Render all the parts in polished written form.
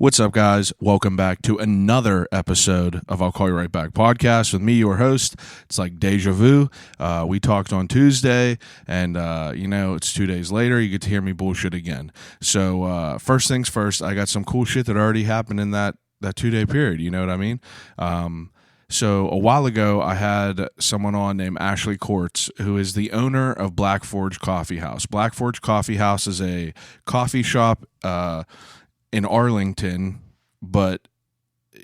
What's up, guys? Welcome back to another episode of I'll Call You Right Back podcast with me, your host. It's like deja vu. We talked on Tuesday, and, it's 2 days later. You get to hear me bullshit again. So first things first, I got some cool shit that already happened in that 2-day period. You know what I mean? So a while ago, I had someone on named Ashley Courts, who is the owner of Black Forge Coffee House. Black Forge Coffee House is a coffee shop in Arlington, but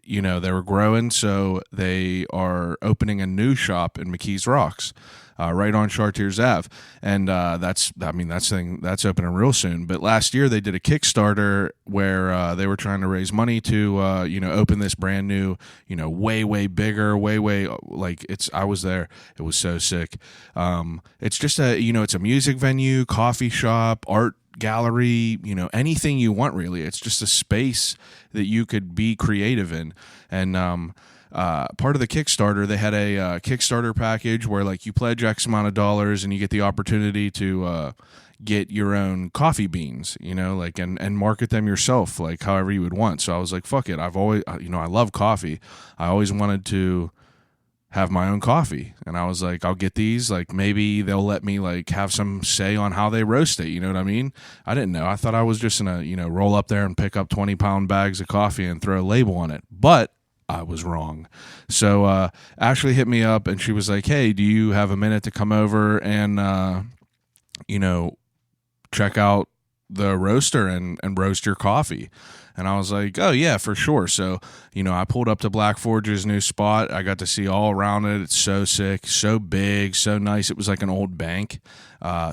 they were growing, so they are opening a new shop in McKees Rocks, right on Chartiers Ave, and that's opening real soon. But last year they did a Kickstarter where they were trying to raise money to open this brand new, way bigger, I was there. It was so sick. It's just it's a music venue, coffee shop, art gallery, anything you want, really. It's just a space that you could be creative in. And part of the Kickstarter, they had a Kickstarter package where you pledge X amount of dollars and you get the opportunity to get your own coffee beans, and market them yourself, however you would want. So I was like, fuck it. I've always, I love coffee. I always wanted to have my own coffee, and I was like, I'll get these, maybe they'll let me have some say on how they roast it, you know what I mean? I didn't know. I thought I was just gonna roll up there and pick up 20-pound bags of coffee and throw a label on it, but I was wrong. So Ashley hit me up and she was like, hey, do you have a minute to come over and check out the roaster and roast your coffee? And I was like, oh, yeah, for sure. So, I pulled up to Black Forge's new spot. I got to see all around it. It's so sick, so big, so nice. It was like an old bank.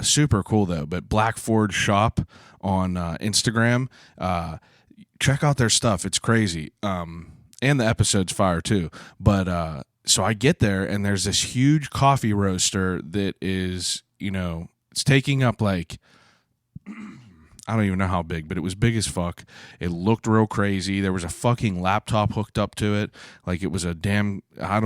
Super cool, though. But Black Forge Shop on Instagram, check out their stuff. It's crazy. And the episode's fire, too. But so I get there, and there's this huge coffee roaster that is, it's taking up I don't even know how big, but it was big as fuck. It looked real crazy. There was a fucking laptop hooked up to it. It was I don't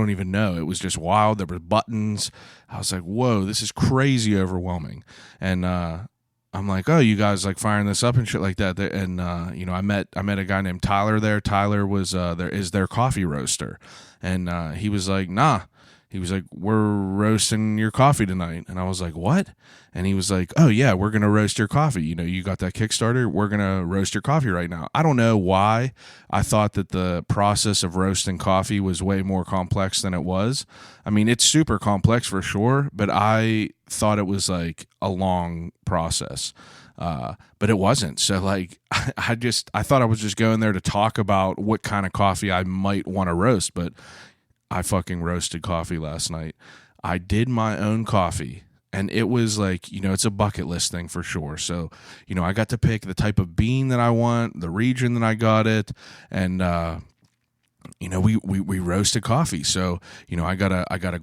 even know. It was just wild. There were buttons. I was like, whoa, this is crazy overwhelming. And I'm like, oh, you guys firing this up and shit like that. And, I met a guy named Tyler there. Tyler was their coffee roaster. And he was like, nah. He was like, we're roasting your coffee tonight. And I was like, what? And he was like, oh, yeah, we're going to roast your coffee. You got that Kickstarter? We're going to roast your coffee right now. I don't know why I thought that the process of roasting coffee was way more complex than it was. I mean, it's super complex for sure, but I thought it was a long process. But it wasn't. So I thought I was just going there to talk about what kind of coffee I might want to roast, but I fucking roasted coffee last night. I did my own coffee, and it was it's a bucket list thing for sure. So, I got to pick the type of bean that I want, the region that I got it, and we roasted coffee. So, I got a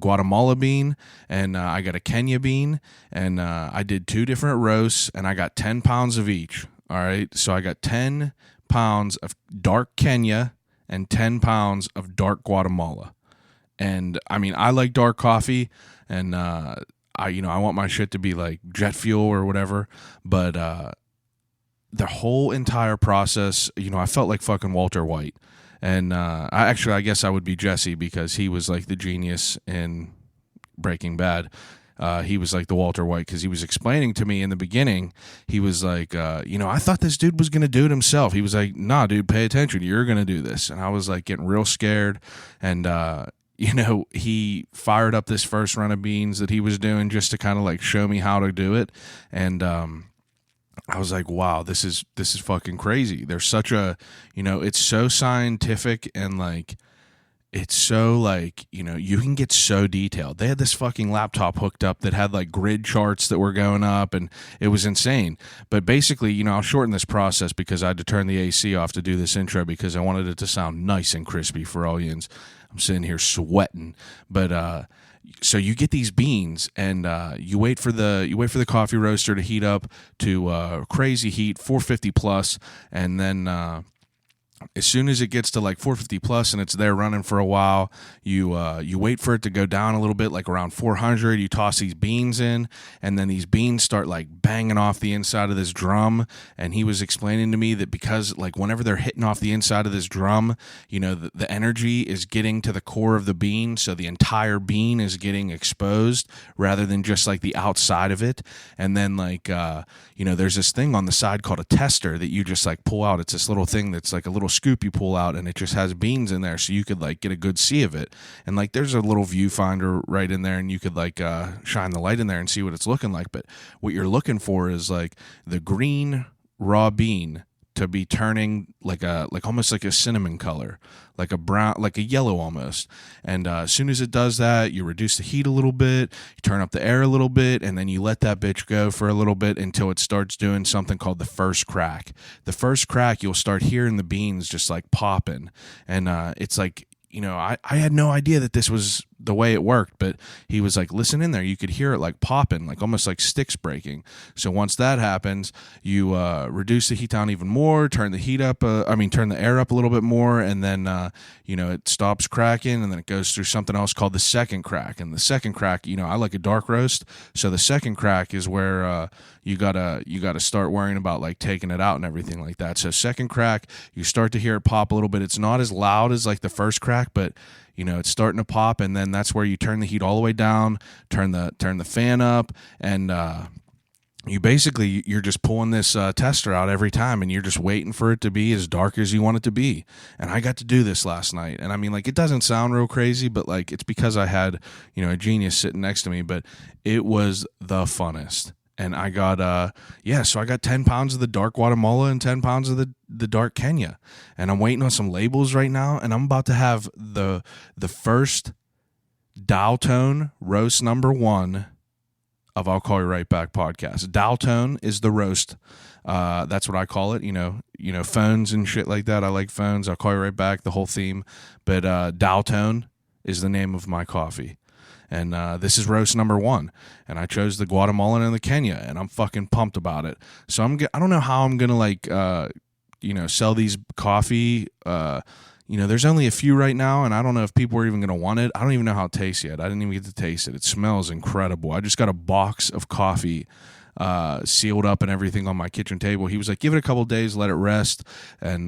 Guatemala bean, and I got a Kenya bean, and I did 2 different roasts, and I got 10 pounds of each. All right, so I got 10 pounds of dark Kenya and 10 pounds of dark Guatemala. And I mean, I like dark coffee, and I want my shit to be jet fuel or whatever, but the whole entire process, I felt like fucking Walter White. And I guess I would be Jesse, because he was the genius in Breaking Bad. He was the Walter White, because he was explaining to me in the beginning. He was I thought this dude was going to do it himself. He was like, nah, dude, pay attention. You're going to do this. And I was getting real scared. And, he fired up this first run of beans that he was doing just to kind of show me how to do it. And, I was like, wow, this is fucking crazy. There's such a, it's so scientific, and it's so you can get so detailed. They had this fucking laptop hooked up that had grid charts that were going up, and it was insane. But basically, I'll shorten this process because I had to turn the AC off to do this intro, because I wanted it to sound nice and crispy for all yins. I'm sitting here sweating. But so you get these beans, and you wait for the coffee roaster to heat up to crazy heat, 450 plus, and then as soon as it gets to like 450 plus and it's there running for a while, you wait for it to go down a little bit, like around 400. You toss these beans in, and then these beans start like banging off the inside of this drum. And he was explaining to me that because like whenever they're hitting off the inside of this drum, you know, the energy is getting to the core of the bean, so the entire bean is getting exposed rather than just like the outside of it. And then like you know, there's this thing on the side called a tester that you just like pull out. It's this little thing that's like a little scoop you pull out, and it just has beans in there, so you could like get a good see of it. And like there's a little viewfinder right in there, and you could like shine the light in there and see what it's looking like. But what you're looking for is like the green raw bean to be turning like almost like a cinnamon color, like a brown, like a yellow almost. And as soon as it does that, you reduce the heat a little bit, you turn up the air a little bit, and then you let that bitch go for a little bit until it starts doing something called the first crack. The first crack, you'll start hearing the beans just like popping. And it's like, you know, I had no idea that this was the way it worked, but he was like, listen in there, you could hear it like popping, like almost like sticks breaking. So once that happens, you reduce the heat down even more, turn the heat up, turn the air up a little bit more, and then you know, it stops cracking, and then it goes through something else called the second crack. And the second crack, you know, I like a dark roast, so the second crack is where you gotta start worrying about like taking it out and everything like that. So second crack, you start to hear it pop a little bit. It's not as loud as like the first crack, but you know, it's starting to pop, and then that's where you turn the heat all the way down, turn the fan up, and you're just pulling this tester out every time, and you're just waiting for it to be as dark as you want it to be. And I got to do this last night, and I mean, like, it doesn't sound real crazy, but like, it's because I had, you know, a genius sitting next to me, but it was the funnest. And I got, so I got 10 pounds of the dark Guatemala and 10 pounds of the dark Kenya. And I'm waiting on some labels right now, and I'm about to have the first dial tone roast number 1 of I'll Call You Right Back podcast. Dial tone is the roast. That's what I call it. You know, phones and shit like that. I like phones. I'll Call You Right Back, the whole theme. But dial tone is the name of my coffee. And this is roast number 1, and I chose the Guatemalan and the Kenya, and I'm fucking pumped about it. So I don't know how I'm gonna like sell these coffee. You know, there's only a few right now, and I don't know if people are even gonna want it. I don't even know how it tastes yet. I didn't even get to taste it. It smells incredible. I just got a box of coffee sealed up and everything on my kitchen table. He was like, give it a couple days, let it rest, and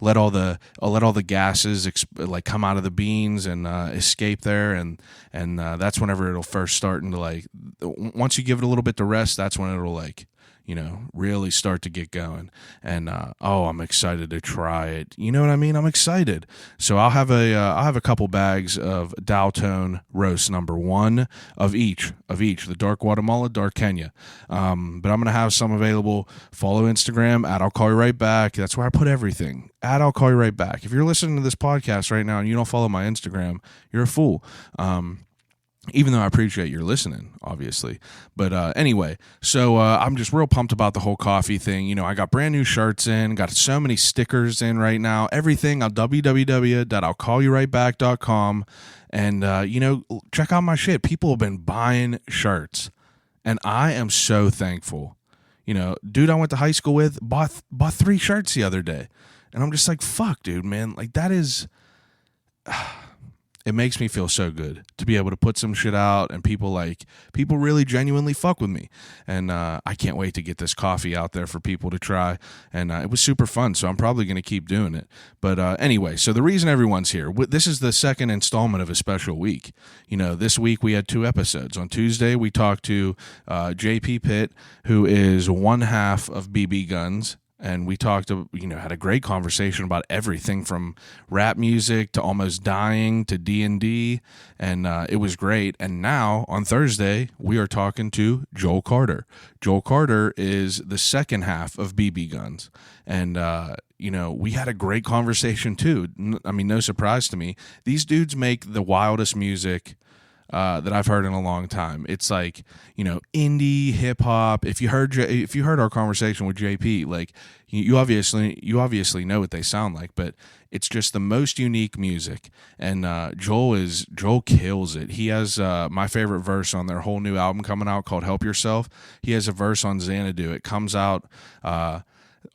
let all the gases like come out of the beans and escape there, and that's whenever it'll first start into like, once you give it a little bit to rest, that's when it'll like, you know, really start to get going. And I'm excited to try it. You know what I mean? I'm excited. So I'll have a couple bags of Dial Tone roast number 1 of each, the dark Guatemala, dark Kenya. But I'm gonna have some available. Follow Instagram at I'll Call You Right Back. That's where I put everything. At I'll Call You Right Back. If you're listening to this podcast right now and you don't follow my Instagram, you're a fool. Even though I appreciate your listening, obviously. But anyway, so I'm just real pumped about the whole coffee thing. You know, I got brand new shirts in, got so many stickers in right now, everything on www.I'llCallYouRightBack.com. And, you know, check out my shit. People have been buying shirts, and I am so thankful. You know, dude I went to high school with bought 3 shirts the other day. And I'm just like, fuck, dude, man. Like, that is... It makes me feel so good to be able to put some shit out, and people really genuinely fuck with me. And I can't wait to get this coffee out there for people to try. And it was super fun, so I'm probably going to keep doing it. But anyway, so the reason everyone's here, this is the second installment of a special week. You know, this week we had 2 episodes. On Tuesday, we talked to JP Pitt, who is one half of BBGuns. And we talked, you know, had a great conversation about everything from rap music to Almost Dying to D&D, and it was great. And now, on Thursday, we are talking to Joel Carter. Joel Carter is the second half of BBGuns. And, you know, we had a great conversation, too. I mean, no surprise to me. These dudes make the wildest music that I've heard in a long time. It's like, you know, indie hip hop. If you heard our conversation with JP, like you obviously know what they sound like, but it's just the most unique music. And Joel kills it. He has my favorite verse on their whole new album coming out called Help Yourself. He has a verse on Xanadu. It comes out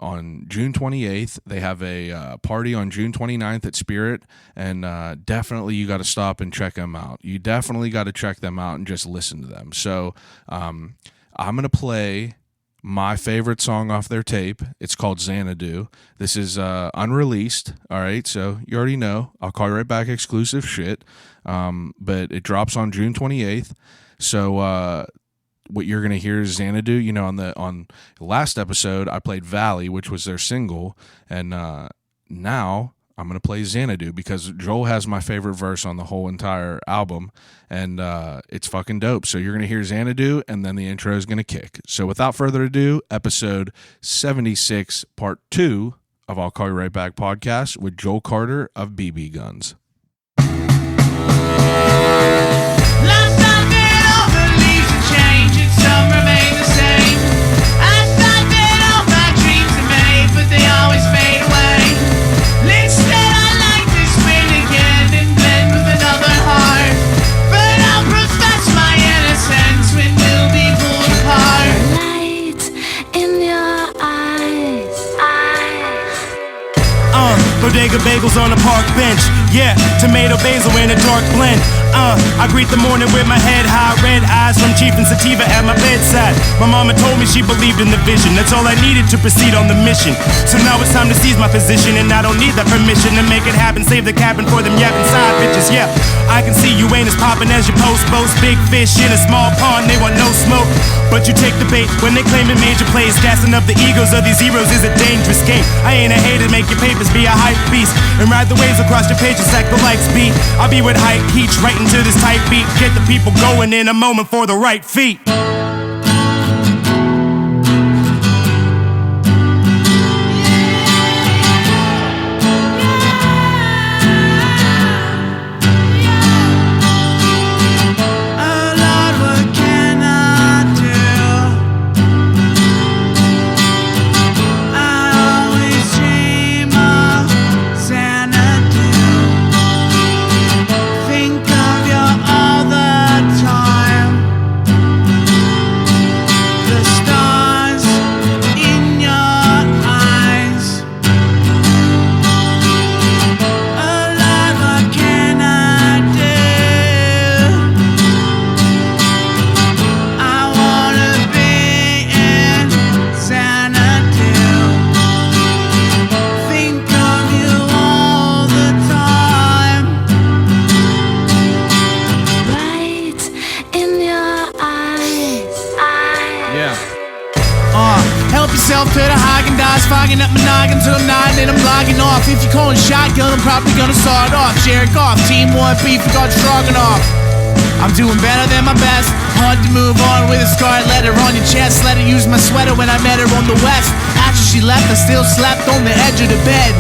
on June 28th. They have a party on June 29th at Spirit, and definitely you got to stop and check them out. You definitely got to check them out and just listen to them. So I'm going to play my favorite song off their tape. It's called Xanadu. This is unreleased, all right? So you already know. I'll call you right back, exclusive shit. But it drops on June 28th. So what you're going to hear is Xanadu. You know, on the last episode, I played Valley, which was their single. And now I'm going to play Xanadu because Joel has my favorite verse on the whole entire album. And it's fucking dope. So you're going to hear Xanadu, and then the intro is going to kick. So without further ado, episode 76, part 2 of I'll Call You Right Back podcast with Joel Carter of BBGuns. Bodega bagels on a park bench. Yeah, tomato basil in a dark blend. I greet the morning with my head high, red eyes from Chief and Sativa at my bedside. My mama told me she believed in the vision. That's all I needed to proceed on the mission. So now it's time to seize my position, and I don't need that permission to make it happen. Save the cabin for them yapping side bitches. Yeah, I can see you ain't as poppin' as your post boast. Big fish in a small pond, they want no smoke. But you take the bait when they claim it major plays. Gassing up the egos of these heroes is a dangerous game. I ain't a hater, make your papers be a hype beast, and ride the waves across your pages like the lights beat. I'll be with hype peach right into this tight beat. Get the people going in a moment for the right feet. Fogging up my noggin till I'm nodding and I'm logging off. If you're calling shotgun, I'm probably gonna saw it off. Jerk off, team one, beef, got stroganoff. I'm doing better than my best. Hard to move on with a scarred letter on your chest. Let her use my sweater when I met her on the west. After she left, I still slept on the edge of the bed.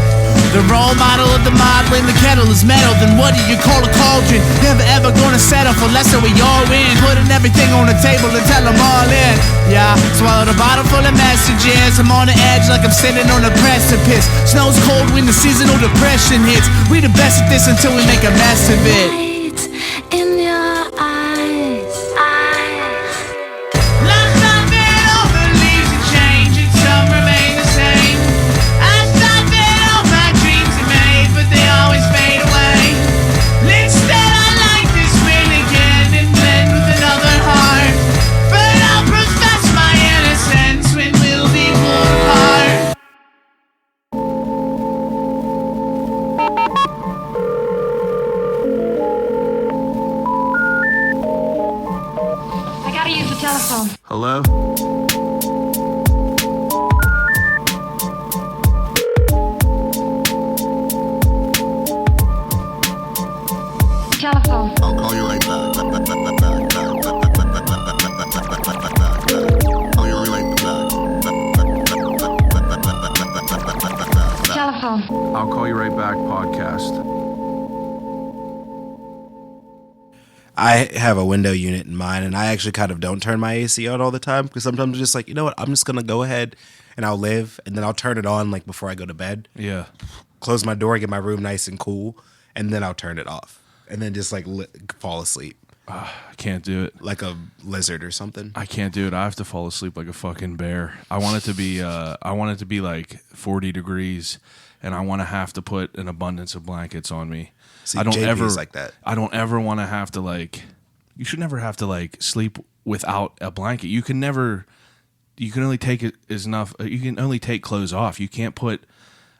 The role model of the modeling, the kettle is metal. Then what do you call a cauldron? Never ever gonna settle for less than we all win. Putting everything on the table and tell them all in. Yeah, swallowed a bottle full of messages. I'm on the edge like I'm sitting on a precipice. Snow's cold when the seasonal depression hits. We the best at this until we make a mess of it. Light in your eyes. Hello? Telephone. I'll call you right back. Call you right back. Telephone. I'll Call You Right Back podcast. I have a window unit in mine, and I actually kind of don't turn my AC on all the time because sometimes I'm just like, you know what, I'm just going to go ahead and I'll live, and then I'll turn it on like before I go to bed. Yeah. Close my door, get my room nice and cool, and then I'll turn it off, and then just like fall asleep. I can't do it. Like a lizard or something. I can't do it. I have to fall asleep like a fucking bear. I want it to be like 40 degrees, and I want to have to put an abundance of blankets on me. See, I don't JP ever is like that. I don't ever want to have to like. You should never have to like sleep without a blanket. You can only take it enough. You can only take clothes off. You can't put.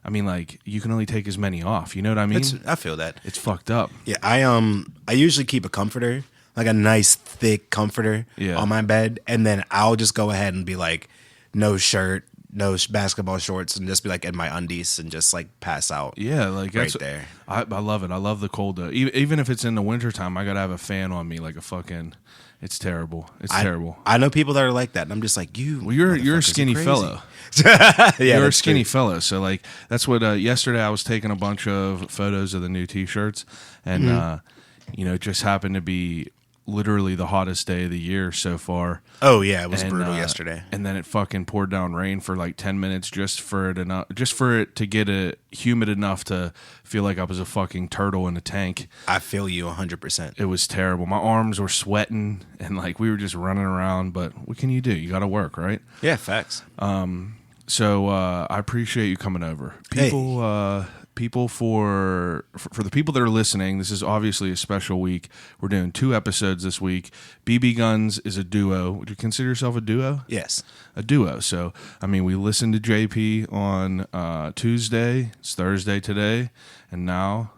I mean, like, you can only take as many off. You know what I mean? I feel that. It's fucked up. Yeah, I usually keep a comforter, like a nice thick comforter on my bed, and then I'll just go ahead and be like, no shirt, no basketball shorts, and just be like in my undies and just like pass out. Yeah, like right that's, there. I love it. I love the cold. Even if it's in the wintertime, I gotta have a fan on me, like a fucking. It's terrible. It's terrible. I know people that are like that, and I'm just like, Well, you're a motherfuckers skinny are crazy. fellow. Yeah, You're a that's skinny true. fellow. So like that's what yesterday I was taking a bunch of photos of the new T-shirts, and it just happened to be literally the hottest day of the year so far. Oh yeah, it was And, brutal yesterday. And then it fucking poured down rain for like 10 minutes just for it to get it humid enough to feel like I was a fucking turtle in a tank. I feel you 100%. It was terrible. My arms were sweating and like we were just running around, but what can you do? You got to work, right? Yeah, facts. So I appreciate you coming over. People for the people that are listening, this is obviously a special week. We're doing 2 episodes this week. BBGuns is a duo. Would you consider yourself a duo? Yes. A duo. So, I mean, we listened to JP on Tuesday. It's Thursday today. And now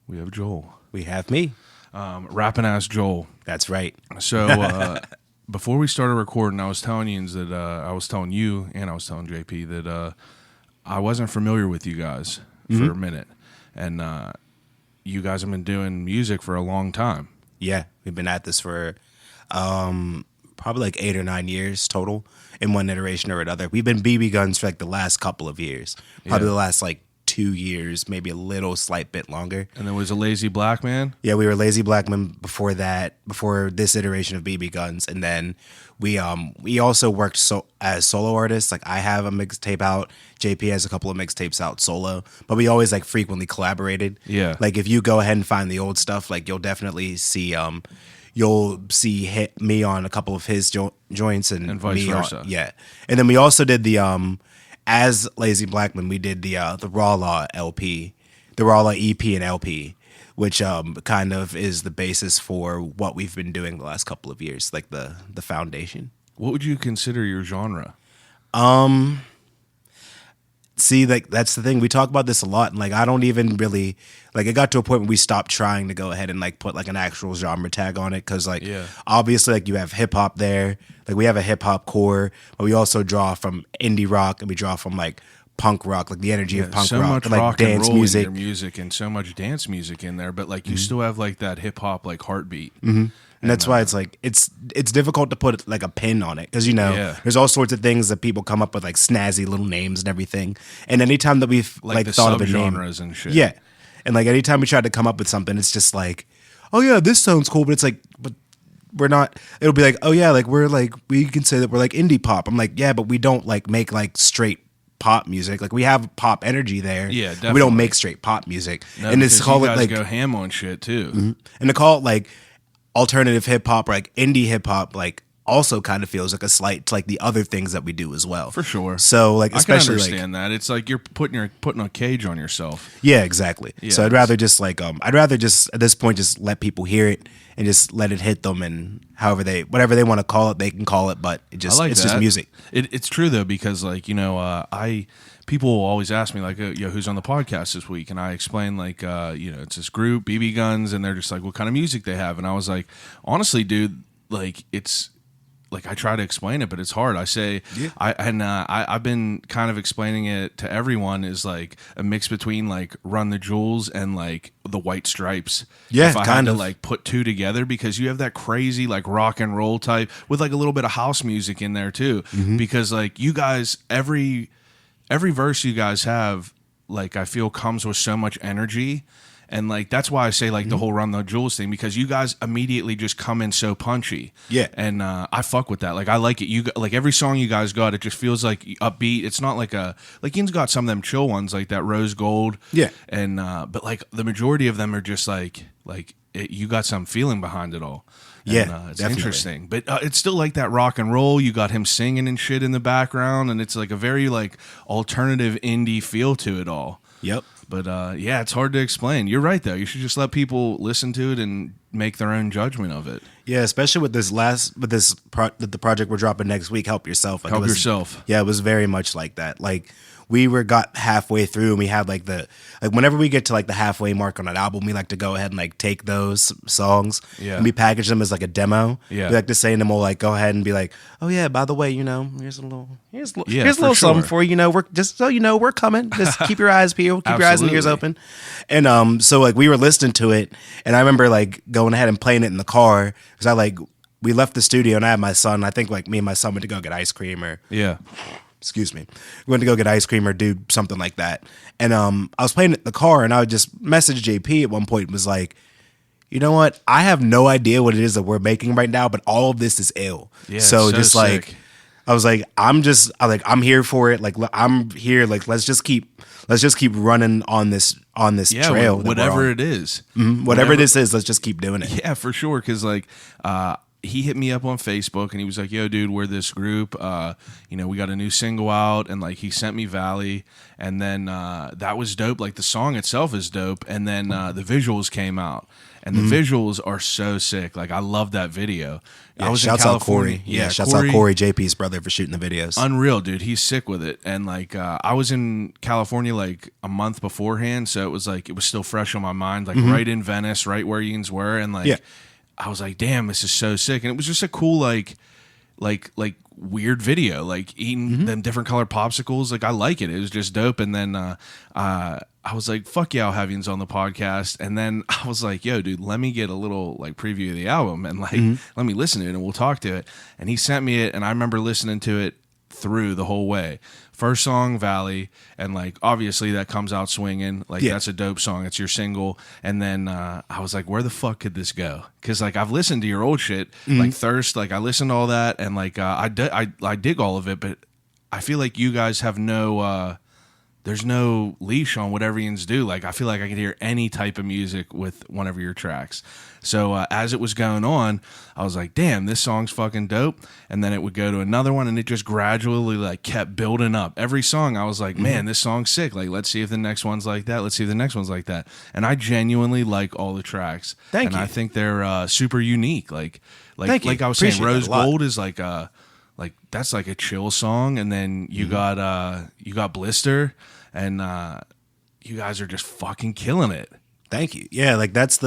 we have Joel. We have me. Rapping ass Joel. That's right. So, before we started recording, I was telling you that I was telling JP that I wasn't familiar with you guys for a minute, and you guys have been doing music for a long time. Yeah, we've been at this for probably like 8 or 9 years total in one iteration or another. We've been BBGuns for like the last couple of years, probably the last like 2 years, maybe a little slight bit longer. And there was a Lazy Black Man. Yeah, we were Lazy Black Men before that, before this iteration of BBGuns, and then we also worked as solo artists. Like I have a mixtape out, JP has a couple of mixtapes out solo, but we always like frequently collaborated. Yeah, like if you go ahead and find the old stuff, like you'll definitely see me on a couple of his joints and vice me versa. Yeah, and then we also did the as Lazy Blackman, we did the Raw Law LP, the Raw Law EP and LP, which kind of is the basis for what we've been doing the last couple of years, like the foundation. What would you consider your genre? See, like that's the thing. We talk about this a lot, and like I don't even really like. It got to a point where we stopped trying to go ahead and like put like an actual genre tag on it because like obviously like you have hip hop there, like we have a hip hop core, but we also draw from indie rock and we draw from like punk rock, like the energy of punk so rock, much and, like rock dance and roll music. in your music, and so much dance music in there. But like you still have like that hip hop like heartbeat. And that's why it's like it's difficult to put like a pin on it because there's all sorts of things that people come up with like snazzy little names and everything. And anytime that we've like the thought of a name, subgenres and shit. yeah, and like anytime we tried to come up with something, it's just like, oh yeah, this sounds cool, but it's like, but we're not. It'll be like, oh yeah, like we can say that we're like indie pop. I'm like, yeah, but we don't like make like straight pop music. Like we have pop energy there. Yeah, definitely. We don't make straight pop music, No, and it's because called you it guys like go ham on shit too. and to call it like alternative hip hop or like indie hip hop like also kind of feels like a slight to like the other things that we do as well. For sure. So like I can especially like understand that. It's like you're putting a cage on yourself. yeah, exactly. Yeah, so I'd rather just at this point just let people hear it and just let it hit them, and whatever they want to call it, they can call it, but it's just music. It's true though, because like people will always ask me like, who's on the podcast this week? And I explain like, it's this group, BBGuns, and they're just like, what kind of music they have. And I was like, honestly, dude, like it's like I try to explain it, but it's hard. I say, I've been kind of explaining it to everyone is like a mix between like Run the Jewels and like the White Stripes. Yeah, if I kind had of to like put two together, because you have that crazy like rock and roll type with like a little bit of house music in there too. Because like you guys, every verse you guys have, like I feel comes with so much energy. And like that's why I say like the whole Run the Jewels thing, because you guys immediately just come in so punchy. Yeah. And I fuck with that. Like I like it. You like every song you guys got, it just feels like upbeat. It's not like Ian's got some of them chill ones like that Rose Gold. Yeah. And but like the majority of them are just like you got some feeling behind it all. And, Yeah, it's definitely. interesting, but it's still like that rock and roll. You got him singing and shit in the background, and it's like a very like alternative indie feel to it all. Yep. But yeah, it's hard to explain. You're right though. You should just let people listen to it and make their own judgment of it. Yeah, especially with the project we're dropping next week, Help Yourself. Like, Help it was, Yourself. Yeah, it was very much like that. Like we got halfway through and we had like whenever we get to like the halfway mark on an album, we like to go ahead and like take those songs and we package them as like a demo. Yeah. We like to say in them, we'll like go ahead and be like, oh yeah, by the way, you know, here's a little for something sure. for you. You know, we're just so you know we're coming. Just keep your eyes peeled, keep your eyes and ears Absolutely. open. And so like we were listening to it, and I remember like going ahead and playing it in the car because we left the studio and I had my son. I think like me and my son went to go get ice cream or Yeah. excuse me, we went to go get ice cream or do something like that. And I was playing it in the car, and I would just message JP at one point and was like, you know what? I have no idea what it is that we're making right now, but all of this is ill. Yeah, so it's so just like sick. I was like, I'm here for it. Like I'm here. Like let's just keep running on this Yeah, trail. that we're whatever on. it is. Whatever this is, let's just keep doing it. Yeah, for sure. Because like, he hit me up on Facebook and he was like, "Yo, dude, we're this group. You know, we got a new single out." And like, he sent me Valley, and then that was dope. Like the song itself is dope, and then the visuals came out, and the visuals are so sick. Like I love that video. Yeah, I was shouts in out California. Corey. Yeah, shouts out Corey, JP's brother, for shooting the videos. Unreal, dude. He's sick with it. And like I was in California like a month beforehand, so it was still fresh on my mind, like right in Venice, right where yins were, and like Yeah. I was like, damn, this is so sick. And it was just a cool like weird video, like eating them different colored popsicles. Like I like it. It was just dope. And then I was like, fuck yeah, I'll have yins on the podcast. And then I was like, yo, dude, let me get a little like preview of the album and like let me listen to it and we'll talk to it. And he sent me it, and I remember listening to it through the whole way. First song, Valley, and like obviously that comes out swinging. Like Yeah. that's a dope song. It's your single. And then I was like, where the fuck could this go? Because like I've listened to your old shit, like Thirst. Like I listened to all that, and like I dig all of it, but I feel like you guys have no. There's no leash on whatever yins do. Like I feel like I could hear any type of music with one of your tracks. So as it was going on, I was like, damn, this song's fucking dope. And then it would go to another one, and it just gradually like kept building up. Every song I was like, man, this song's sick. Like, let's see if the next one's like that. Let's see if the next one's like that. And I genuinely like all the tracks. Thank and you. I think they're super unique. Thank you. Like I was saying, Appreciate that Rose a lot. Gold is like that's like a chill song. And then you got Blister, and you guys are just fucking killing it. Thank you. Yeah, like that's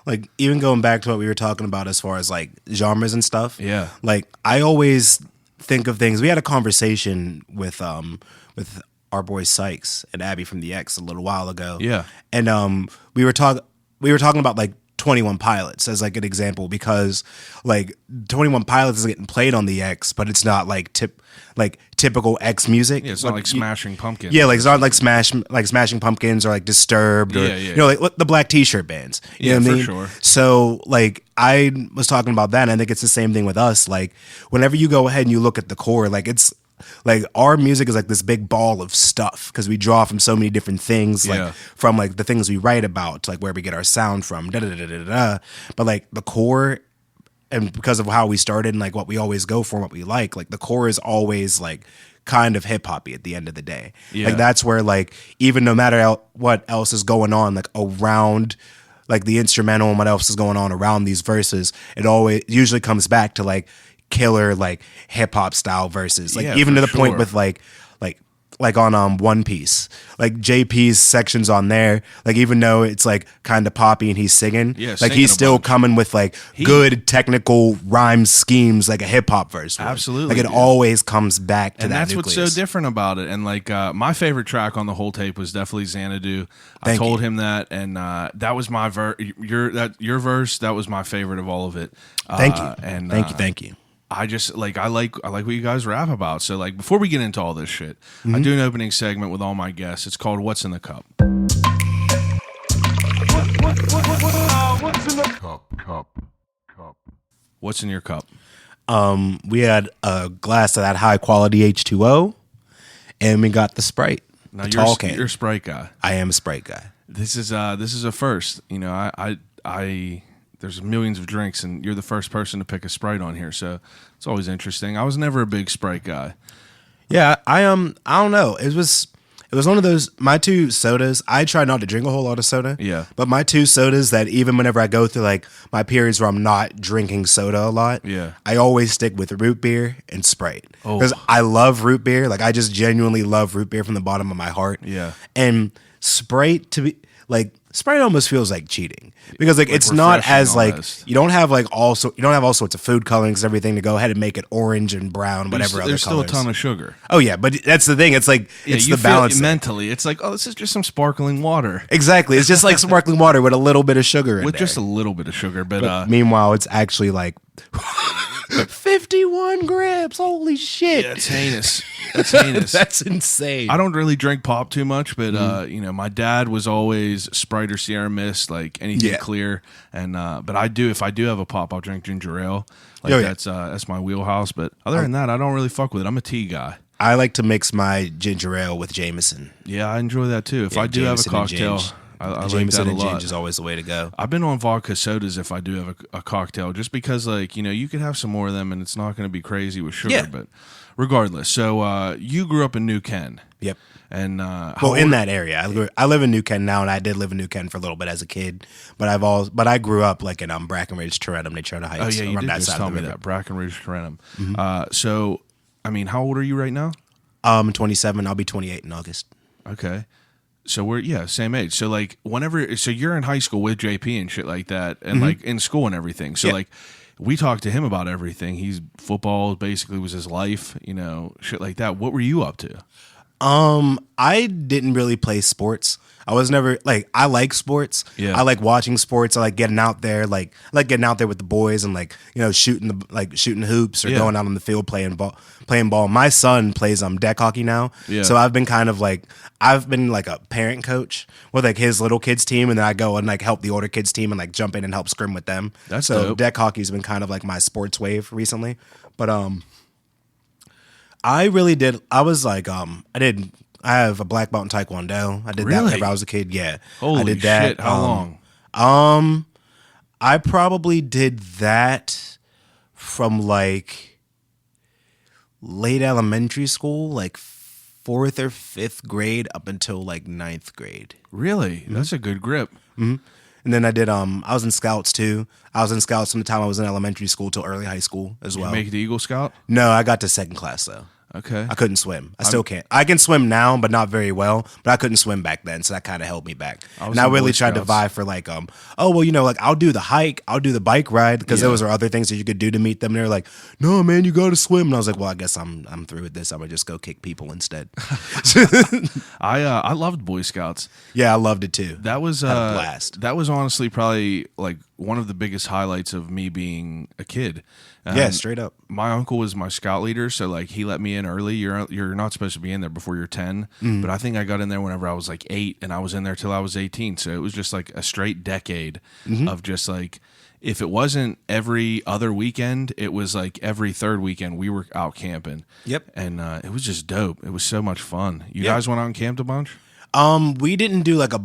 like even going back to what we were talking about as far as like genres and stuff. Yeah. Like I always think of things. We had a conversation with our boy Sykes and Abby from the X a little while ago. Yeah. And we were talking about like 21 Pilots as like an example, because like 21 Pilots is getting played on the X, but it's not like typical X music. Yeah, it's not like Smashing Pumpkins. Yeah, like it's not like Smashing Pumpkins or like Disturbed or Yeah. you know, like the black T-shirt bands. You know what I for mean? sure. So like I was talking about that, and I think it's the same thing with us. Like whenever you go ahead and you look at the core, like it's like our music is like this big ball of stuff because we draw from so many different things, like Yeah. from like the things we write about to like where we get our sound from, da da da da da. But like the core, and because of how we started and like what we always go for and what we like the core is always like kind of hip hoppy at the end of the day. Yeah. Like that's where like even no matter what else is going on like around like the instrumental and what else is going on around these verses, it always usually comes back to like killer like hip hop style verses. Like Yeah, even for to the point sure. with like on One Piece, like JP's sections on there, like even though it's like kind of poppy and he's singing, Yeah, like singing he's a still bunch. coming with like good technical rhyme schemes, like a hip hop verse. would. Absolutely, like it dude. always comes back to And that. that's what's so nucleus. different about it. And like my favorite track on the whole tape was definitely Xanadu. I Thank told you. him that, and that was my your verse. That was my favorite of all of it. Thank you, And thank you. I just like I like what you guys rap about. So like before we get into all this shit, Mm-hmm. I do an opening segment with all my guests. It's called "What's in the Cup." What's in your cup? We had a glass of that high quality H2O, and we got the Sprite, Now the you're tall can. you're a Sprite guy. I am a Sprite guy. This is a first. You know, I there's millions of drinks, and you're the first person to pick a Sprite on here, so it's always interesting. I was never a big Sprite guy. Yeah, I don't know. It was one of those, my two sodas. I try not to drink a whole lot of soda. Yeah. But my two sodas that even whenever I go through like my periods where I'm not drinking soda a lot, Yeah. I always stick with root beer and Sprite. Oh. Because I love root beer. Like I just genuinely love root beer from the bottom of my heart. Yeah. And Sprite Sprite almost feels like cheating because like it's not refreshing as like almost. you don't have all sorts of food colorings and everything to go ahead and make it orange and brown, whatever other There's still colors. a ton of sugar. Oh yeah, but that's the thing. It's like it's you the feel balance. mentally. It's like, oh, this is just some sparkling water Exactly. It's just like sparkling water with a little bit of sugar in with there. just a little bit of sugar. But Meanwhile, it's actually like 51 grams. Holy shit. yeah, it's heinous. That's heinous. That's insane. I don't really drink pop too much, but my dad was always Sprite or Sierra Mist, like anything Yeah. clear. And but if I do have a pop, I'll drink ginger ale. Like Oh, yeah. that's my wheelhouse. But other than that, I don't really fuck with it. I'm a tea guy. I like to mix my ginger ale with Jameson. Yeah, I enjoy that too. If Yeah, I do have a Jameson and cocktail, ginge. I like Jameson that a and lot. ginge is always the way to go. I've been on vodka sodas if I do have a cocktail, just because you could have some more of them and it's not going to be crazy with sugar. Yeah. But regardless, so you grew up in New Ken. Yep. And In that area, I live in New Ken now, and I did live in New Ken for a little bit as a kid. But I grew up like in Brackenridge, Tarentum, Natrona Heights. Oh yeah, you around did that just side tell of the me river. that Brackenridge, Tarentum. So, I mean, how old are you right now? 27. I'll be 28 in August. Okay, so we're same age. So like so you're in high school with JP and shit like that, and like in school and everything. So Yeah. like we talked to him about everything. Football basically was his life, shit like that. What were you up to? I didn't really play sports. I was never like I like sports. Yeah. I like watching sports. I like getting out there. Like I like getting out there with the boys and shooting hoops or Yeah. going out on the field playing ball. My son plays deck hockey now. Yeah. So I've been like a parent coach with like his little kids team, and then I go and like help the older kids team and like jump in and help scrim with them. That's so dope. deck hockey's been kind of like my sports wave recently. But I really did. I was like, I have a black belt in Taekwondo. I did that Really? whenever I was a kid. Yeah. Holy I did that. shit! How long? I probably did that from like late elementary school, like 4th or 5th grade up until like 9th grade. Really? That's a good grip. And then I did, I was in scouts too. I was in scouts from the time I was in elementary school till early high school as well. Make it Eagle Scout. No, I got to 2nd class though. Okay. I couldn't swim. I still can't. I can swim now, but not very well. But I couldn't swim back then, so that kind of held me back. I was And I in really Boy tried to Scouts. vie for like, I'll do the hike, I'll do the bike ride, because those are other things that you could do to meet them. And they're like, no, man, you got to swim. And I was like, well, I guess I'm through with this. I'm gonna just go kick people instead. I loved Boy Scouts. Yeah, I loved it too. That was Had a blast. That was honestly probably like one of the biggest highlights of me being a kid. Yeah, straight up. My uncle was my scout leader, so like he let me in early. You're not supposed to be in there before you're 10, but I think I got in there whenever I was like 8, and I was in there till I was 18. So it was just like a straight decade of just like, if it wasn't every other weekend, it was like every third weekend we were out camping. Yep. And it was just dope. It was so much fun. You Yep. guys went out and camped a bunch? We didn't do like a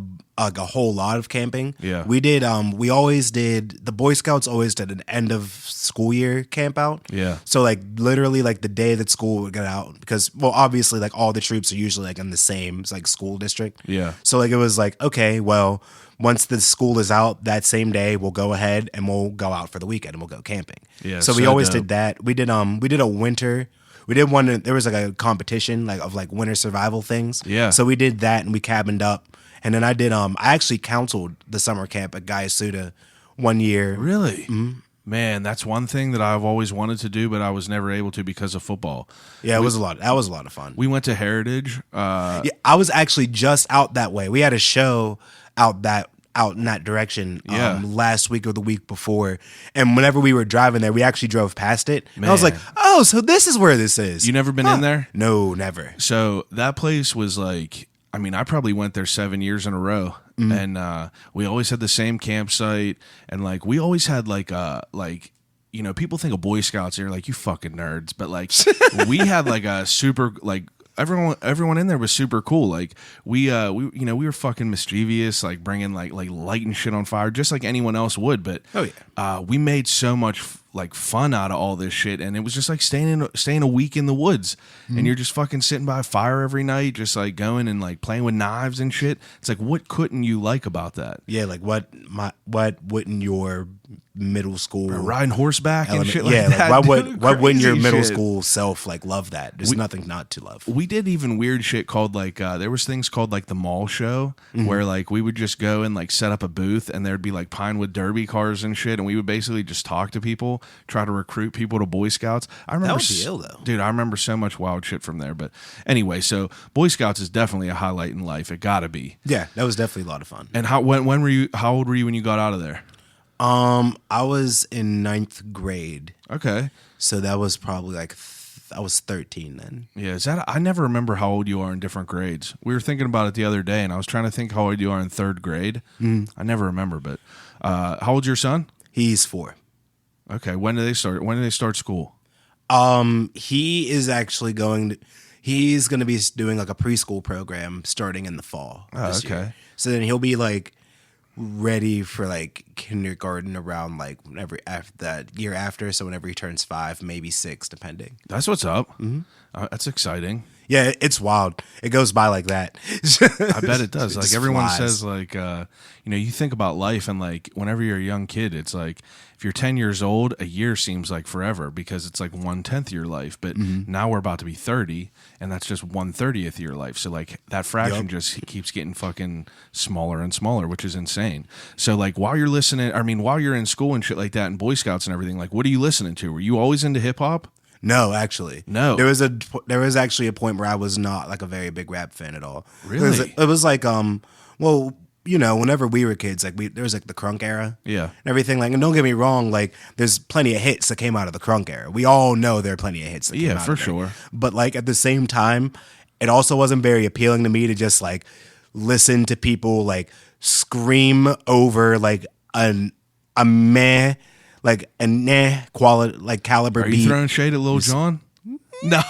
whole lot of camping. Yeah. We did we always did the Boy Scouts always did an end of school year camp out. Yeah. So like literally like the day that school would get out, because obviously like all the troops are usually like in the same like school district. Yeah. So like it was like, okay, well, once the school is out that same day, we'll go ahead and we'll go out for the weekend and we'll go camping. Yeah, So we so always dope. did that. We did a winter. We did one. There was like a competition like of like winter survival things. Yeah. So we did that and we cabined up, and then I did. I actually counseled the summer camp at Guyasuda one year. Really? Man, that's one thing that I've always wanted to do, but I was never able to because of football. Yeah, it was a lot. That was a lot of fun. We went to Heritage. Yeah, I was actually just out that way. We had a show out in that direction Yeah. last week or the week before, and whenever we were driving there, we actually drove past it. And I was like, Man. "Oh, so this is where this is." You never been in there? No, never. So that place was like, I mean, I probably went there 7 years in a row, and we always had the same campsite, and like we always had people think of Boy Scouts, they're like, you fucking nerds, but like we had like a super like everyone in there was super cool. Like we were fucking mischievous, like bringing like lighting shit on fire, just like anyone else would. But we made so much like fun out of all this shit, and it was just like staying a week in the woods, and you're just fucking sitting by a fire every night, just like going and like playing with knives and shit. It's like, what couldn't you like about that? Yeah, like what wouldn't your middle school riding horseback and shit like yeah, that? Like why wouldn't your Crazy middle shit. school self like love that? There's nothing not to love. We did even weird shit called like there was things called like the mall show where like we would just go and like set up a booth, and there'd be like Pinewood Derby cars and shit, and we would basically just talk to people, try to recruit people to Boy Scouts. I remember That would be ill, though. Dude, I remember so much wild shit from there. But anyway, so Boy Scouts is definitely a highlight in life. It gotta be. Yeah, that was definitely a lot of fun. And how old were you when you got out of there? I was in 9th grade. Okay. So that was probably like I was 13 then. Yeah, I never remember how old you are in different grades. We were thinking about it the other day, and I was trying to think how old you are in 3rd grade. I never remember, but how old's your son? He's 4. Okay, when do they start school? He is actually he's going to be doing like a preschool program starting in the fall this year. So then he'll be like ready for like kindergarten around like whenever after that year after. So whenever he turns 5, maybe 6, depending. That's what's up. That's exciting. Yeah, it's wild. It goes by like that. I bet it does. Like everyone says, like you think about life, and like whenever you're a young kid, it's like if you're 10 years old, a year seems like forever because it's like 1/10 your life. But now we're about to be 30, and that's just 1/30th your life. So like that fraction just keeps getting fucking smaller and smaller, which is insane. So like while you're in school and shit like that, and Boy Scouts and everything, like what are you listening to? Were you always into hip hop? No, actually. No. There was actually a point where I was not like a very big rap fan at all. Really? It was like well, you know, whenever we were kids, like there was like the crunk era. Yeah. And everything, like, and don't get me wrong, like there's plenty of hits that came out of the crunk era. We all know there are plenty of hits that came out for of there. sure. But like at the same time, it also wasn't very appealing to me to just like listen to people like scream over like a meh, like a nah quality, like caliber Are beat. you throwing shade at Lil Jon? No.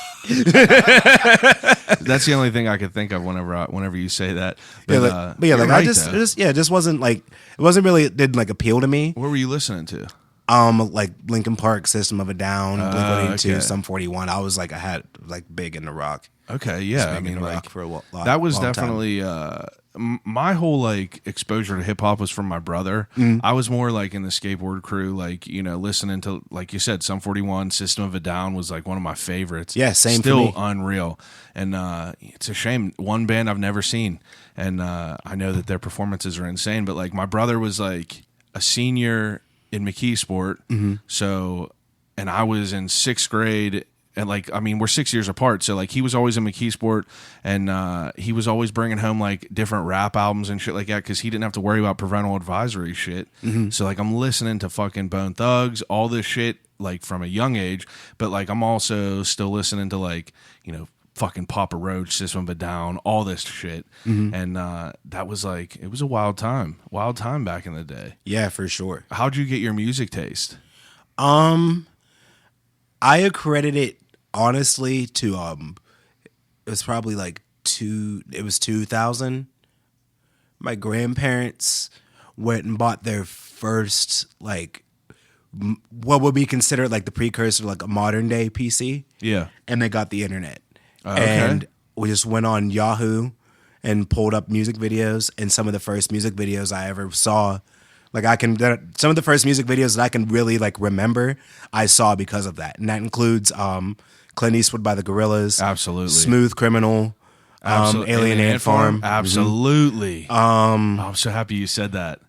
That's the only thing I could think of whenever you say that. But, it just wasn't like it didn't like appeal to me. What were you listening to? Like Linkin Park, System of a Down, Blink-182, okay. Sum 41. I was like I had like big in the rock. Okay, yeah. I Big mean, into like rock for a lot. that was long time. definitely my whole like exposure to hip hop was from my brother. I was more like in the skateboard crew, like listening to, like you said, Sum 41, System of a Down was like one of my favorites. Yeah, same for Still me. unreal, and it's a shame. One band I've never seen, and I know that their performances are insane. But like my brother was like a senior in McKeesport, so, and I was in 6th grade. And like, I mean, we're 6 years apart. So like he was always in McKeesport, and he was always bringing home like different rap albums and shit like that, because he didn't have to worry about parental advisory shit. So like I'm listening to fucking Bone Thugs, all this shit like from a young age. But like I'm also still listening to like, fucking Papa Roach, System of a Down, all this shit. And that was like, it was a wild time back in the day. Yeah, for sure. How'd you get your music taste? I accredit it honestly to it was probably like 2000. My grandparents went and bought their first like what would be considered like the precursor to like a modern day PC. Yeah. And they got the internet. Okay. And we just went on Yahoo and pulled up music videos, and some of the first music videos I ever saw, like some of the first music videos that I can really like remember, I saw because of that. And that includes Clint Eastwood by the Gorillaz. Absolutely. Smooth Criminal. Alien Ant Farm. Absolutely. I'm so happy you said that.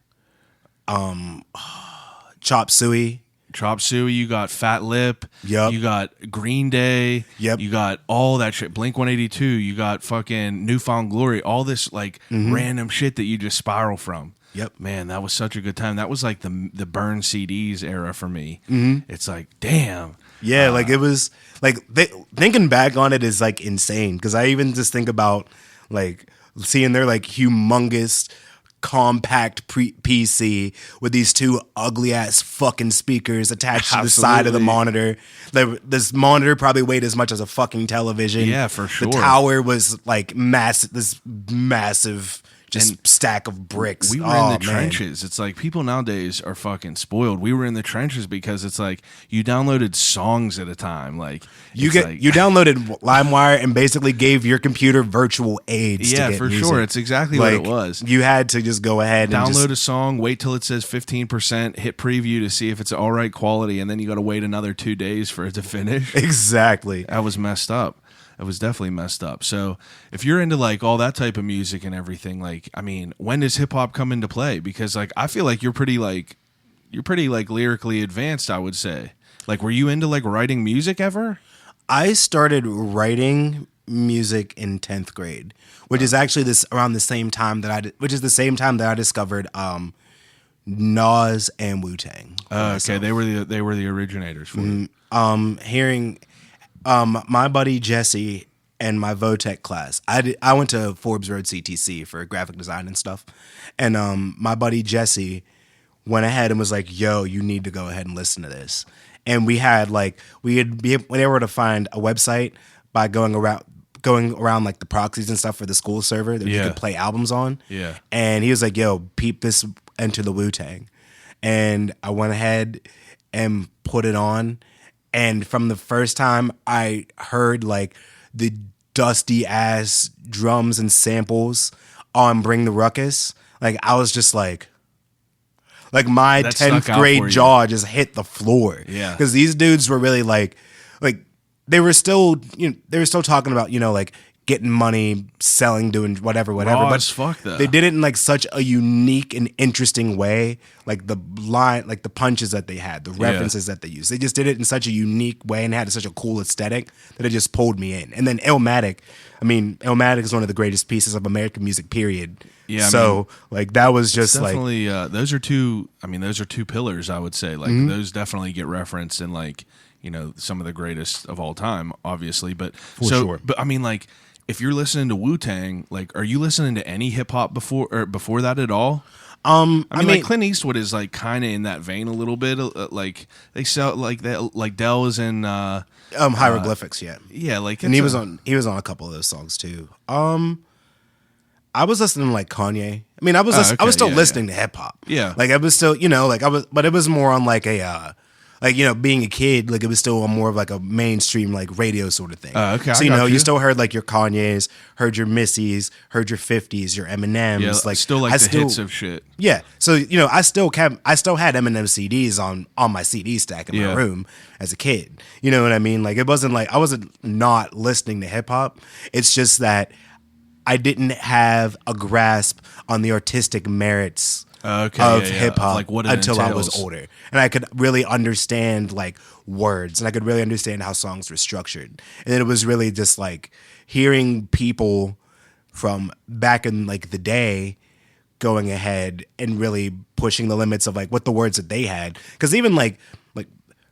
Chop Suey. Chop Suey, you got Fat Lip. Yep. You got Green Day. Yep. You got all that shit. Blink-182. You got fucking Newfound Glory. All this like random shit that you just spiral from. Yep. Man, that was such a good time. That was like the burn CDs era for me. It's like, damn. Yeah, like it was like thinking back on it is like insane, because I even just think about like seeing their like humongous compact PC with these two ugly ass fucking speakers attached to the side of the monitor. This monitor probably weighed as much as a fucking television. Yeah, for sure. The tower was like this massive stack of bricks. We were in the trenches. It's like people nowadays are fucking spoiled. We were in the trenches because it's like you downloaded songs at a time. Like you downloaded LimeWire and basically gave your computer virtual aids. Yeah, to get for music. sure. It's exactly what it was. You had to just go ahead and download a song, wait till it says 15%, hit preview to see if it's all right quality, and then you got to wait another 2 days for it to finish. Exactly. That was messed up. It was definitely messed up. So if you're into like all that type of music and everything, like, I mean, when does hip hop come into play? Because like, I feel like you're pretty lyrically advanced, I would say. Like, were you into like writing music ever? I started writing music in 10th grade, which is actually around the same time that I discovered Nas and Wu-Tang. Okay, they were the originators for it. Hearing my buddy Jesse and my Votech class. I went to Forbes Road CTC for graphic design and stuff. And my buddy Jesse went ahead and was like, yo, you need to go ahead and listen to this. And we had we were able to find a website by going around like the proxies and stuff for the school server that you could play albums on. Yeah. And he was like, yo, peep this Enter the Wu-Tang. And I went ahead and put it on. And from the first time I heard like the dusty ass drums and samples on Bring the Ruckus, like I was just like my 10th grade jaw just hit the floor. Yeah. Because these dudes were really like they were still talking about, like getting money, selling, doing whatever. Raw but as fuck, though. They did it in like such a unique and interesting way. Like the line, like the punches that they had, the references that they used. They just did it in such a unique way and had such a cool aesthetic that it just pulled me in. And then Illmatic is one of the greatest pieces of American music, period. Yeah. So that was just definitely, those are two pillars, I would say. Like those definitely get referenced in like, some of the greatest of all time, obviously. But sure. But I mean, like, if you're listening to Wu-Tang, like, are you listening to any hip hop before that at all? I mean, like Clint Eastwood is like kind of in that vein a little bit. Like they sell like that, like Dell was in Hieroglyphics, yeah, like, and he was on a couple of those songs too. I was listening to like Kanye. I mean, I was still listening to hip hop. Yeah, like I was still, but it was more on like a. Being a kid, like it was still more of like a mainstream like radio sort of thing. Okay, so you still heard like your Kanye's, heard your Missies, heard your 50s, your Eminems. Yeah, like still like the hits of shit. Yeah, so I still had Eminem CDs on my CD stack in my room as a kid. You know what I mean? Like it wasn't like I wasn't not listening to hip hop. It's just that I didn't have a grasp on the artistic merits of hip hop like until I was older, and I could really understand like words, and I could really understand how songs were structured. And then it was really just like hearing people from back in like the day going ahead and really pushing the limits of like what the words that they had. Because even like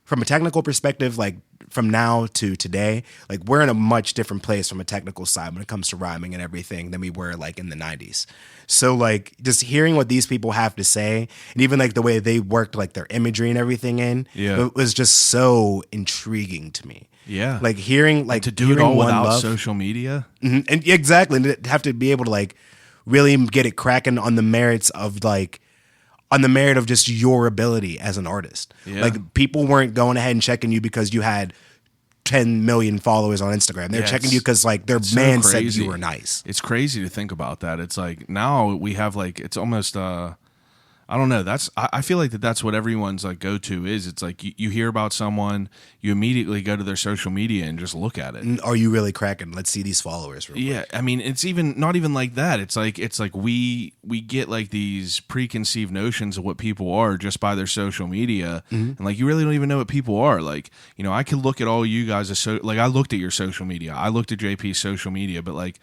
from a technical perspective, like from now to today, like we're in a much different place from a technical side when it comes to rhyming and everything than we were like in the 90s. So like just hearing what these people have to say, and even like the way they worked like their imagery and everything it was just so intriguing to me. Yeah, like hearing like to do it all without social media, and exactly, and to have to be able to like really get it cracking on the merits of like. On the merit of just your ability as an artist. Yeah. Like people weren't going ahead and checking you because you had 10 million followers on Instagram. They're checking you because like their man said you were nice. It's crazy to think about that. It's like now we have like, it's almost, I don't know. I feel like that's what everyone's like go-to is. It's like you hear about someone, you immediately go to their social media and just look at it. Are you really cracking? Let's see these followers. Yeah, I mean, it's even not even like that. It's like we get like these preconceived notions of what people are just by their social media, and like you really don't even know what people are. Like I could look at all you guys like I looked at your social media, I looked at JP's social media, but like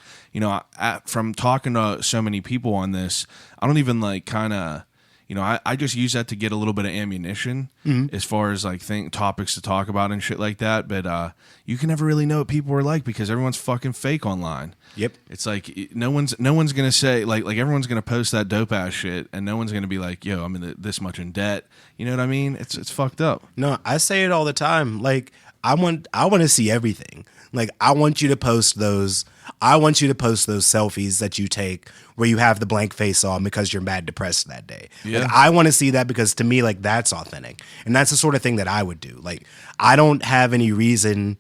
from talking to so many people on this, I don't even like kind of. I just use that to get a little bit of ammunition as far as like topics to talk about and shit like that. But you can never really know what people are like because everyone's fucking fake online. Yep. It's like no one's gonna say like everyone's gonna post that dope ass shit, and no one's gonna be like, yo, I'm in this much in debt. You know what I mean? It's fucked up. No, I say it all the time. Like I want to see everything. Like I want you to post those selfies that you take where you have the blank face on because you're mad depressed that day. Yeah. Like, I want to see that because to me, like, that's authentic. And that's the sort of thing that I would do. Like, I don't have anything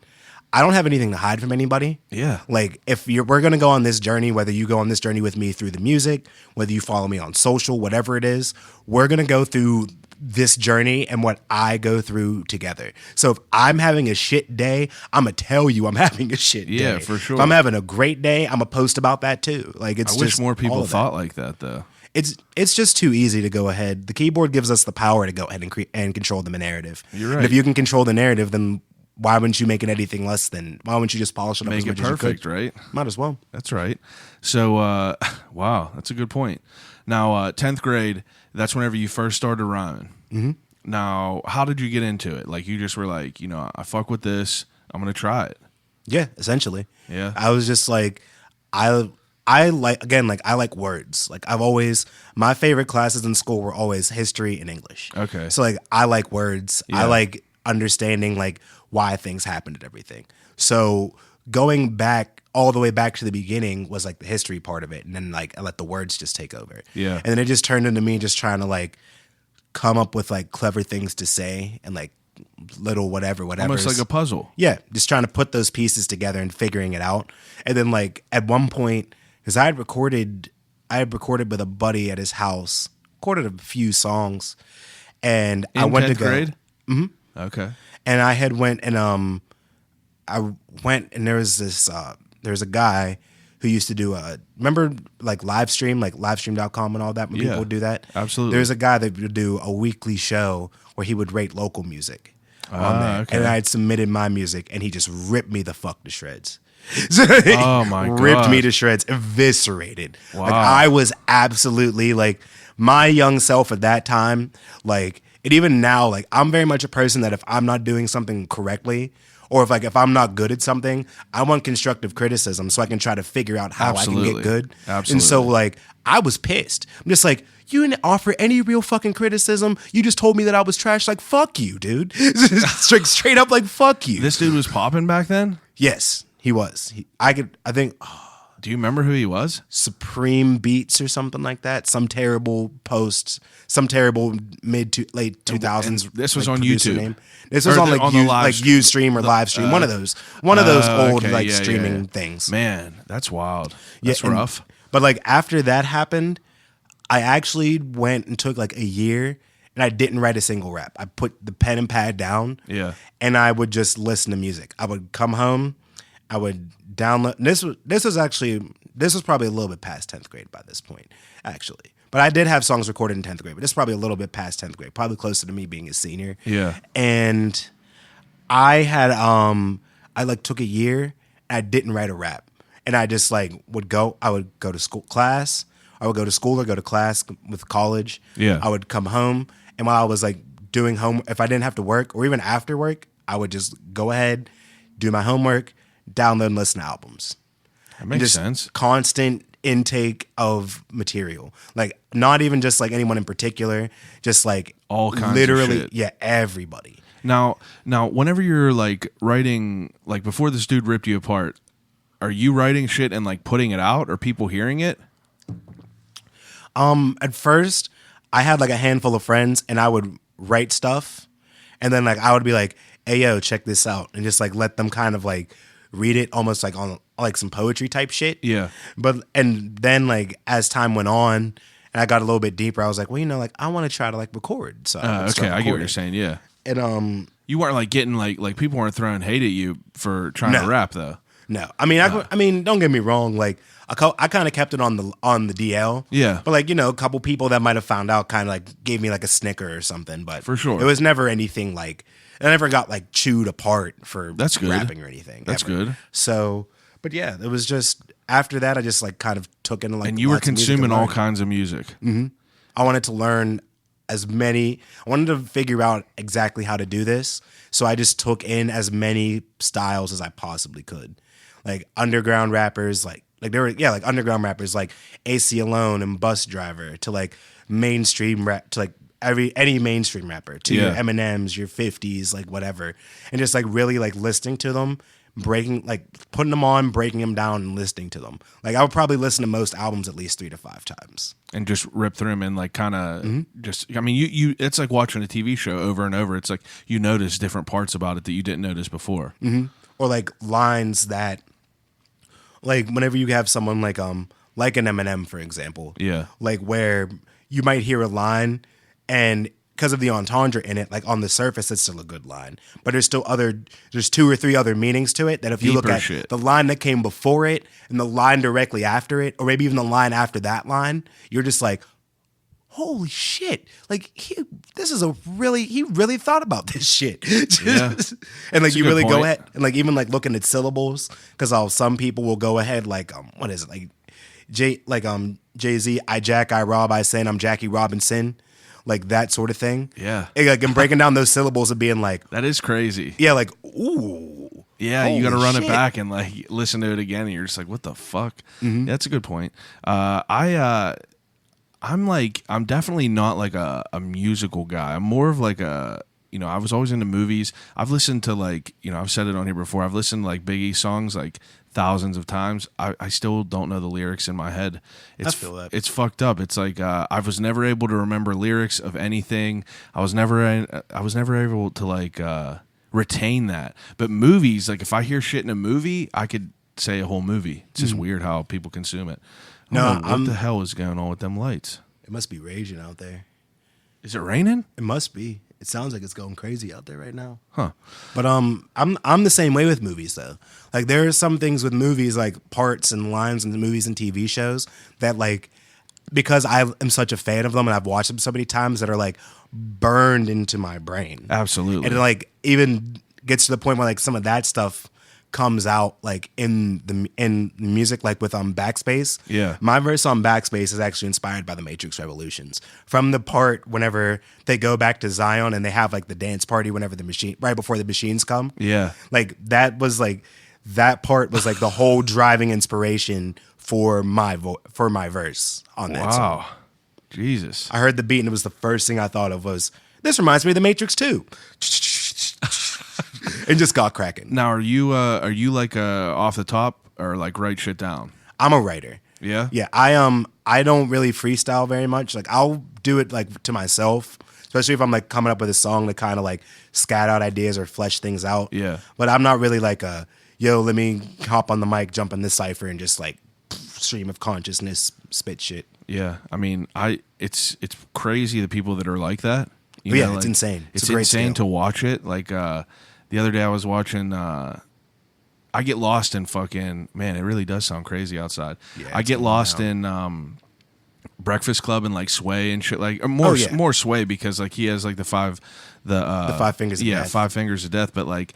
to hide from anybody. Yeah. Like, we're going to go on this journey, whether you go on this journey with me through the music, whether you follow me on social, whatever it is, we're going to go through this journey and what I go through together. So if I'm having a shit day, I'm going to tell you I'm having a shit day. Yeah, for sure. If I'm having a great day, I'm going to post about that too. Like, it's I just wish more people all of thought like that though. It's just too easy to go ahead. The keyboard gives us the power to go ahead and control the narrative. You're right. And if you can control the narrative, then why wouldn't you make it anything less than? Why wouldn't you just polish it up Make as it much as perfect, you could? right? Might as well. That's right. So, wow, that's a good point. Now, 10th grade, that's whenever you first started rhyming. Mm-hmm. Now, how did you get into it? Like, you just were like, I fuck with this. I'm going to try it. Yeah, essentially. Yeah. I was just like, I like words. Like my favorite classes in school were always history and English. Okay. So like, I like words. Yeah. I like understanding like why things happened and everything. So going back all the way back to the beginning was like the history part of it. And then like I let the words just take over. Yeah. And then it just turned into me just trying to like come up with like clever things to say and like little whatever. Almost like a puzzle. Yeah, just trying to put those pieces together and figuring it out. And then like at one point, because I had recorded with a buddy at his house, recorded a few songs, and I went 10th to go. grade? Mm-hmm. Okay. And I had went and there was a guy who used to do remember like livestream.com and all that when Yeah, people would do that? absolutely. There's a guy that would do a weekly show where he would rate local music on there. Okay. And I had submitted my music and he just ripped me the fuck to shreds. Oh my God. Ripped me to shreds, eviscerated. Wow. Like I was absolutely like my young self at that time, like, and even now, like I'm very much a person that if I'm not doing something correctly, or if I'm not good at something, I want constructive criticism so I can try to figure out how I can get good. Absolutely. And so like I was pissed. I'm just like, you didn't offer any real fucking criticism. You just told me that I was trash. Like, fuck you, dude. Straight up like, fuck you. This dude was popping back then? Yes, he was. Do you remember who he was? Supreme Beats or something like that. Some terrible posts, some terrible mid to late 2000s. This was like, on producer YouTube. Name. This was Or on the- like on the live Ustream or Livestream. One of those old okay, like yeah, streaming yeah. things. Man, that's wild. That's and- rough. But like after that happened, I actually went and took like a year and I didn't write a single rap. I put the pen and pad down. Yeah. And I would just listen to music. I would come home, I would download. This was probably a little bit past 10th grade by this point, actually. But I did have songs recorded in 10th grade, but this is probably a little bit past 10th grade, probably closer to me being a senior. Yeah. And I had I like took a year and I didn't write a rap. And I just like I would go to school class, I would go to school or go to class with college. Yeah. I would come home and while I was like doing homework, if I didn't have to work or even after work, I would just go ahead, do my homework, download and listen to albums. That makes sense. Constant intake of material. Like not even just like anyone in particular, just like All kinds of literally, shit. yeah, everybody. Now, whenever you're like writing, like before this dude ripped you apart, are you writing shit and like putting it out? Or people hearing it? At first, I had like a handful of friends, and I would write stuff, and then like I would be like, "Hey, yo, check this out," and just like let them kind of like read it, almost like on like some poetry type shit. Yeah. And then like as time went on, and I got a little bit deeper, I was like, well, like I want to try to like record. So I would start Okay, I get what recording. you're saying. Yeah. And You weren't like getting like people weren't throwing hate at you for trying to No. rap though. no, I mean, don't get me wrong, like. I kind of kept it on the DL. Yeah. But like, a couple people that might have found out kind of like gave me like a snicker or something. But For sure. it was never anything like, I never got like chewed apart for That's good. rapping or anything. That's ever. good. So, but yeah, it was just, after that, I just like kind of took in like And you were lots of music consuming all learned. kinds of music. I wanted to learn I wanted to figure out exactly how to do this. So I just took in as many styles as I possibly could. Like underground rappers, like underground rappers like AC Alone and Bus Driver, to like mainstream rap, to like any mainstream rapper, to your Eminems, your 50s, like whatever. And just like really like listening to them, putting them on, breaking them down, and listening to them. Like I would probably listen to most albums at least 3 to 5 times. And just rip through them and like kind of just, I mean, you it's like watching a TV show over and over. It's like you notice different parts about it that you didn't notice before. Mm-hmm. Or like lines that, like whenever you have someone like an Eminem, for example. Yeah. Like where you might hear a line and because of the entendre in it, like on the surface, it's still a good line. But there's 2 or 3 other meanings to it that if you look at the line that came before it and the line directly after it, or maybe even the line after that line, you're just like, holy shit. Like he really thought about this shit. Yeah. And like That's you really point. go ahead and like even like looking at syllables, because some people will go ahead like what is it, like Jay-Z, I jack, I rob, I sin, I'm Jackie Robinson. Like that sort of thing. Yeah. Like and breaking down those syllables and being like, that is crazy. Yeah, like, ooh. Yeah, you got to run it back and like listen to it again, and you're just like, what the fuck? Mm-hmm. Yeah, that's a good point. I'm definitely not like a musical guy. I'm more of like I was always into movies. I've listened to like, I've said it on here before. I've listened to like Biggie songs like thousands of times. I still don't know the lyrics in my head. I feel that. It's fucked up. It's like I was never able to remember lyrics of anything. I was never able to like retain that. But movies, like if I hear shit in a movie, I could say a whole movie. It's just weird how people consume it. What the hell is going on with them lights? It must be raging out there. Is it raining? It must be. It sounds like it's going crazy out there right now. Huh. But I'm the same way with movies though. Like there are some things with movies, like parts and lines in the movies and TV shows that like, because I am such a fan of them and I've watched them so many times, that are like burned into my brain. Absolutely. And it like even gets to the point where like some of that stuff comes out like in music, like with Backspace. Yeah. My verse on Backspace is actually inspired by the Matrix Revolutions. From the part whenever they go back to Zion and they have like the dance party whenever right before the machines come. Yeah. Like that part was like the whole driving inspiration for my verse on that song. Wow. Jesus. I heard the beat and it was the first thing I thought of was, this reminds me of the Matrix 2. And just got cracking. Now, are you like off the top or like write shit down? I'm a writer. Yeah? Yeah, I don't really freestyle very much. Like I'll do it like to myself, especially if I'm like coming up with a song to kind of like scat out ideas or flesh things out. Yeah. But I'm not really like let me hop on the mic, jump in this cipher and just like stream of consciousness, spit shit. Yeah. I mean, it's crazy the people that are like that. It's insane. It's insane to watch it. Like the other day I was watching I get lost in fucking, man, it really does sound crazy outside. Yeah, I get lost in Breakfast Club and like Sway and shit, like more Sway, because like he has like the five fingers of death. 5 fingers of death. But like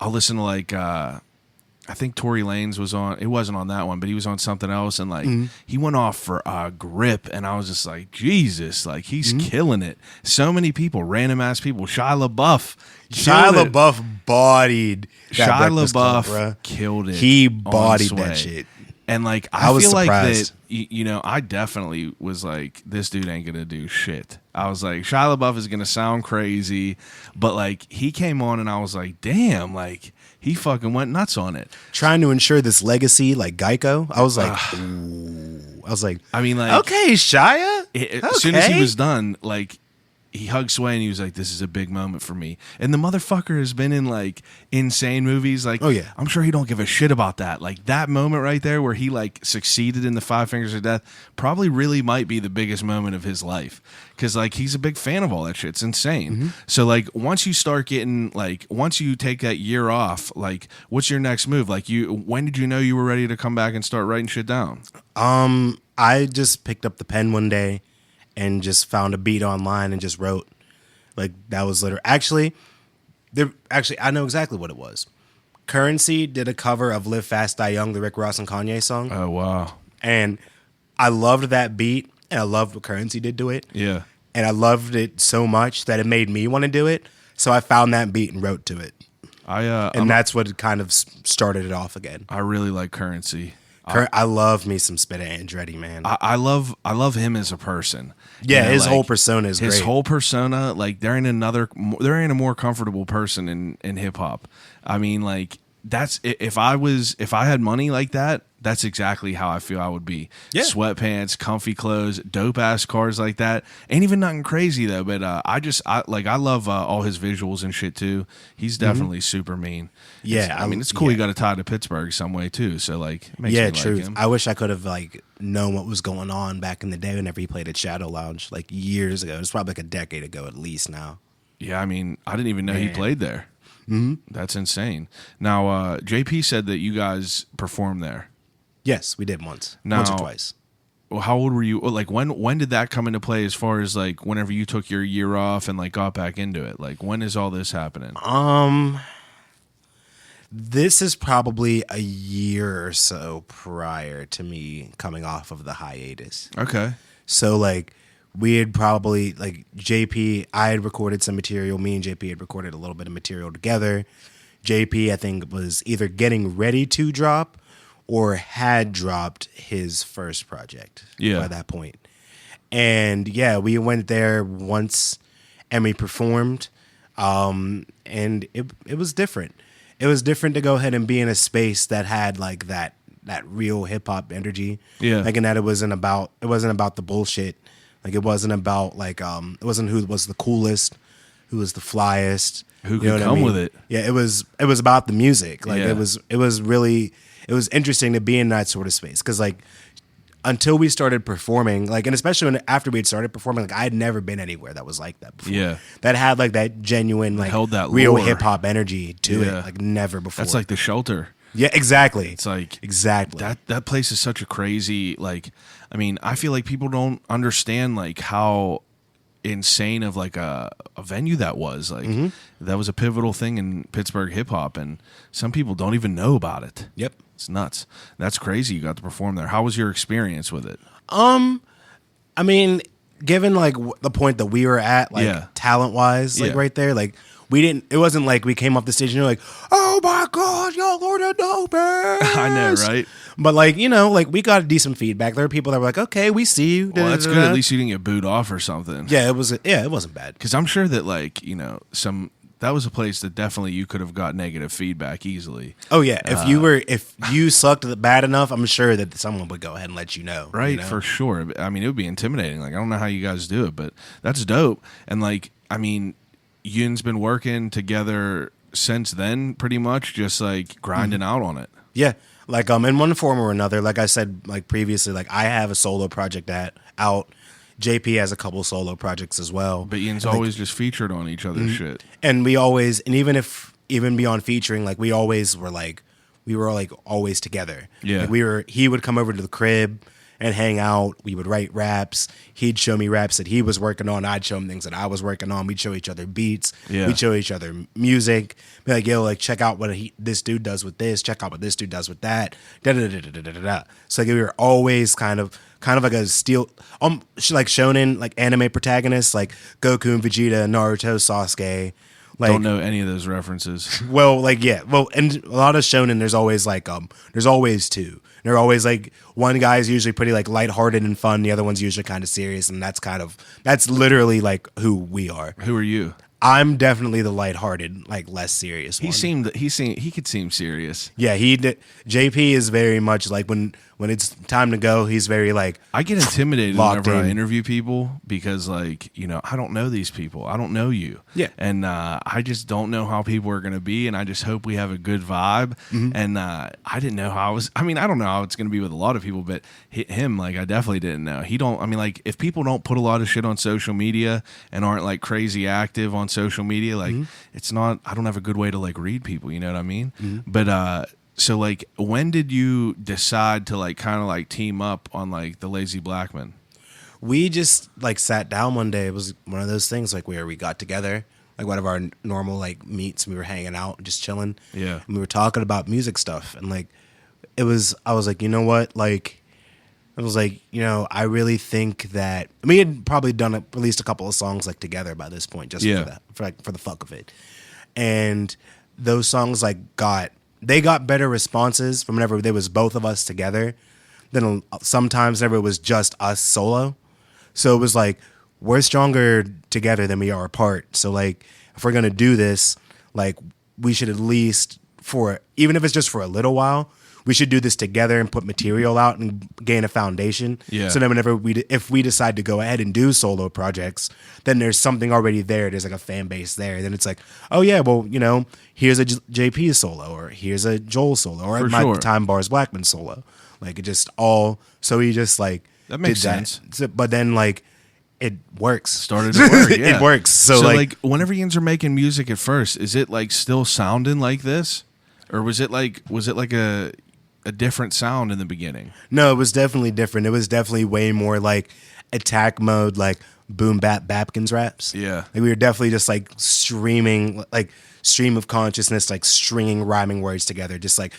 I'll listen to like I think Tory Lanez was on, it wasn't on that one, but he was on something else, and like he went off for a grip, and I was just like, Jesus, like he's killing it. So many people, random ass people. Shia LaBeouf bodied that Shia Breakfast Club, LaBeouf killed it. He bodied that shit. And like I feel like that, I definitely was like, this dude ain't gonna do shit. I was like, Shia LaBeouf is gonna sound crazy, but like he came on and I was like, damn, like he fucking went nuts on it. Trying to ensure this legacy, like Geico. I was like, ooh. I was like, I mean, like, okay, Shia. As soon as he was done, like, he hugged Sway and he was like, this is a big moment for me. And the motherfucker has been in like insane movies. Like, oh yeah, I'm sure he don't give a shit about that. Like that moment right there where he like succeeded in the 5 fingers of death probably really might be the biggest moment of his life. Cause like he's a big fan of all that shit. It's insane. So like once you start getting like, once you take that year off, like what's your next move? Like when did you know you were ready to come back and start writing shit down? I just picked up the pen one day and just found a beat online and just wrote. Like that was literally actually I know exactly what it was. Currency did a cover of Live Fast Die Young, the Rick Ross and Kanye song. Oh wow. And I loved that beat and I loved what Currency did to it. Yeah. and I loved it so much that it made me want to do it. So I found that beat and wrote to it. And that's what kind of started it off again. I really like Currency. I love me some Spitta Andretti, man. I love him as a person. Yeah, You know, his like, whole persona is his great. whole persona, like there ain't a more comfortable person in hip hop. I mean, like that's if I had money like that, that's exactly how I feel I would be. Yeah. Sweatpants, comfy clothes, dope ass cars like that. Ain't even nothing crazy though, but I love all his visuals and shit too. He's definitely super mean. Yeah, I mean it's cool. He got a tie to Pittsburgh some way too. So like, it makes me true. like him. I wish I could have like known what was going on back in the day whenever he played at Shadow Lounge like years ago. It's probably like a decade ago at least now. Yeah, I mean, I didn't even know he played there. Mm-hmm. That's insane. Now, JP said that you guys performed there. Yes, we did once Now, or twice. Well, how old were you? Like, when did that come into play? As far as like whenever you took your year off and like got back into it, like when is all this happening? This is probably a year or so prior to me coming off of the hiatus. Okay. So like we had probably like JP, I had recorded some material. Me and JP had recorded a little bit of material together. JP, I think, was either getting ready to drop or had dropped his first project by that point. And yeah, we went there once and we performed. And it was different. It was different to go ahead and be in a space that had like that real hip hop energy. Yeah. Like in that it wasn't about the bullshit. Like it wasn't about like it wasn't who was the coolest, who was the flyest. Who could come with it. Yeah, it was about the music. Like Yeah. it was interesting to be in that sort of space. Cause like until we started performing, like, and especially after we had started performing, like I had never been anywhere that was like that before. Yeah. That had like that genuine, like held that real lore. hip hop energy to Yeah. it. Like never before. That's like the Shelter. Yeah, exactly. It's like exactly that place is such a crazy, like, I mean, I feel like people don't understand like how insane of like a venue that was. Like that was a pivotal thing in Pittsburgh hip hop, and some people don't even know about it. Yep. It's nuts. That's crazy. You got to perform there. How was your experience with it? I mean, given like the point that we were at, like Yeah. talent wise, like Yeah. right there, like we didn't. It wasn't like we came off the stage and you're like, "Oh my god, y'all are the dopest." I know, right? But like like we got decent feedback. There were people that were like, "Okay, we see you." Well, that's good. At least you didn't get booed off or something. Yeah, it was. Yeah, it wasn't bad. Because I'm sure that like that was a place that definitely you could have got negative feedback easily. Oh yeah, if you sucked bad enough, I'm sure that someone would go ahead and let you know. Right, you know? for sure. I mean, it would be intimidating. Like, I don't know how you guys do it, but that's dope. And like, I mean, Yun's been working together since then, pretty much, just like grinding out on it. Yeah, like in one form or another. Like I said, like previously, like I have a solo project out. JP has a couple solo projects as well. But Ian's always just featured on each other's shit. And we always, and even beyond featuring, like we always were like, we were like always together. Yeah. Like he would come over to the crib and hang out. We would write raps. He'd show me raps that he was working on. I'd show him things that I was working on. We'd show each other beats. Yeah. We'd show each other music. Be like, yo, like check out what this dude does with this. Check out what this dude does with that. Da da da da da da da. So like we were always kind of like a steel, like shonen, like anime protagonists, like Goku and Vegeta, Naruto, Sasuke. Like, Don't know any of those references. well, like yeah, well, and a lot of shonen, there's always like there's always two. They're always like one guy's usually pretty like lighthearted and fun. The other one's usually kind of serious, and that's literally like who we are. Who are you? I'm definitely the lighthearted, like less serious one. He could seem serious. Yeah, JP is very much like when it's time to go, he's very like I get intimidated locked whenever I in. interview people because like, I don't know these people. I don't know you. Yeah. And I just don't know how people are going to be, and I just hope we have a good vibe. And I didn't know how I don't know how it's going to be with a lot of people, but him, like, I definitely didn't know. Like, if people don't put a lot of shit on social media and aren't like crazy active on social media, like it's not, I don't have a good way to like read people, you know what I mean? But so like, when did you decide to like kind of like team up on like the Lazy Blackman? We just like sat down one day. It was one of those things like where we got together, like one of our normal like meets. We were hanging out and just chilling. Yeah. And we were talking about music stuff, and like I was like, you know what, like I was like, I really think that we had probably released a couple of songs like together by this point, just Yeah. for that, for the fuck of it. And those songs got better responses from whenever there was both of us together than sometimes whenever it was just us solo. So it was like, we're stronger together than we are apart. So like, if we're gonna do this, like, we should at least even if it's just for a little while, we should do this together and put material out and gain a foundation. Yeah. So then whenever if we decide to go ahead and do solo projects, then there's something already there. There's like a fan base there. Then it's like, oh yeah, well, here's a JP solo, or here's a Joel solo, or For at my sure. time Bars Blackman solo. Like, it just all, so he just like, That makes did that. sense. So, but then like, it works. Started to work. Yeah. It works. So like, whenever you are making music at first, is it like still sounding like this, or was it like a different sound in the beginning? no, it was definitely different. It was definitely way more like attack mode, like boom bap Bapkins raps. Yeah. Like, we were definitely just like stream of consciousness, like stringing rhyming words together, just like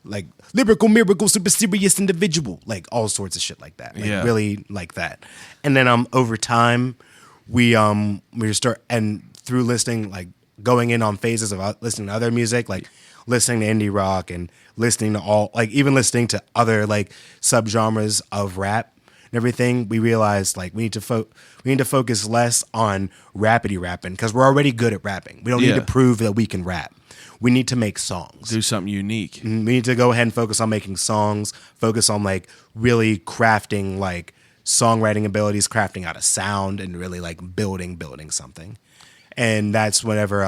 like lyrical miracle, super serious individual, like all sorts of shit like that. Like, Yeah. really like that. And then over time, we start, and through listening, like going in on phases of listening to other music, like listening to indie rock and listening to even listening to other like subgenres of rap and everything, we realized like we need to focus less on rappity rapping, because we're already good at rapping. We don't need Yeah. to prove that we can rap. We need to make songs. Do something unique. We need to go ahead and focus on making songs, focus on like really crafting like songwriting abilities, crafting out a sound, and really like building something. And that's whenever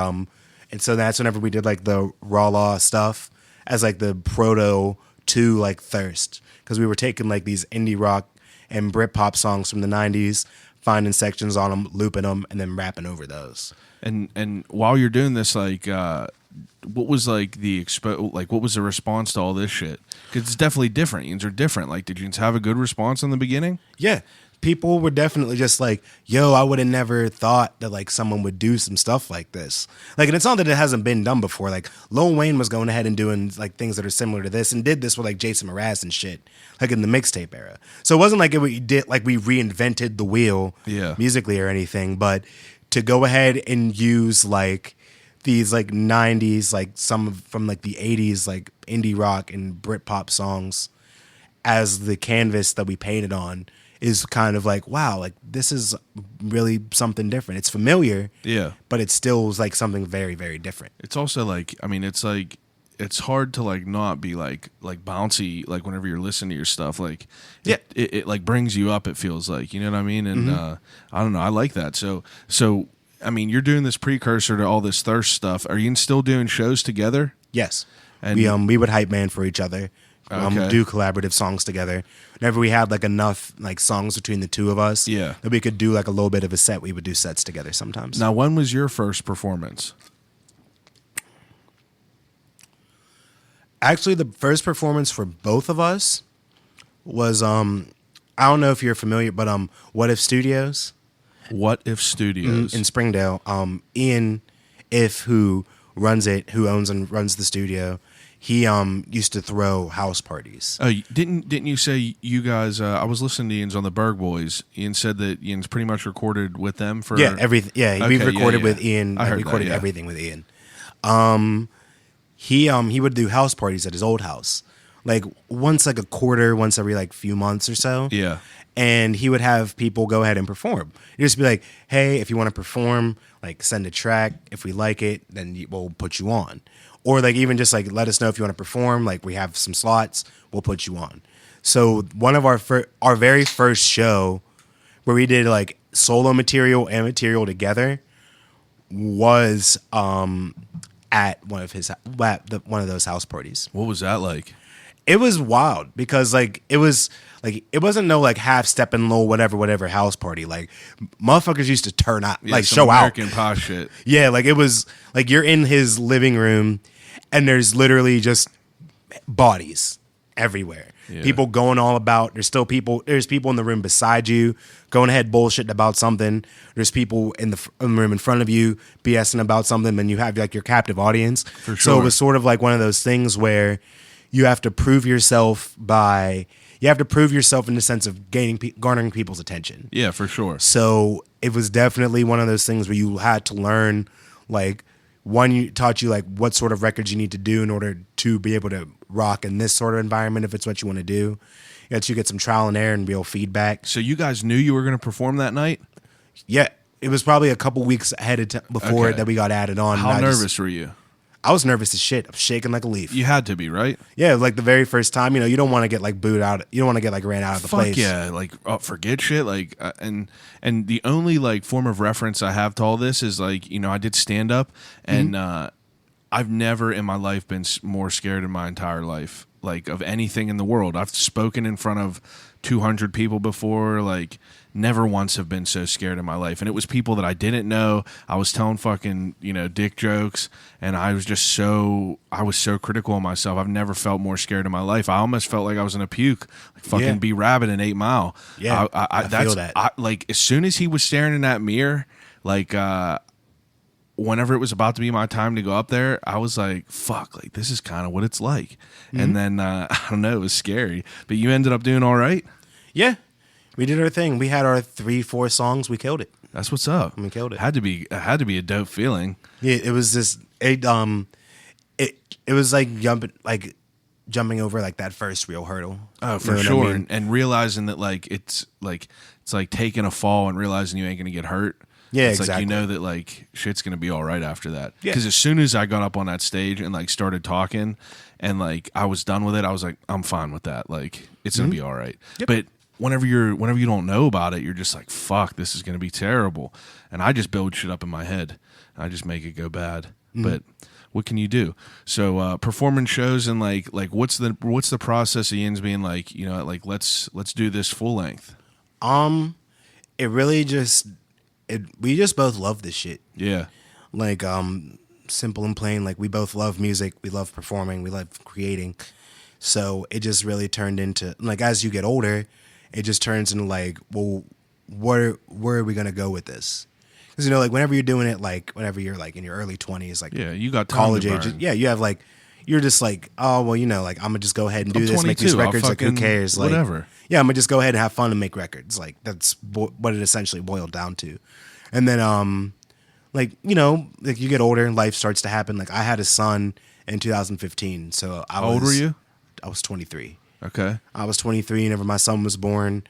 we did like the Raw Law stuff as like the proto to like Thirst, because we were taking like these indie rock and Britpop songs from the 90s, finding sections on them, looping them, and then rapping over those. And while you're doing this, like, what was like what was the response to all this shit? Because it's definitely different. Yins are different. Like, did you have a good response in the beginning? Yeah. People were definitely just like, yo, I would have never thought that like someone would do some stuff like this. Like, and it's not that it hasn't been done before. Like, Lil Wayne was going ahead and doing like things that are similar to this, and did this with like Jason Mraz and shit, like in the mixtape era. So it wasn't like we reinvented the wheel musically or anything, but to go ahead and use like these like 90s, like some from like the 80s, like indie rock and Britpop songs as the canvas that we painted on is kind of like, wow, like this is really something different. It's familiar, Yeah. but it still is like something very, very different. It's also like, I mean, it's like, it's hard to like not be like bouncy, like whenever you're listening to your stuff, like it like brings you up, it feels like, you know what I mean? And I don't know, I like that. So I mean, you're doing this precursor to all this Thirst stuff. Are you still doing shows together? Yes. And we would hype man for each other. Okay. Do collaborative songs together. Whenever we had like enough like songs between the two of us, Yeah. that we could do like a little bit of a set, we would do sets together sometimes. Now, when was your first performance? Actually, the first performance for both of us was I don't know if you're familiar, but What If Studios What If Studios? in Springdale. Ian If, who owns and runs the studio, he used to throw house parties. Oh, didn't you say you guys? I was listening to Ian's on the Berg Boys. Ian said that Ian's pretty much recorded with them for Everything. Yeah, we Okay, recorded yeah. with Ian. I I heard recorded that, yeah. everything with Ian. He would do house parties at his old house, like once every like few months or so. Yeah. And he would have people go ahead and perform. He'd just be like, hey, if you want to perform, like send a track. If we like it, then we'll put you on. Or like even just like let us know if you want to perform. Like we have some slots, we'll put you on. So one of our very first show where we did like solo material and material together was at one of those house parties. What was that like? It was wild because it wasn't no like half stepping low whatever house party. Like motherfuckers used to turn out, Yeah, like some show American out. pop shit. Yeah, like it was like you're in his living room and there's literally just bodies everywhere. Yeah. People going all about. There's people in the room beside you going ahead bullshitting about something. There's people in the room in front of you BSing about something, and you have like your captive audience. For So sure. it was sort of like one of those things where you have to prove yourself by you have to prove yourself in the sense of garnering people's attention. Yeah, for sure. So it was definitely one of those things where you had to learn, like, one, you taught you like what sort of records you need to do in order to be able to rock in this sort of environment if it's what you want to do. You get some trial and error and real feedback. So you guys knew you were going to perform that night? Yeah, it was probably a couple weeks ahead of before that we got added on. How nervous were you? I was nervous as shit. I was shaking like a leaf. You had to be, right? Yeah, like the very first time, you don't want to get like booed out. You don't want to get like ran out of the place. Yeah, like forget shit. Like and the only like form of reference I have to all this is like I did stand up, and I've never in my life been more scared in my entire life, like of anything in the world. I've spoken in front of 200 people before, like never once have been so scared in my life. And it was people that I didn't know. I was telling fucking, dick jokes, and I was so critical of myself. I've never felt more scared in my life. I almost felt like I was in a puke, like fucking B Rabbit in 8 Mile. Yeah, I feel that. Like as soon as he was staring in that mirror, like whenever it was about to be my time to go up there, I was like, fuck, like this is kind of what it's like. And then I don't know, it was scary, but you ended up doing all right. Yeah, we did our thing. We had our 3-4 songs. We killed it. That's what's up. We killed it. It had to be a dope feeling. Yeah, it was just it was like jumping over like that first real hurdle. Oh, for sure. I mean? and realizing that like it's like taking a fall and realizing you ain't gonna get hurt. Yeah, it's exactly. Like you know that like shit's gonna be all right after that. Yeah. Because as soon as I got up on that stage and like started talking and like I was done with it, I was like, I'm fine with that. Like it's gonna be all right. Yep. But whenever you don't know about it, you're just like, fuck, this is gonna be terrible. And I just build shit up in my head. I just make it go bad. But what can you do? So performing shows and like what's the process of Yins being like, like let's do this full length? It really just we just both love this shit. Yeah. Like simple and plain, like we both love music, we love performing, we love creating. So it just really turned into like as you get older, it just turns into like, well, where are we gonna go with this? Because like whenever you're doing it, like whenever you're like in your early 20s, like you got college age, you have like you're just like, oh well, like I'm gonna just go ahead and do this, make these records. Like who cares? Like whatever. Yeah, I'm gonna just go ahead and have fun and make records. Like that's what it essentially boiled down to. And then like like you get older and life starts to happen. Like I had a son in 2015, so How old were you? I was 23. Okay. I was 23 whenever my son was born.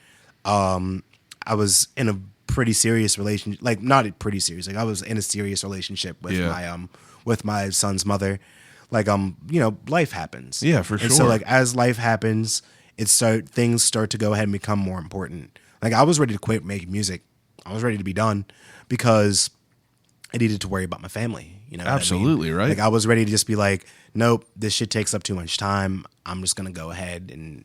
I was in a pretty serious relationship, like not pretty serious. Like I was in a serious relationship with my son's mother. Like life happens. Yeah, for sure. And so like as life happens, things start to go ahead and become more important. Like I was ready to quit making music. I was ready to be done because I needed to worry about my family. Absolutely, what I mean? right? Like I was ready to just be like, nope, this shit takes up too much time. I'm just gonna go ahead and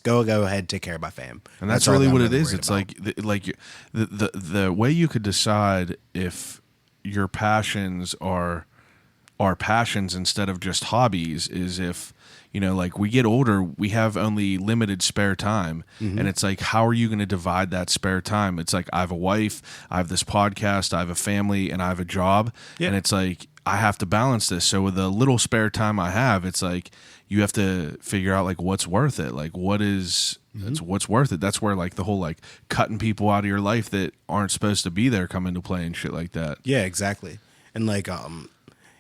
go ahead and take care of my fam. And that's really what it is. It's about. like the way you could decide if your passions are passions instead of just hobbies is if like we get older, we have only limited spare time, and it's like, how are you going to divide that spare time? It's like I have a wife, I have this podcast, I have a family, and I have a job, and it's like I have to balance this. So with the little spare time I have, it's like you have to figure out like what's worth it, like what's worth it. That's where like the whole like cutting people out of your life that aren't supposed to be there come into play and shit like that. Yeah, exactly. And like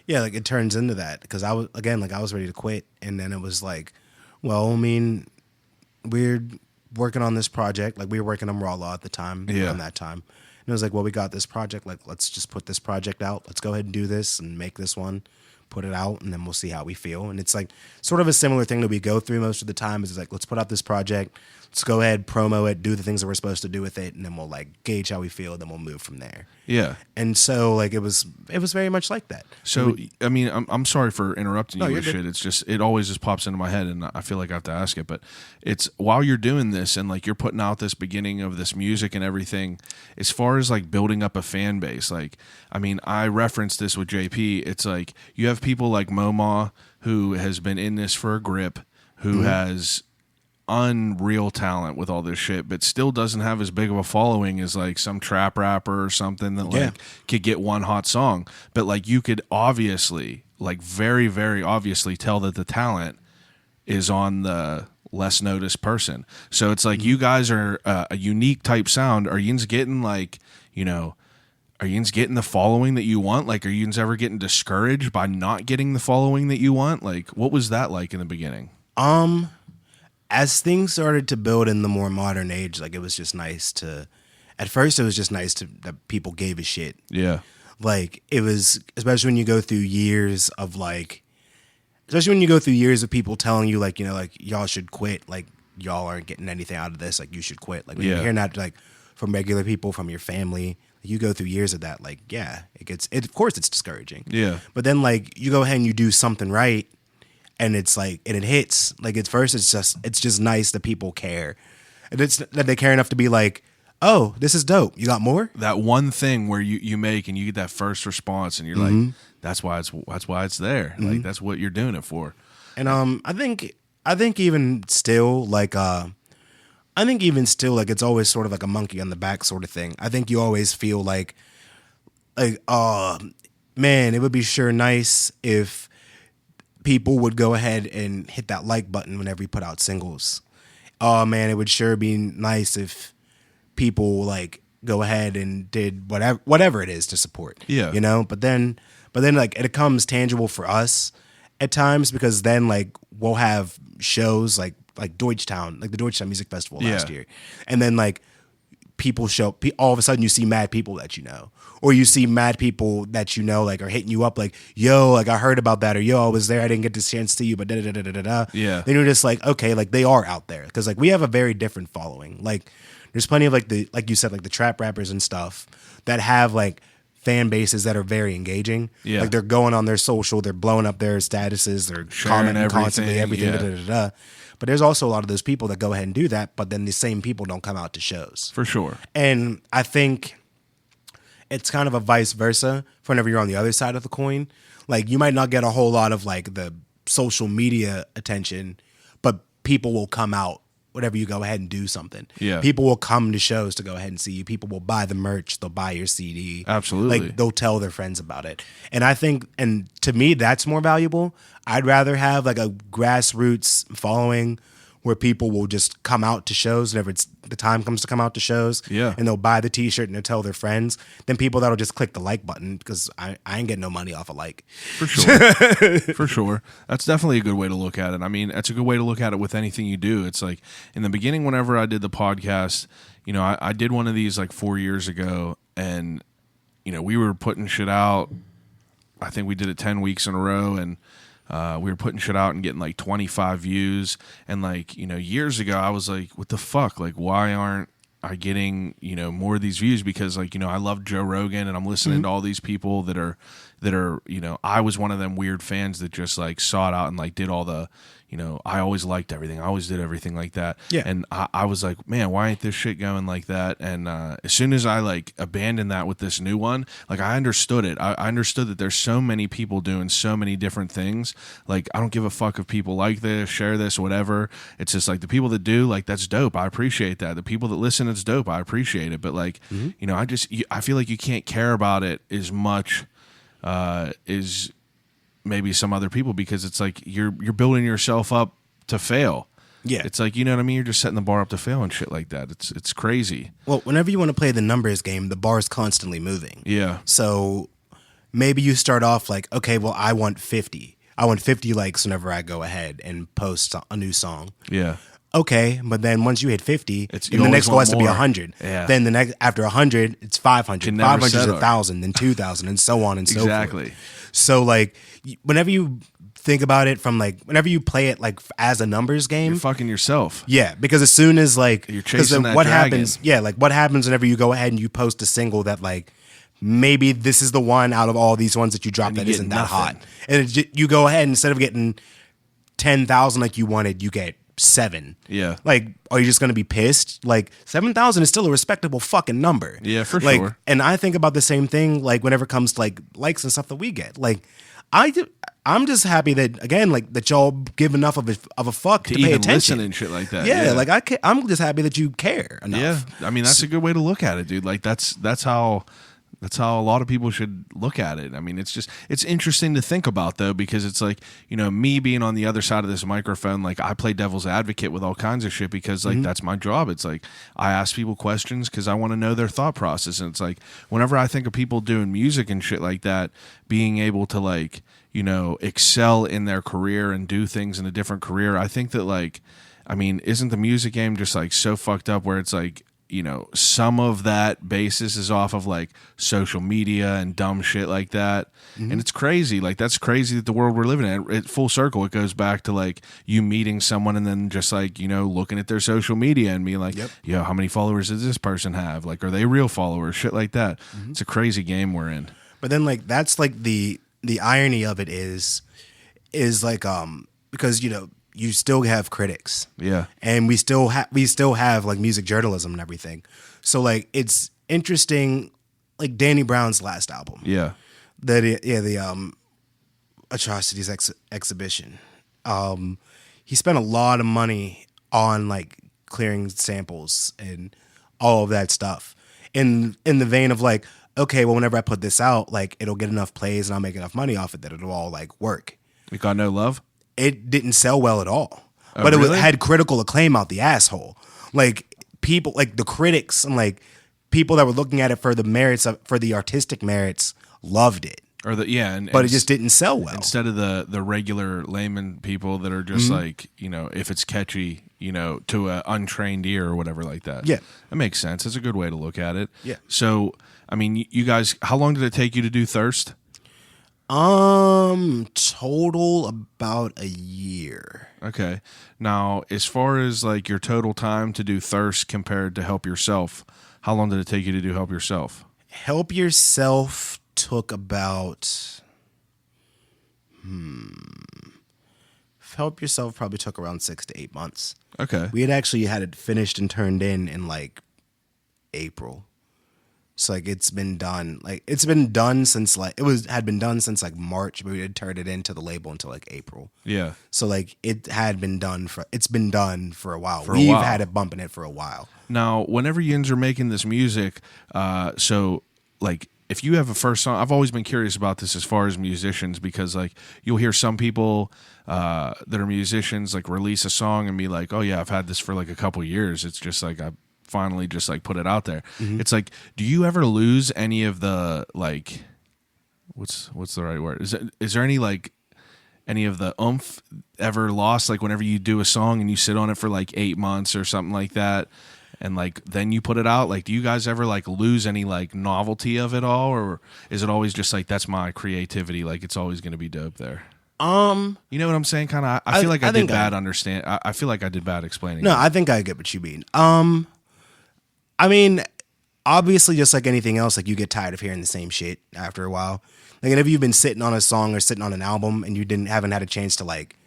like it turns into that because I was ready to quit, and then it was like, well, I mean, we're working on this project. Like we were working on Raw Law at the time, around that time, and it was like, well, we got this project. Like let's just put this project out. Let's go ahead and do this and make this one, put it out, and then we'll see how we feel. And it's like sort of a similar thing that we go through most of the time. Is like let's put out this project. Let's go ahead, promo it, do the things that we're supposed to do with it, and then we'll like gauge how we feel, then we'll move from there. Yeah. And so like it was very much like that. So I mean, I'm sorry for interrupting you with shit. It's just it always just pops into my head, and I feel like I have to ask it. But it's while you're doing this and like you're putting out this beginning of this music and everything, as far as like building up a fan base, like I mean, I referenced this with JP. It's like you have people like Moma who has been in this for a grip, who has unreal talent with all this shit, but still doesn't have as big of a following as like some trap rapper or something that like could get one hot song. But like you could obviously, like very, very obviously tell that the talent is on the less noticed person. So it's like you guys are a unique type sound. Are you getting like, you know, are you getting the following that you want? Like, are you ever getting discouraged by not getting the following that you want? Like, what was that like in the beginning? As things started to build in the more modern age, like, it was just nice to, at first it was just nice to that people gave a shit. Yeah. Like, it was, especially when you go through years of like, especially when you go through years of people telling you like, you know, like, y'all should quit, like, y'all aren't getting anything out of this, like, you should quit. Like, when you're hearing that, like, from regular people, from your family, you go through years of that, like, yeah, of course it's discouraging. Yeah. But then, like, you go ahead and you do something right, and it's like, and it hits. Like, at first it's just nice that people care. And it's that they care enough to be like, oh, this is dope. You got more? That one thing where you make and you get that first response and you're like, that's why it's there. Like, that's what you're doing it for. And I think even still, like, it's always sort of like a monkey on the back sort of thing. I think you always feel like, man, it would be sure nice if people would go ahead and hit that like button whenever you put out singles. Oh man, it would sure be nice if people like go ahead and did whatever it is to support. Yeah. You know? But then like it becomes tangible for us at times, because then like we'll have shows like Deutschtown, like the Deutschtown Music Festival last year. And then like people show, all of a sudden you see mad people that you know, or you see mad people that you know, like, are hitting you up like, yo, like I heard about that, or yo, I was there, I didn't get the chance to see you, but da-da-da-da-da-da. Yeah. Then you're just like, okay, like they are out there. Cause like we have a very different following. Like there's plenty of like you said, like the trap rappers and stuff that have like fan bases that are very engaging. Yeah. Like they're going on their social, they're blowing up their statuses, they're commenting constantly, everything, da-da-da-da. But there's also a lot of those people that go ahead and do that, but then the same people don't come out to shows. For sure. And I think it's kind of a vice versa for whenever you're on the other side of the coin. Like you might not get a whole lot of like the social media attention, but people will come out whenever you go ahead and do something. Yeah. People will come to shows to go ahead and see you. People will buy the merch. They'll buy your CD. Absolutely. Like they'll tell their friends about it. And I think, and to me, that's more valuable. I'd rather have like a grassroots following where people will just come out to shows whenever the time comes to come out to shows. Yeah. And they'll buy the t-shirt and they'll tell their friends, than people that'll just click the like button, because I ain't getting no money off a like. For sure. For sure. That's definitely a good way to look at it. I mean, that's a good way to look at it with anything you do. It's like in the beginning, whenever I did the podcast, you know, I did one of these like 4 years ago, and, you know, we were putting shit out. I think we did it 10 weeks in a row, and we were putting shit out and getting like 25 views. And like, you know, years ago, I was like, what the fuck? Like, why aren't I getting, you know, more of these views? Because like, you know, I love Joe Rogan and I'm listening to all these people that are, you know, I was one of them weird fans that just like sought out and like did all the, you know, I always liked everything. I always did everything like that. Yeah. And I was like, man, why ain't this shit going like that? And as soon as I like abandoned that with this new one, like I understood it. I understood that there's so many people doing so many different things. Like, I don't give a fuck if people like this, share this, whatever. It's just like the people that do, like, that's dope. I appreciate that. The people that listen, it's dope. I appreciate it. But like, you know, I feel like you can't care about it as much as maybe some other people, because it's like you're building yourself up to fail. Yeah. It's like, you know what I mean? You're just setting the bar up to fail and shit like that. It's crazy. Well, whenever you want to play the numbers game, the bar is constantly moving. Yeah. So maybe you start off like, okay, well, I want 50. I want 50 likes whenever I go ahead and post a new song. Yeah. Okay, but then once you hit 50, the next goal has to be 100. Yeah. Then the next after 100, it's 500. 500 is 1,000, then 2,000, and so on and so forth. Exactly. So like, whenever you think about it from like, whenever you play it like as a numbers game, you're fucking yourself. Yeah, because as soon as like, you're chasing that what dragon. happens? Yeah, like what happens whenever you go ahead and you post a single that like, maybe this is the one out of all these ones that you drop that isn't that hot, and you go ahead, instead of getting 10,000 like you wanted, you get 7. Yeah. Like, are you just going to be pissed? Like, 7,000 is still a respectable fucking number. Yeah, for like, sure. And I think about the same thing, like, whenever it comes to, like, likes and stuff that we get. Like, I'm just happy that, again, like, that y'all give enough of a fuck to pay attention. Listen and shit like that. Yeah, like, I'm just happy that you care enough. Yeah, I mean, that's a good way to look at it, dude. Like, that's how That's how a lot of people should look at it. I mean, it's interesting to think about, though, because it's like, me being on the other side of this microphone, like I play devil's advocate with all kinds of shit because like that's my job. It's like I ask people questions because I want to know their thought process. And it's like whenever I think of people doing music and shit like that, being able to like, excel in their career and do things in a different career, I think that like, I mean, isn't the music game just like so fucked up where it's like, some of that basis is off of like social media and dumb shit like that. And it's crazy. Like, that's crazy that the world we're living in, it full circle. It goes back to like you meeting someone and then just like, looking at their social media and being like, how many followers does this person have? Like, are they real followers? Shit like that. It's a crazy game we're in. But then like, that's like the irony of it is like, because, you still have critics. Yeah. And we still have like music journalism and everything. So like it's interesting, like Danny Brown's last album. Yeah. The Atrocities exhibition. He spent a lot of money on like clearing samples and all of that stuff. In the vein of like, okay, well, whenever I put this out, like it'll get enough plays and I'll make enough money off it that it'll all like work. It got no love? It didn't sell well at all. Oh, but really? it had critical acclaim out the asshole. Like people, like the critics and like people that were looking at it for the merits for the artistic merits loved it. Or but it just didn't sell well. Instead of the regular layman people that are just like, if it's catchy, to an untrained ear or whatever like that. Yeah. That makes sense. It's a good way to look at it. Yeah. So, I mean, you guys, how long did it take you to do Thirst? Total about a year. Okay. Now, as far as like your total time to do Thirst compared to Help Yourself, how long did it take you to do Help Yourself? Help Yourself took about Help Yourself probably took around 6 to 8 months. Okay. We had actually had it finished and turned in like April. So like it's been done. Like it's been done since like had been done since like March, but we had turned it into the label until like April. Yeah. So like it's been done for a while. We've had it bumping it for a while. Now, whenever yins are making this music, so like if you have a first song, I've always been curious about this as far as musicians, because like you'll hear some people that are musicians like release a song and be like, oh yeah, I've had this for like a couple years. It's just like I finally just like put it out there. It's like, do you ever lose any of the like, what's the right word? Is there any like any of the oomph ever lost? Like whenever you do a song and you sit on it for like 8 months or something like that, and like then you put it out, like do you guys ever like lose any like novelty of it all, or is it always just like that's my creativity, like it's always going to be dope there? You know what I'm saying? Kind of. I feel like I did bad understand. I feel like I did bad explaining. No, it. I think I get what you mean. I mean, obviously, just like anything else, like you get tired of hearing the same shit after a while. Like, if you've been sitting on a song or sitting on an album and you haven't had a chance to like,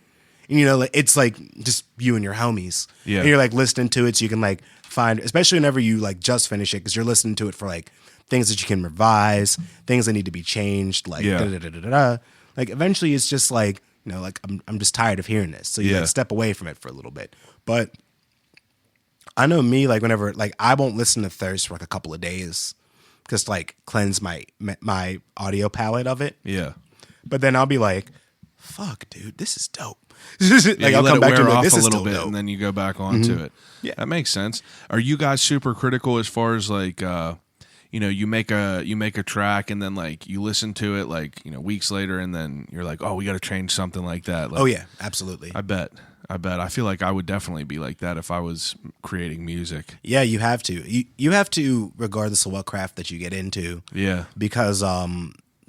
it's like just you and your homies. Yeah. And you're like listening to it so you can like find, especially whenever you like just finish it, because you're listening to it for like things that you can revise, things that need to be changed, like da-da-da-da-da-da. Like eventually it's just like, like I'm just tired of hearing this. So you like step away from it for a little bit. But I know me, like whenever, like I won't listen to Thirst for like a couple of days, just like cleanse my audio palette of it. Yeah. But then I'll be like, fuck, dude, this is dope. Like I'll come back to it, like, this a is little still bit, dope. and then you go back onto it. Yeah, that makes sense. Are you guys super critical as far as like, you make a track and then like you listen to it like weeks later, and then you're like, oh, we got to change something like that. Like, oh yeah, absolutely. I bet. I feel like I would definitely be like that if I was creating music. Yeah, you have to. You have to, regardless of what craft that you get into. Yeah. Because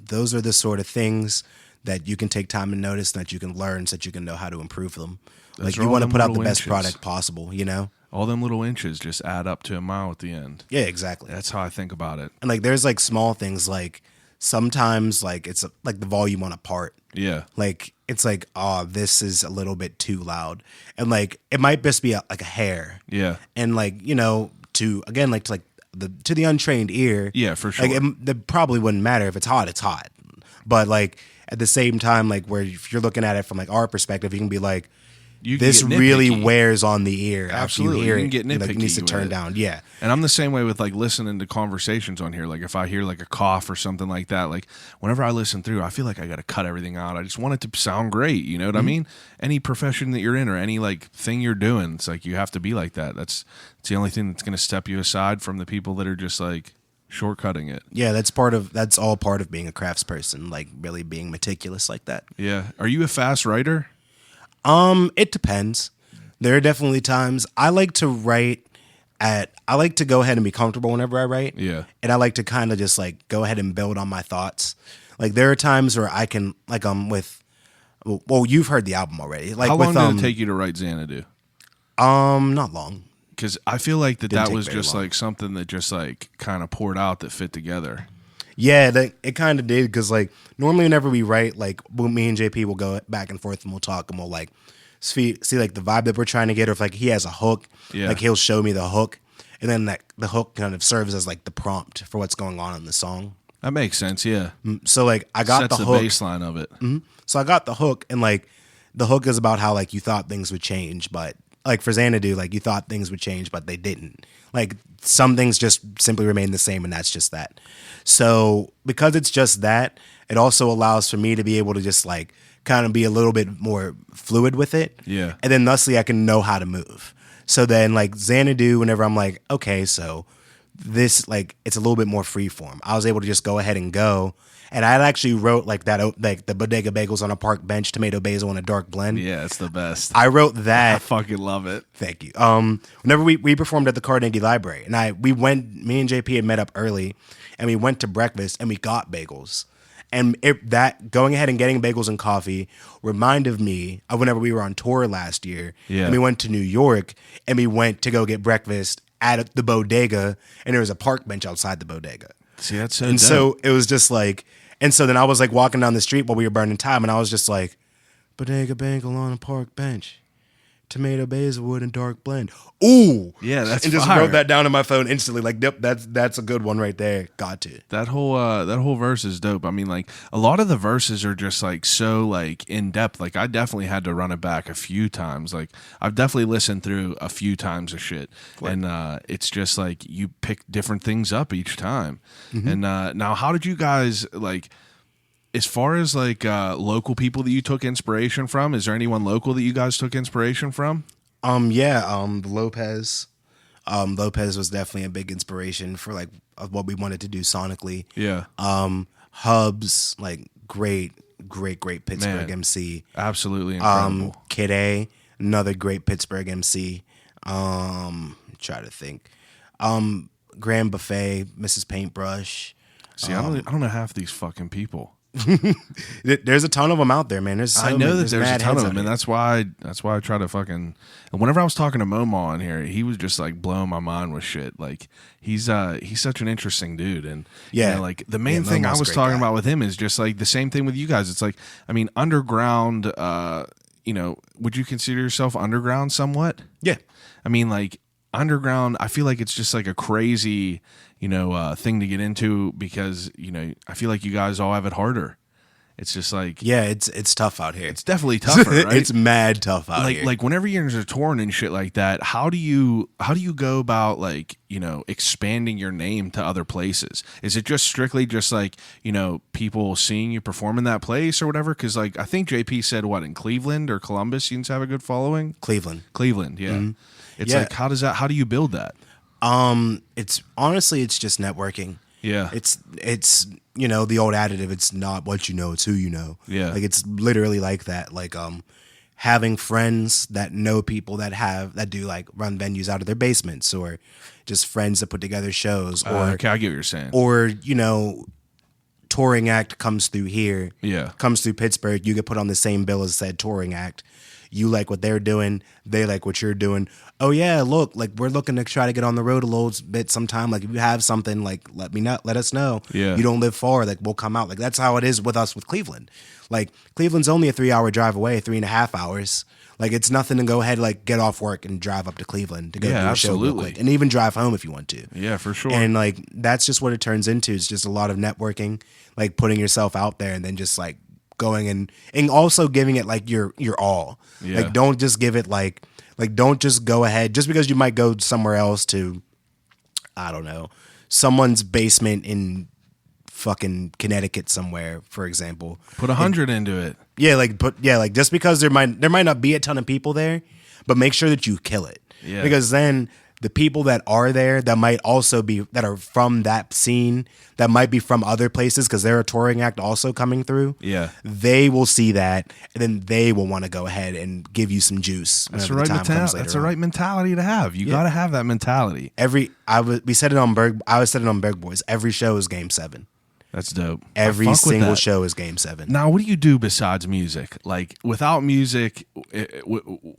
those are the sort of things that you can take time and notice, and that you can learn, so that you can know how to improve them. Like you want to put out the best product possible, All them little inches just add up to a mile at the end. Yeah, exactly. That's how I think about it. And like there's like small things, like sometimes like it's like the volume on a part. Yeah. Like it's like, oh, this is a little bit too loud. And like it might just be like a hair. Yeah. And like, to the untrained ear. Yeah, for sure. Like it probably wouldn't matter. If it's hot. But like at the same time, like where if you're looking at it from like our perspective, you can be like, this get really nitpicky. wears on the ear. Absolutely. After you hear You it, can get like, it nitpicky needs to with turn it. down. Yeah. And I'm the same way with like listening to conversations on here. Like if I hear like a cough or something like that, like whenever I listen through, I feel like I got to cut everything out. I just want it to sound great. You know what I mean? Any profession that you're in or any like thing you're doing, it's like you have to be like that. It's the only thing that's going to step you aside from the people that are just like shortcutting it. Yeah, that's all part of being a craftsperson, like really being meticulous like that. Yeah. Are you a fast writer? It depends. There are definitely times I like to go ahead and be comfortable whenever I write. Yeah. And I like to kind of just like go ahead and build on my thoughts. Like there are times where I can you've heard the album already. Like How long with, did it take you to write Xanadu? not long. Because I feel like that Didn't take was very just long. like something that just like kind of poured out that fit together. Yeah, it kind of did because like normally whenever we write, like me and JP will go back and forth and we'll talk and we'll like see like the vibe that we're trying to get, or if like he has a hook, Yeah. like he'll show me the hook, and then that the hook kind of serves as like the prompt for what's going on in the song. That makes sense. Yeah. So like I got Sets the the hook, baseline of it. so I got the hook, and like the hook is about how like you thought things would change, but like for Xanadu, like you thought things would change, but they didn't. Like some things just simply remain the same, and that's just that. So because it's just that, it also allows for me to be able to just like kind of be a little bit more fluid with it. Yeah. And then thusly I can know how to move. So then like Xanadu, whenever I'm like, okay, so this like it's a little bit more free form. I was able to just go ahead and go. And I actually wrote like that, like the bodega bagels on a park bench, tomato basil and a dark blend. Yeah, it's the best. I wrote I that. fucking love it. Thank you. Whenever we performed at the Carnegie Library, and me and JP had met up early, and we went to breakfast and we got bagels, and that going ahead and getting bagels and coffee reminded me of whenever we were on tour last year. Yeah. And we went to New York and we went to go get breakfast at the bodega, and there was a park bench outside the bodega. See, that's so And dope. so it was just like, and so then I was like walking down the street while we were burning time, and I was just like, bodega bagel on a park bench, tomato basil wood and dark blend. Ooh, Yeah, that's and just fire. wrote that down on my phone instantly. Like, yep, that's a good one right there. Got to. That whole verse is dope. I mean, like a lot of the verses are just like so like in depth. Like I definitely had to run it back a few times. Like I've definitely listened through a few times of shit, and it's just like you pick different things up each time. And now, how did you guys like? As far as like local people that you took inspiration from, is there anyone local that you guys took inspiration from? Lopez. Lopez was definitely a big inspiration for like of what we wanted to do sonically. Yeah, Hubs, like great Pittsburgh Man. MC. absolutely incredible. Kid A, another great Pittsburgh MC. Try to think. Grand Buffet, Mrs. Paintbrush. See, I don't know half these fucking people. There's a ton of them out there, man. I know that there's a mad ton heads of them, out and here. that's why I try to fucking. And whenever I was talking to Momo on here, he was just like blowing my mind with shit. Like he's such an interesting dude, and Yeah. you know, like the main Yeah, thing I Momo's a was great talking guy. about with him is just like the same thing with you guys. It's like, I mean, underground. You know, would you consider yourself underground somewhat? Yeah. I mean, like underground. I feel like it's just like a crazy, thing to get into because I feel like you guys all have it harder. It's just like Yeah, it's tough out here. it's definitely tougher, right? It's mad tough out like here. like whenever you're into touring and shit like that, how do you go about like expanding your name to other places? Is it just strictly just like people seeing you perform in that place or whatever? Because like I think JP said in Cleveland or Columbus you have a good following. Cleveland. Yeah. It's Yeah. like how do you build that? It's honestly it's just networking. Yeah. It's the old additive, it's not what you know, it's who you know. Yeah. Like it's literally like that. Like having friends that know people that do like run venues out of their basements, or just friends that put together shows, or okay, I get what you're saying. or touring act comes through here. Yeah. Comes through Pittsburgh, you get put on the same bill as said touring act. You like what they're doing, they like what you're doing. Oh yeah, look, like we're looking to try to get on the road a little bit sometime. Like if you have something, like let us know. Yeah. You don't live far, like we'll come out. Like that's how it is with us with Cleveland. Like Cleveland's only a 3-hour drive away, 3.5 hours. Like it's nothing to go ahead, like get off work and drive up to Cleveland to go Yeah, do a show real absolutely. quick. And even drive home if you want to. Yeah, for sure. And like that's just what it turns into. It's just a lot of networking, like putting yourself out there and then just like going and also giving it like your all. Yeah. Like don't just give it like don't just go ahead just because you might go somewhere else to, I don't know, someone's basement in fucking Connecticut somewhere, for example. Put 100 into it. Yeah, like just because there might not be a ton of people there, but make sure that you kill it. Yeah. Because then the people that are there that might also be that are from that scene, that might be from other places because they're a touring act also coming through. Yeah. They will see that and then they will want to go ahead and give you some juice. That's the whenever right mentality. That's the right mentality to have. You got to have that mentality. We said it on Berg. I said it on Berg Boys. Every show is Game 7. That's dope. Every single show is Game 7. Now, what do you do besides music? Like, without music,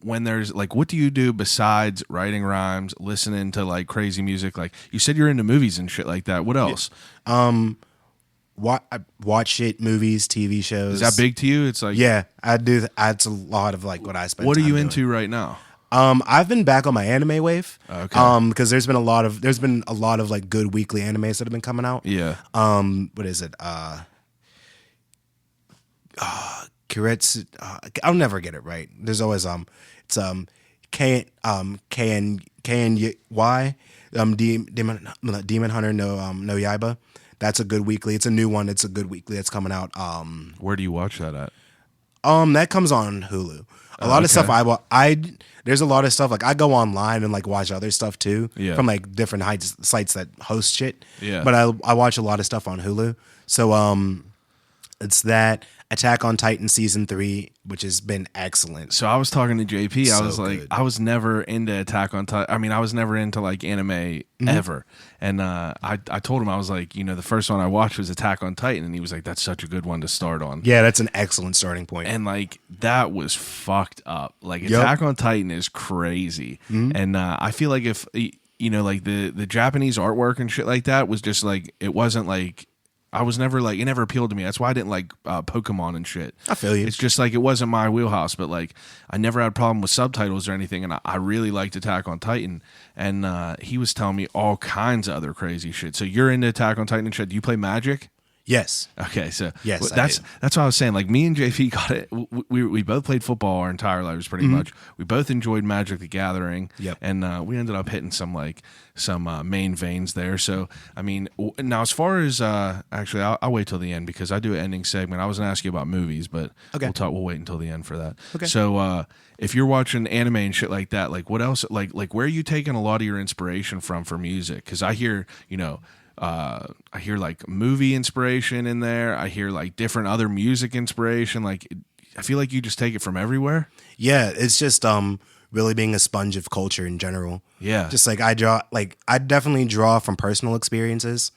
when there's, like, what do you do besides writing rhymes, listening to, like, crazy music? Like, you said you're into movies and shit like that. What else? Watch it, movies, TV shows. Is that big to you? It's like... Yeah, I do. That's a lot of, like, what I spend What are time you doing. into right now? I've been back on my anime wave. Okay. Because there's been a lot of like good weekly animes that have been coming out. Yeah. What is it? Kiretsu. I'll never get it right. There's always it's K and Y. Demon Hunter no Yaiba. That's a good weekly. It's a new one. It's a good weekly that's coming out. Where do you watch that at? That comes on Hulu. A lot of stuff there's a lot of stuff like I go online and like watch other stuff too from like different sites that host shit. Yeah. But I watch a lot of stuff on Hulu. So it's that Attack on Titan season 3, which has been excellent. So I was talking to JP. I So was like, good. I was never into Attack on Titan. I mean, I was never into like anime ever. And I told him, I was like, the first one I watched was Attack on Titan, and he was like, that's such a good one to start on. Yeah, that's an excellent starting point. And like that was fucked up. Like Attack on Titan is crazy. And I feel like if like the Japanese artwork and shit like that was just like, it wasn't like, I was never like, it never appealed to me. That's why I didn't like Pokemon and shit. I feel you. It's just like, it wasn't my wheelhouse, but like, I never had a problem with subtitles or anything. And I really liked Attack on Titan. And he was telling me all kinds of other crazy shit. So you're into Attack on Titan and shit. Do you play Magic? Yes. Okay, so Yes, that's what I was saying. Like me and JP got it. We both played football our entire lives, pretty much. We both enjoyed Magic the Gathering. Yep. And we ended up hitting some main veins there. So I mean, now as far as actually, I'll wait till the end because I do an ending segment. I was gonna ask you about movies, but okay. We'll wait until the end for that. Okay. So if you're watching anime and shit like that, like what else? Like where are you taking a lot of your inspiration from for music? Because I hear I hear like movie inspiration in there. I hear like different other music inspiration. Like I feel like you just take it from everywhere. Yeah, it's just really being a sponge of culture in general. Yeah. Just like I definitely draw from personal experiences.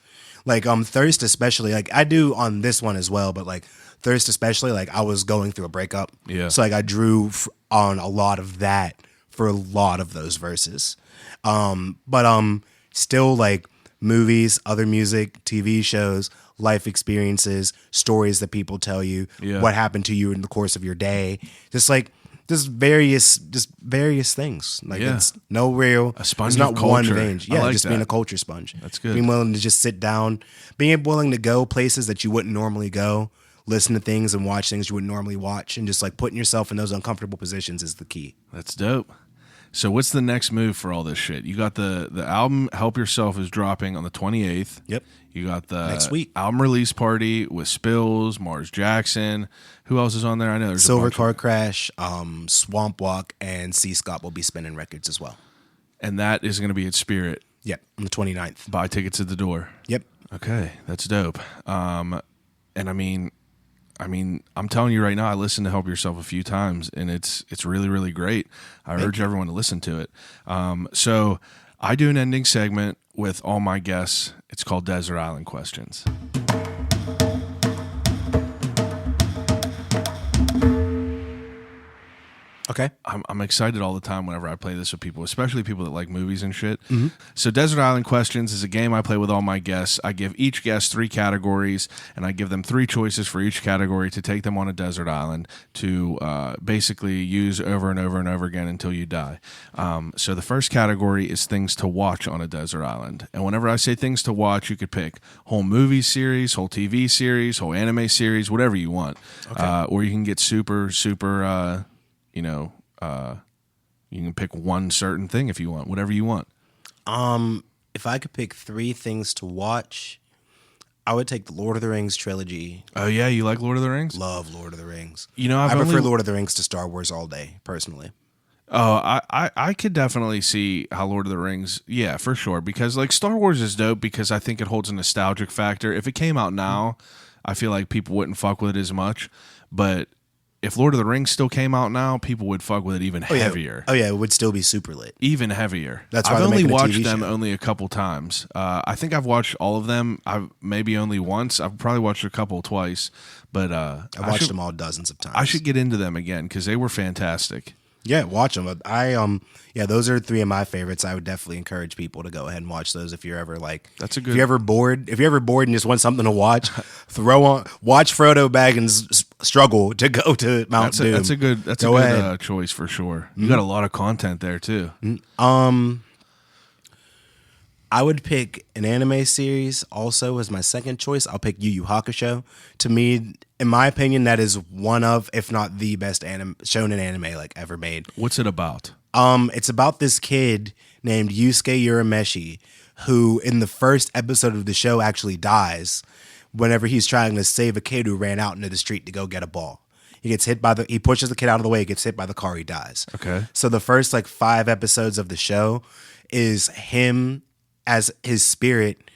Like Thirst especially, like I do on this one as well, but like Thirst especially, like I was going through a breakup. Yeah. So like I drew on a lot of that for a lot of those verses. But still like movies, other music, TV shows, life experiences, stories that people tell you, what happened to you in the course of your day, just various things. Like it's no real, a sponge it's not of culture. one vein. Yeah, like just that. being a culture sponge. That's good. Being willing to just sit down, being willing to go places that you wouldn't normally go, listen to things and watch things you wouldn't normally watch, and just like putting yourself in those uncomfortable positions is the key. That's dope. So what's the next move for all this shit? You got the album Help Yourself is dropping on the 28th. Yep. You got the next week album release party with Spills, Mars Jackson. Who else is on there? I know there's Silver a bunch Car Crash, Swamp Walk, and C. Scott will be spinning records as well. And that is going to be at Spirit. Yep, on the 29th. Buy tickets at the door. Yep. Okay, that's dope. And I mean, I'm telling you right now, I listened to Help Yourself a few times, and it's really, really great. I urge everyone to listen to it. So I do an ending segment with all my guests. It's called Desert Island Questions. Okay. I'm excited all the time whenever I play this with people, especially people that like movies and shit. So Desert Island Questions is a game I play with all my guests. I give each guest 3 categories, and I give them 3 choices for each category to take them on a desert island to basically use over and over and over again until you die. So the first category is things to watch on a desert island. And whenever I say things to watch, you could pick whole movie series, whole TV series, whole anime series, whatever you want. Or you can get super, you can pick one certain thing if you want, whatever you want. If I could pick 3 things to watch, I would take the Lord of the Rings trilogy. Oh yeah, you like Lord of the Rings? Love Lord of the Rings. I prefer Lord of the Rings to Star Wars all day, personally. Oh, I could definitely see how Lord of the Rings, yeah, for sure. Because like Star Wars is dope because I think it holds a nostalgic factor. If it came out now, I feel like people wouldn't fuck with it as much. But if Lord of the Rings still came out now, people would fuck with it even heavier. Oh yeah, it would still be super lit. Even heavier. That's why I've they're only making a watched TV them show. only a couple times. I think I've watched all of them. I've maybe only once. I've probably watched a couple twice, but I've watched them all dozens of times. I should get into them again because they were fantastic. Yeah, watch them. Those are 3 of my favorites. I would definitely encourage people to go ahead and watch those if you're ever That's a good. if you're ever bored and just want something to watch, watch Frodo Baggins struggle to go to Mount Doom. That's a good choice for sure. You got a lot of content there too. I would pick an anime series also as my second choice. I'll pick Yu Yu Hakusho. To me, in my opinion, that is one of, if not the best shonen anime like ever made. What's it about? It's about this kid named Yusuke Urameshi who in the first episode of the show actually dies whenever he's trying to save a kid who ran out into the street to go get a ball. He pushes the kid out of the way, he gets hit by the car, he dies. Okay. So the first 5 episodes of the show is him as his spirit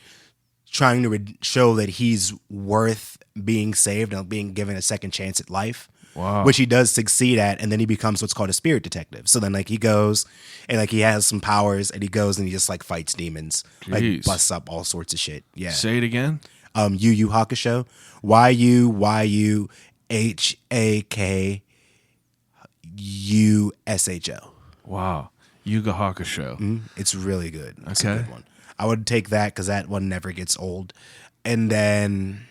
trying to show that he's worth being saved and being given a second chance at life. Wow. Which he does succeed at, and then he becomes what's called a spirit detective. So then he goes and he has some powers and he goes and he just fights demons. Jeez. Busts up all sorts of shit. Yeah. Say it again. Yu Yu Hakusho. YUYUHAKUSHO. Wow. Yuga Hakusho. It's really good. It's Okay. a good one. I would take that because that one never gets old. And then,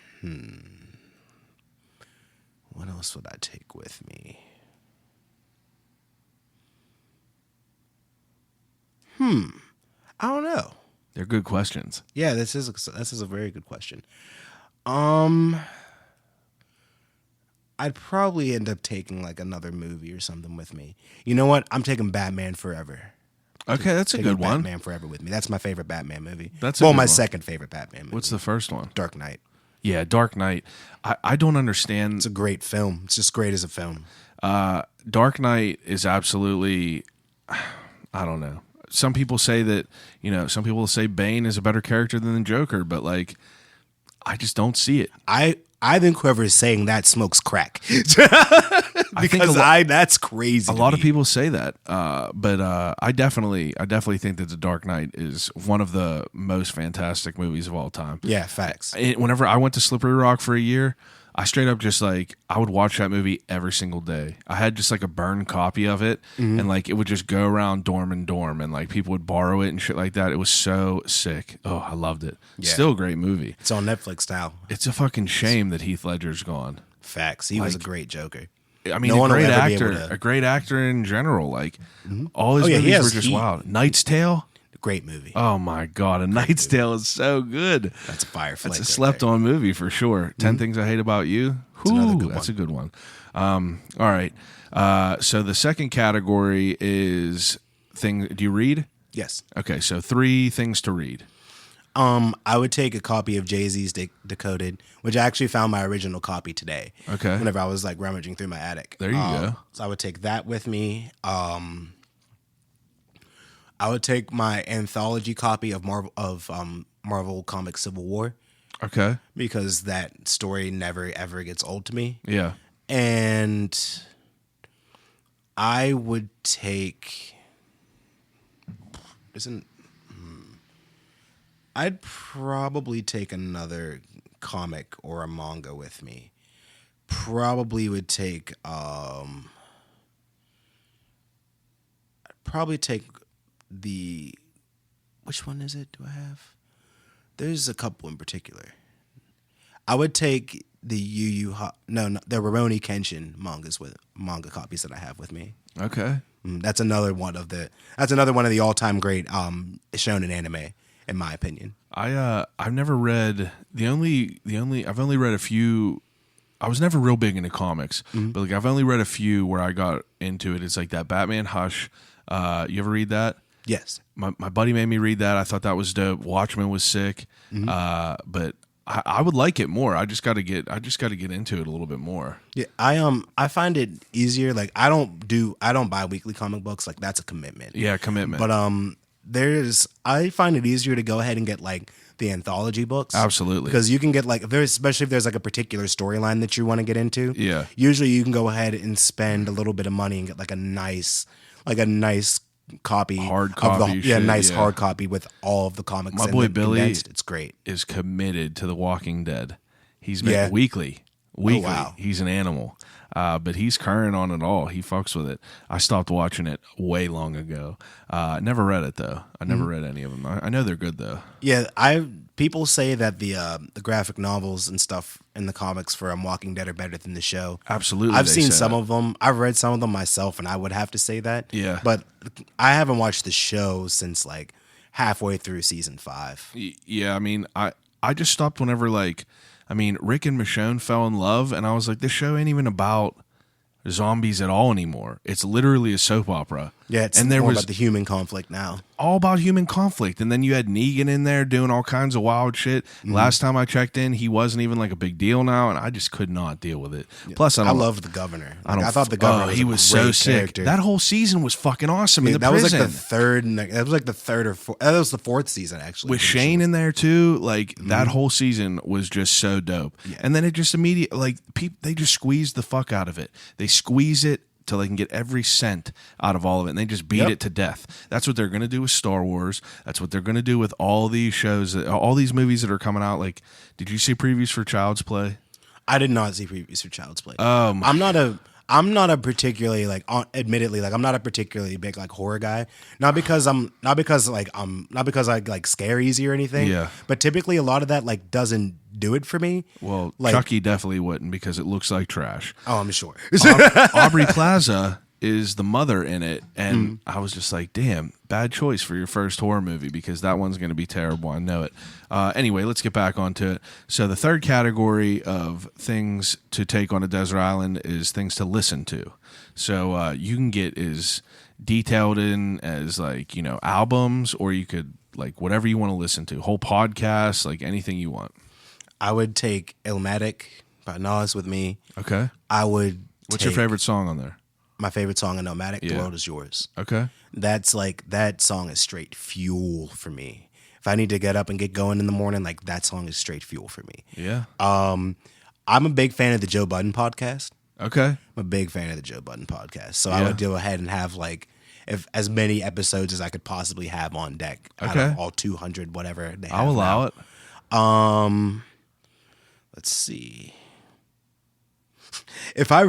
what else would I take with me? I don't know. They're good questions. Yeah, this is a very good question. I'd probably end up taking another movie or something with me. You know what? I'm taking Batman Forever. Okay, that's a Taking good one. Batman Forever with me. That's my favorite Batman movie. That's a good my one. second favorite Batman movie. What's the first one? Dark Knight. Yeah, Dark Knight. I don't understand. It's a great film. It's just great as a film. Dark Knight is absolutely, I don't know. Some people say that, some people say Bane is a better character than the Joker, but I just don't see it. I think whoever is saying that smokes crack. That's crazy. A lot of people say that, but I definitely think that The Dark Knight is one of the most fantastic movies of all time. Yeah, facts. Whenever I went to Slippery Rock for a year, I straight up just I would watch that movie every single day. I had just a burned copy of it, and it would just go around dorm and dorm, and people would borrow it and shit like that. It was so sick. Oh, I loved it. Yeah. Still a great movie. It's on Netflix now. It's a fucking shame that Heath Ledger's gone. Facts. He was a great Joker. I mean, No one will ever be able actor, to- a great actor in general. All his Oh, yeah, he movies has were just heat. wild. Knight's Tale. Great movie. Oh my god, A Knight's Tale is so good. That's a fire flick. That's a slept-on movie for sure. 10 Things I Hate About You. another good That's one. a good one. All right. So the second category is thing. Do you read? Yes. Okay, so 3 things to read. I would take a copy of Jay-Z's Decoded, which I actually found my original copy today. Okay. Whenever I was rummaging through my attic. There you go. So I would take that with me. I would take my anthology copy of Marvel Comics Civil War Okay. because that story never ever gets old to me. Yeah. And I would take I'd probably take another comic or a manga with me. Probably would take probably take which one is it? Do I have? There's a couple in particular. I would take the the Rurouni Kenshin manga copies that I have with me. Okay. That's another one of the all-time great shonen anime, in my opinion. I've never read I've only read a few. I was never real big into comics, but like I've only read a few where I got into it. It's like that Batman Hush. You ever read that? Yes. My buddy made me read that. I thought that was dope. Watchmen was sick. But I would like it more. I just got to get into it a little bit more. Yeah, I find it easier. Like I don't buy weekly comic books. Like that's a commitment. Yeah, commitment. But I find it easier to go ahead and get like the anthology books. Absolutely. Because you can get like especially if there's like a particular storyline that you want to get into. Yeah. Usually you can go ahead and spend a little bit of money and get like a nice copy, hard copy, hard copy with all of the comics. My boy Billy, it's great. Is committed to The Walking Dead. He's been weekly. Oh, wow. He's an animal, but he's current on it all. He fucks with it. I stopped watching it way long ago. Never read it though. I never read any of them. I know they're good though. Yeah, people say that the graphic novels and stuff in the comics for Walking Dead are better than the show. Absolutely. I've seen some of them. I've read some of them myself, and I would have to say that. Yeah. But I haven't watched the show since like halfway through season 5. Yeah, I mean, I just stopped whenever Rick and Michonne fell in love, and I was like, this show ain't even about zombies at all anymore. It's literally a soap opera. Yeah, it's more about the human conflict now. All about human conflict. And then you had Negan in there doing all kinds of wild shit. Last time I checked in, he wasn't even like a big deal now, and I just could not deal with it. Yeah. Plus, I loved the governor. I thought the governor was so sick. Character. That whole season was fucking awesome. In the prison. Was like the third. That was like the third or fourth. That was the fourth season actually. With Shane in there too, like that whole season was just so dope. Yeah. And then it just immediately they just squeezed the fuck out of it. They squeeze it till they can get every cent out of all of it, and they just beat it to death. That's what they're going to do with Star Wars. That's what they're going to do with all these shows, all these movies that are coming out. Like, did you see previews for Child's Play? I did not see previews for Child's Play. I'm not a particularly admittedly I'm not a particularly big like horror guy. Not because I like scare easy or anything. Yeah. But typically a lot of that like doesn't do it for me. Well, Chucky definitely wouldn't because it looks like trash. Oh, I'm sure. Aubrey Plaza is the mother in it, and I was just like, damn, bad choice for your first horror movie because that one's going to be terrible. I know it. Anyway, let's get back onto it. So the third category of things to take on a desert island is things to listen to. So you can get as detailed in as albums, or you could whatever you want to listen to, whole podcasts, anything you want. I would take Illmatic by Nas with me. Okay. What's your favorite song on there? My favorite song on Illmatic, The World Is Yours. Okay. That's that song is straight fuel for me. If I need to get up and get going in the morning, that song is straight fuel for me. Yeah. I'm a big fan of the Joe Budden podcast. Okay. I'm a big fan of the Joe Budden podcast. So I would go ahead and have if as many episodes as I could possibly have on deck. Okay. Out of all 200, whatever they have. I'll allow it. Let's see. If I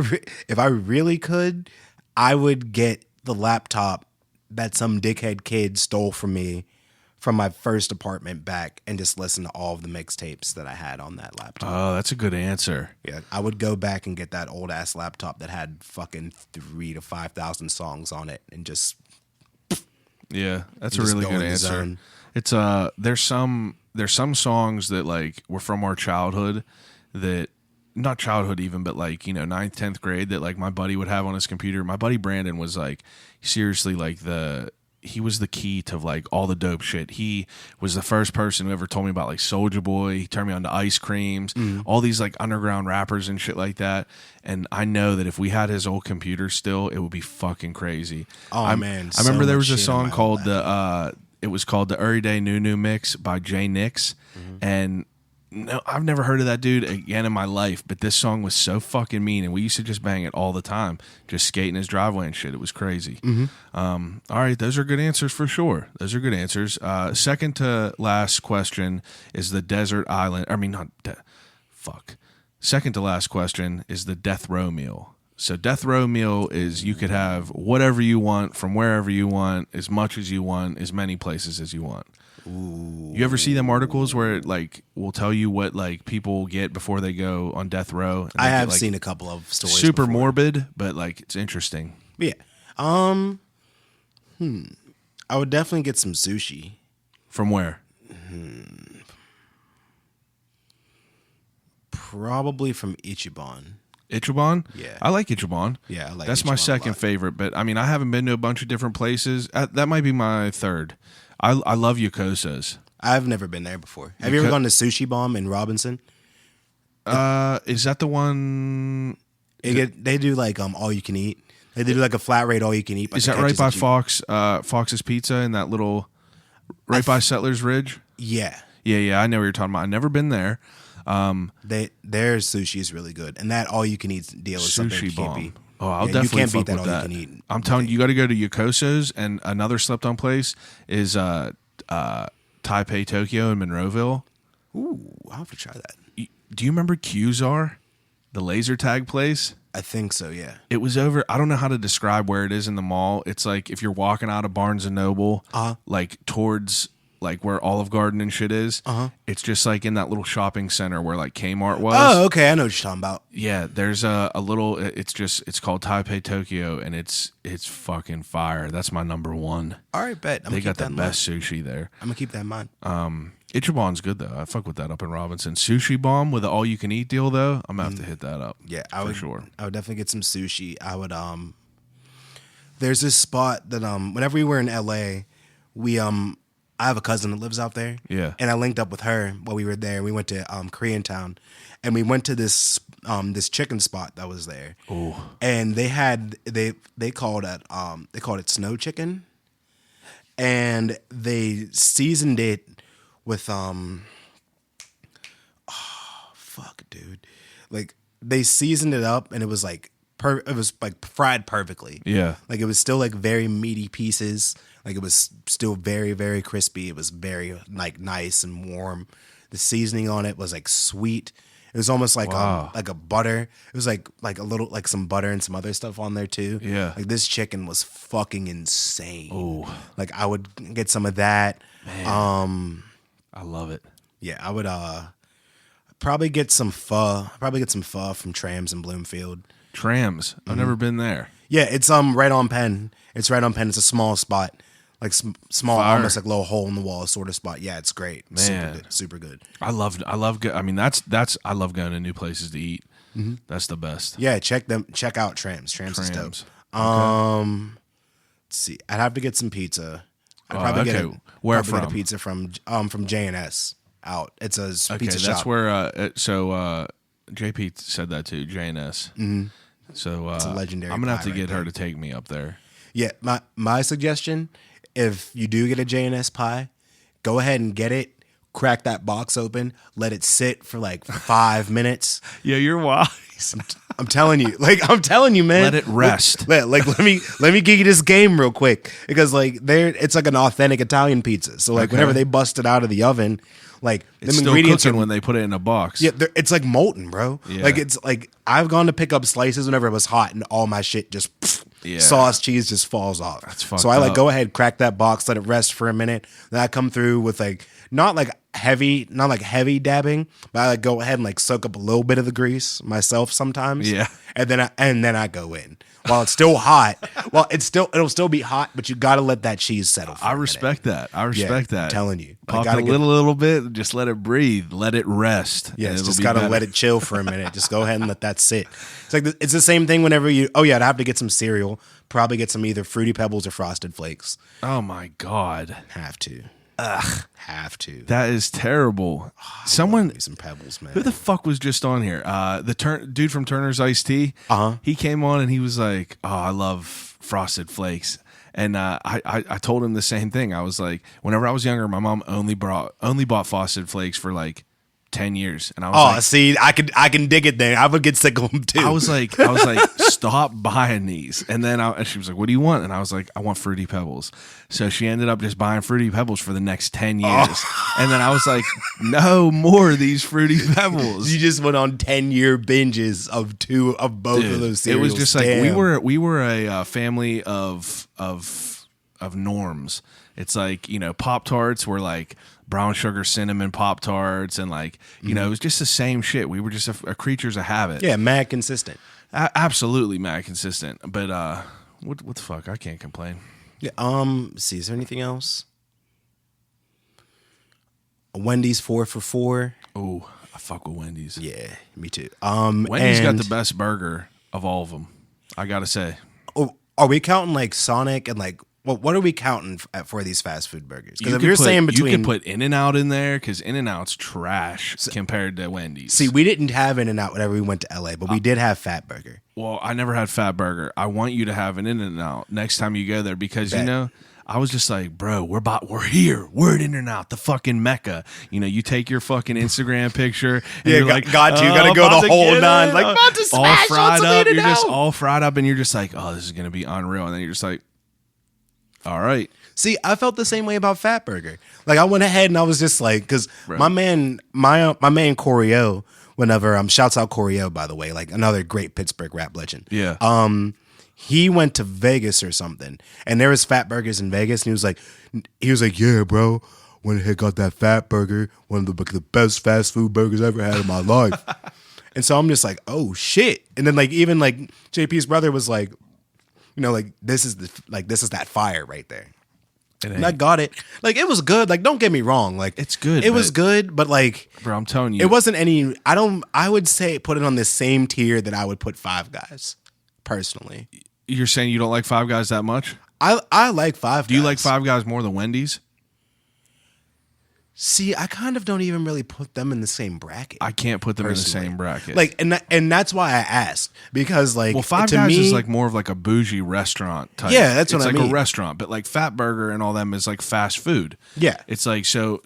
really could, I would get the laptop that some dickhead kid stole from me from my first apartment back and just listen to all of the mixtapes that I had on that laptop. Oh, that's a good answer. Yeah, I would go back and get that old ass laptop that had fucking 3,000 to 5,000 songs on it and just. Yeah, that's a really good answer. It's there's some songs that were from our childhood that. Not childhood even, but 9th, 10th grade that my buddy would have on his computer. My buddy Brandon was seriously he was the key to all the dope shit. He was the first person who ever told me about Soulja Boy. He turned me on to Ice Creams, all these underground rappers and shit like that. And I know that if we had his old computer still, it would be fucking crazy. Oh man. I remember there was a song called it was called the Everyday New Mix by Jay Nix. And no, I've never heard of that dude again in my life, but this song was so fucking mean, and we used to just bang it all the time, just skating his driveway and shit. It was crazy. All right, those are good answers for sure. Those are good answers. Second to last question is the desert island. I mean, Second to last question is the death row meal. So death row meal is you could have whatever you want from wherever you want, as much as you want, as many places as you want. Ooh. You ever see them articles where it like will tell you what like people get before they go on death row? I have seen a couple of stories. Super before. morbid, but like it's interesting. Yeah. I would definitely get some sushi. From where? Probably from Ichiban. Ichiban? Yeah. I like Ichiban. Yeah, I like That's Ichiban my a second lot. favorite, but I mean, I haven't been to a bunch of different places. That might be my third. I love Yokoso's. I've never been there before. Have you ever gone to Sushi Bomb in Robinson? Is that the one? They do like all you can eat. They do like a flat rate all you can eat. Is that right by Fox's Pizza in that little, by Settlers Ridge? Yeah. Yeah. I know what you're talking about. I've never been there. Their sushi is really good, and that all you can eat deal is something you Sushi can't bomb. beat. Oh, I'll You definitely can't fuck beat that with all that. you can eat. I'm telling you, you got to go to Yokoso's, and another slept-on place is Taipei Tokyo in Monroeville. Ooh, I'll have to try that. Do you remember Qzar, the laser tag place? I think so. Yeah. It was over. I don't know how to describe where it is in the mall. It's like if you're walking out of Barnes and Noble, like towards like where Olive Garden and shit is. It's just like in that little shopping center where like Kmart was. Oh, okay. I know what you're talking about. Yeah, there's a little. It's called Taipei Tokyo, and it's fucking fire. That's my number one. All right, bet. They got the best sushi there. I'm gonna keep that in mind. Ichiban's good though. I fuck with that up in Robinson. Sushi Bomb with the all you can eat deal though. I'm gonna have to hit that up. Yeah, for sure. I would definitely get some sushi. I would There's this spot that whenever we were in LA, I have a cousin that lives out there. Yeah. And I linked up with her while we were there. We went to Koreatown, and we went to this chicken spot that was there. Ooh. And they called it snow chicken, and they seasoned it with like they seasoned it up, and it was like it was like fried perfectly. Yeah. Like it was still like very meaty pieces. Like it was still very, very crispy. It was very like nice and warm. The seasoning on it was like sweet. It was almost like a butter. It was like a little like some butter and some other stuff on there too. Yeah. Like this chicken was fucking insane. Ooh. Like I would get some of that. Man. I love it. Yeah, I would probably get some pho. Probably get some pho from Trams in Bloomfield. Trams. I've never been there. Yeah, it's right on Penn. It's right on Penn. It's a small spot. Like small, Fire. almost like a little hole in the wall sort of spot. Yeah, it's great. Man. Super good. I love I mean that's I love going to new places to eat. That's the best. Yeah, check out Trams. Trams is dope. Okay. Let's see. I'd have to get some pizza. I'd Where probably get from? a pizza from J&S out. It's a pizza shop. That's where JP said that too, J&S. Mm-hmm. So it's a legendary I'm gonna have to pie get right her there. to take me up there. Yeah, my suggestion, if you do get a J&S pie, go ahead and get it, crack that box open, let it sit for like 5 minutes. Yeah, you're wise. I'm telling you, man. Let it rest. Let me give you this game real quick, because like it's like an authentic Italian pizza. So like whenever they bust it out of the oven, like It's them still ingredients cooking are when they put it in a box. yeah, it's like molten, bro. Yeah. Like it's like I've gone to pick up slices whenever it was hot, and all my shit just sauce cheese just falls off. That's fucked so I like up. go ahead, crack that box, let it rest for a minute. Then I come through with like not like heavy dabbing, but I like go ahead and like soak up a little bit of the grease myself sometimes. Yeah. and then I go in while it's still hot. Well, it'll still be hot, but you got to let that cheese settle. For I a respect minute. that. I respect Yeah, that. I'm telling you. I Pop it gotta a little bit. Just let it breathe. Let it rest. Yeah, and it's it'll just be got to better. let it chill for a minute. Just go ahead and let that sit. It's like it's the same thing whenever you. Oh yeah, I'd have to get some cereal. Probably get some either Fruity Pebbles or Frosted Flakes. Oh my god. Have to. Have to. That is terrible. Someone. Need some Pebbles, man. Who the fuck was just on here? Dude from Turner's Iced Tea. He came on and he was like, "Oh, I love Frosted Flakes." And I told him the same thing. I was like, whenever I was younger, my mom only bought Frosted Flakes for like 10 years. And I was Oh, like, see, I can dig it there. I would get sick of them too. I was like, stop buying these. And then and she was like, what do you want? And I was like, I want Fruity Pebbles. So she ended up just buying Fruity Pebbles for the next 10 years. And then I was like, no more of these Fruity Pebbles. You just went on 10-year binges of both Dude, of those it cereals. was just like Damn. we were a family of norms. It's like, you know, Pop-Tarts were like brown sugar cinnamon Pop-Tarts, and like, you know, it was just the same shit. We were just a creatures of habit. Yeah, mad consistent. Absolutely mad consistent. But what the fuck? I can't complain. Yeah. See, is there anything else? A Wendy's 4 for $4. Oh, I fuck with Wendy's. Yeah, me too. Wendy's got and- the best burger of all of them. I gotta say. Oh, are we counting like Sonic and like what are we counting for these fast food burgers? Because if could you're put- saying between, you could put In-N-Out in there because In-N-Out's trash compared to Wendy's. see, we didn't have In-N-Out whenever we went to LA, but we did have Fat Burger. Well, I never had Fat Burger. I want you to have an In-N-Out next time you go there because Bet. you know I was just like, bro, we're here. We're at In-N-Out, the fucking mecca. You know, you take your fucking Instagram picture. And Yeah, you're like, got you. Gotta go about the to whole get nine. it. Like, about to all smash on fried some up. You're In-N-Out. just all fried up, and you're just like, oh, this is gonna be unreal. And then you're just like, all right. See, I felt the same way about Fat Burger. Like, I went ahead and I was just like, because my man Corey-O, whenever shouts out Corey-O, by the way, like another great Pittsburgh rap legend. Yeah. He went to Vegas or something, and there was Fat Burgers in Vegas, and he was like, yeah, bro, went ahead, got that Fat Burger, one of the best fast food burgers I ever had in my life. And so I'm just like, oh shit. And then like even like JP's brother was like, you know, like this is that fire right there. And I got it. Like, it was good. Like, don't get me wrong. Like, It's good, It was good, but like, Bro, I'm telling you, it wasn't any. I would say put it on the same tier that I would put Five Guys. Personally, you're saying you don't like Five Guys that much? I like Five Guys. Do you like Five Guys more than Wendy's? See, I kind of don't even really put them in the same bracket. I can't put them personally. in the same bracket. Like, and that's why I asked, because like, well, Five to Guys me, is like more of like a bougie restaurant type. Yeah, that's what it's I like mean. a restaurant, but like Fat Burger and all them is like fast food. Yeah. It's like so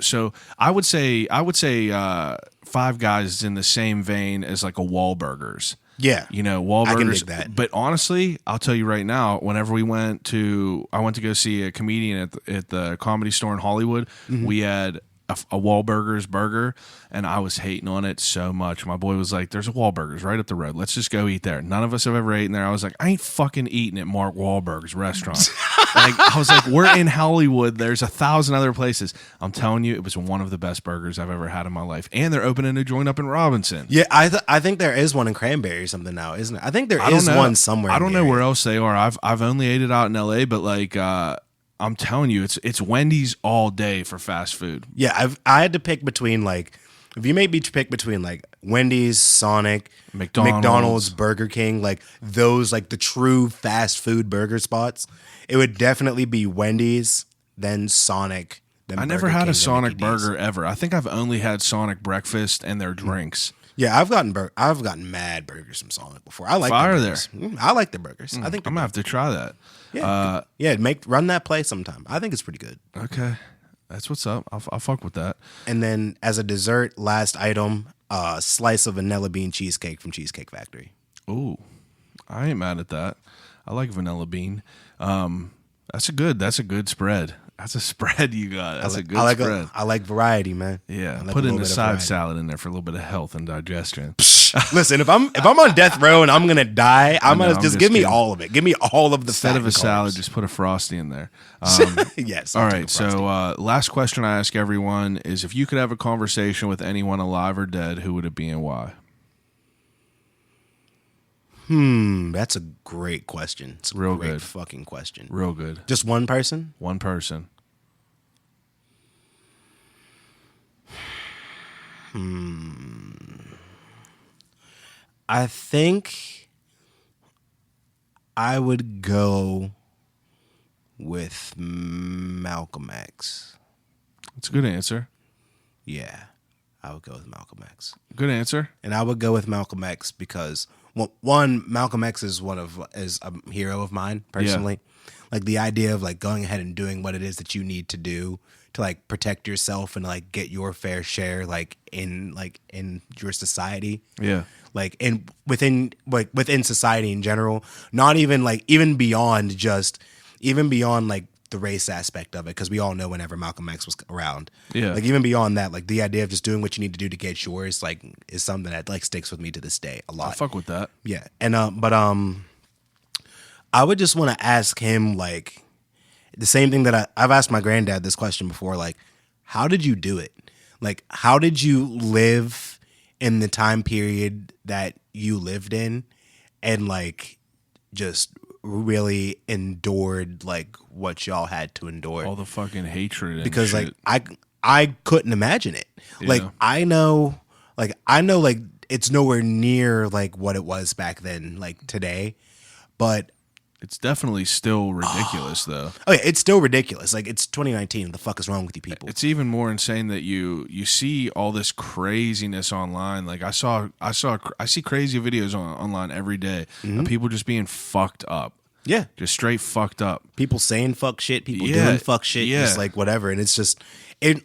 I would say Five Guys is in the same vein as like a Wahlburgers. Yeah, You know, I can Wahlburgers. dig that. But honestly, I'll tell you right now, whenever I went to go see a comedian at the Comedy Store in Hollywood, Mm-hmm. we had a Wahlburgers burger, and I was hating on it so much. My boy was like, there's a Wahlburgers right up the road. Let's just go eat there. None of us have ever eaten there. I was like, I ain't fucking eating at Mark Wahlberg's restaurant. Like, I was like, we're in Hollywood. There's 1,000 other places. I'm telling you, it was one of the best burgers I've ever had in my life. And they're opening a joint up in Robinson. yeah. I think there is one in Cranberry or something now, isn't it? I think there I don't is know. one somewhere. I in don't the know area. where else they are. I've only ate it out in LA, but like I'm telling you, it's Wendy's all day for fast food. Yeah, I had to pick between like, if you made me pick between like Wendy's, Sonic, McDonald's. Burger King, like those like the true fast food burger spots, it would definitely be Wendy's, then Sonic. Then I never Burger had King, a then Sonic Mickey D's. burger ever. I think I've only had Sonic breakfast and their drinks. Yeah, I've gotten mad burgers from Sonic before. I like Fire the burgers. I like the burgers. I think I'm gonna have to try that. run that play sometime. I think it's pretty good. Okay, that's what's up. I'll fuck with that. And then as a dessert, last item, a slice of vanilla bean cheesecake from Cheesecake Factory. Ooh, I ain't mad at that. I like vanilla bean. That's a good spread. That's a spread you got. That's a good spread. I like variety, man. Yeah, I like put a in little a bit of side variety. salad in there for a little bit of health and digestion. Listen, if I'm on death row and I'm gonna die, I'm gonna I'm just just give me kidding. all of it. Give me all of the Instead fat of a and salad, carbs. just put a Frosty in there. Yes. All I'll take right. a Frosty. So, last question I ask everyone is: if you could have a conversation with anyone alive or dead, who would it be and why? That's a great question. It's a Real great good. fucking question. Real good. Just one person? One person. I think I would go with Malcolm X. That's a good answer. Yeah, I would go with Malcolm X. Good answer. And I would go with Malcolm X because one, Malcolm X is is a hero of mine personally. Like the idea of like going ahead and doing what it is that you need to do to like protect yourself and like get your fair share like in your society. Yeah. Like within society in general, not even like even beyond like the race aspect of it, because we all know whenever Malcolm X was around, like even beyond that, like the idea of just doing what you need to do to get yours, like is something that like sticks with me to this day a lot. I fuck with that. Yeah, and but I would just want to ask him like the same thing that I've asked my granddad this question before, like how did you do it? Like how did you live in the time period that you lived in and like just really endured like what y'all had to endure, all the fucking hatred and because shit. like I couldn't imagine it. Like I know like it's nowhere near like what it was back then like today, but it's definitely still ridiculous though. Oh yeah, it's still ridiculous. Like it's 2019. What the fuck is wrong with you people? It's even more insane that you see all this craziness online. Like I see crazy videos online every day of people just being fucked up. Yeah, just straight fucked up. People saying fuck shit. People doing fuck shit. Just like whatever. And it's just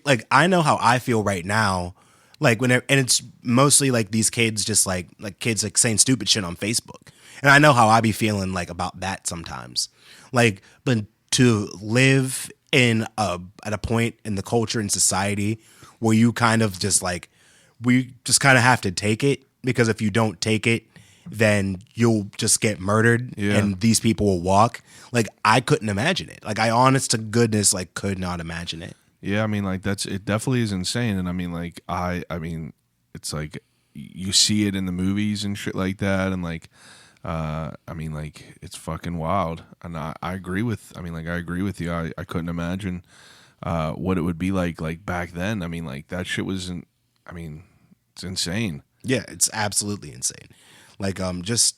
like I know how I feel right now. Like and it's mostly like these kids just like kids like saying stupid shit on Facebook. And I know how I be feeling like about that sometimes. Like, but to live at a point in the culture and society where you kind of just like, we just kind of have to take it, because if you don't take it, then you'll just get murdered and these people will walk. Like, I couldn't imagine it. Like, I honest to goodness, like, could not imagine it. Yeah, I mean, like, it definitely is insane. And I mean, like, I mean, it's like, you see it in the movies and shit like that. And like, I mean, like, it's fucking wild. And I agree with you. I couldn't imagine what it would be like back then. I mean, like, that shit wasn't, I mean, it's insane. Yeah, it's absolutely insane. Like, it was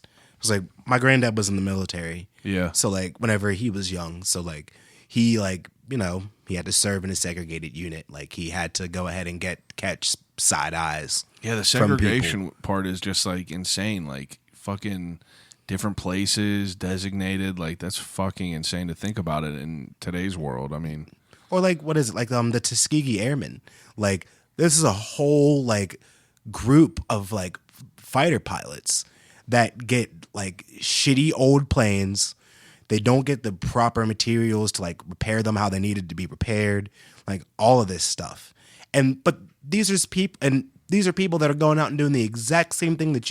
like, my granddad was in the military. Yeah. So, like, whenever he was young, so, like, he, like, you know, he had to serve in a segregated unit. Like, he had to go ahead and catch side eyes. Yeah, the segregation part is just, like, insane. Like, fucking different places designated, like that's fucking insane to think about it in today's world. I mean, or like what is it, like the Tuskegee Airmen, like this is a whole like group of like fighter pilots that get like shitty old planes. They don't get the proper materials to like repair them how they needed to be repaired, like all of this stuff. But these are people that are going out and doing the exact same thing that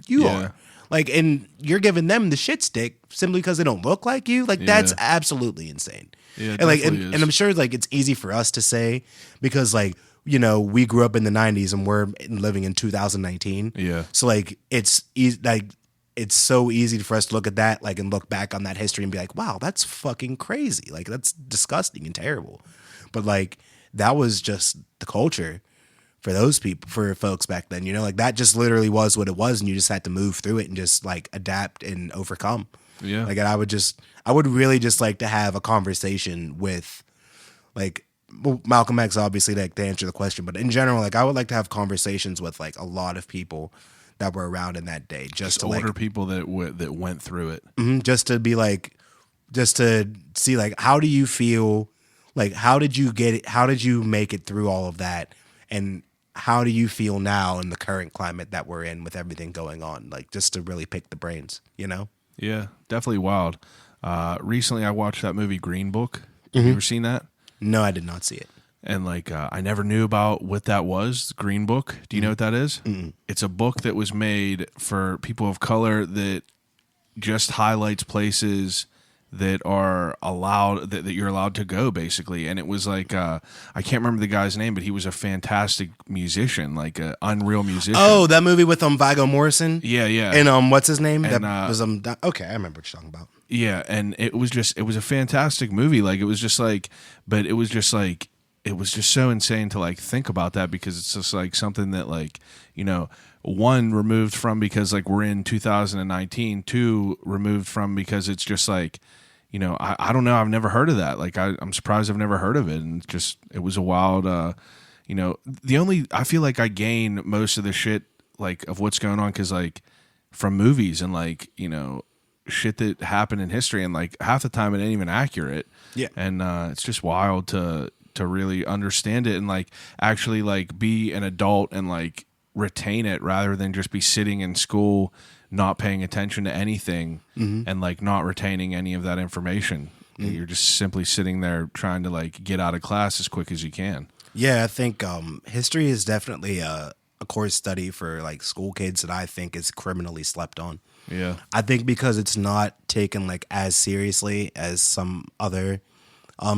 you are. Like, and you're giving them the shit stick simply because they don't look like you. Like, that's absolutely insane. Yeah, and like, and I'm sure like it's easy for us to say because like, you know, we grew up in the 90s and we're living in 2019. Yeah. So like, it's easy, like, it's so easy for us to look at that, like, and look back on that history and be like, wow, that's fucking crazy. Like, that's disgusting and terrible. But like, that was just the culture for those people, for folks back then, you know, like that just literally was what it was, and you just had to move through it and just like adapt and overcome. Yeah. Like, and I would really just like to have a conversation with like Malcolm X, obviously, like to answer the question, but in general, like I would like to have conversations with like a lot of people that were around in that day, just to older like people that went through it, just to be like, just to see like, how do you feel? Like, how did you get it? How did you make it through all of that? And how do you feel now in the current climate that we're in with everything going on? Like, just to really pick the brains, you know? Yeah, definitely wild. Recently, I watched that movie Green Book. Have you ever seen that? No, I did not see it. And like, I never knew about what that was, Green Book. Do you know what that is? It's a book that was made for people of color that just highlights places that are allowed, that you're allowed to go, basically. And it was like, I can't remember the guy's name, but he was a fantastic musician, like an unreal musician. Oh, that movie with Viggo Morrison? Yeah, yeah. And what's his name? And, that was okay, I remember what you're talking about. Yeah, and it was a fantastic movie. Like, it was just like, but it was just like, it was just so insane to like think about that, because it's just like something that, like, you know, one, removed from because like we're in 2019, two, removed from because it's just like, you know, I don't know, I've never heard of that. Like, I'm surprised I've never heard of it. And just, it was a wild, you know, I feel like I gain most of the shit like of what's going on because like from movies and like, shit that happened in history, and like half the time it ain't even accurate. Yeah. And it's just wild to really understand it and like actually like be an adult and like retain it rather than just be sitting in school not paying attention to anything and like not retaining any of that information. You're just simply sitting there trying to like get out of class as quick as you can. Yeah, I think history is definitely a course study for like school kids that I think is criminally slept on. Yeah. I think because it's not taken like as seriously as some other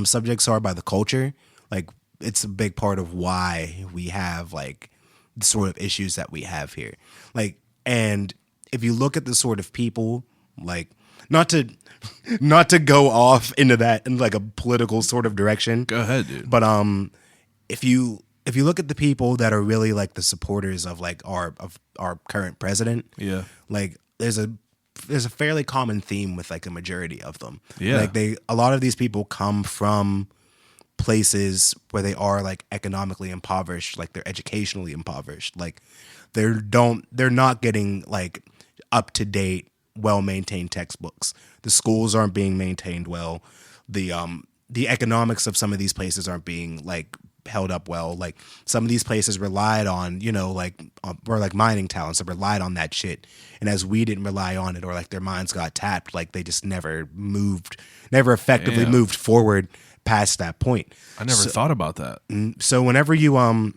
subjects are by the culture. Like it's a big part of why we have like the sort of issues that we have here. Like, and if you look at the sort of people, like not to go off into that in like a political sort of direction. Go ahead, dude. But if you look at the people that are really like the supporters of like our current president, Yeah. like there's a fairly common theme with like a majority of them. Yeah. Like a lot of these people come from places where they are like economically impoverished, like they're educationally impoverished. Like they're not getting like up to date, well maintained textbooks. The schools aren't being maintained well. The economics of some of these places aren't being like held up well. Like some of these places relied on, or like mining talents that relied on that shit. And as we didn't rely on it, or like their minds got tapped, like they just never effectively moved forward past that point. I never thought about that. So whenever you and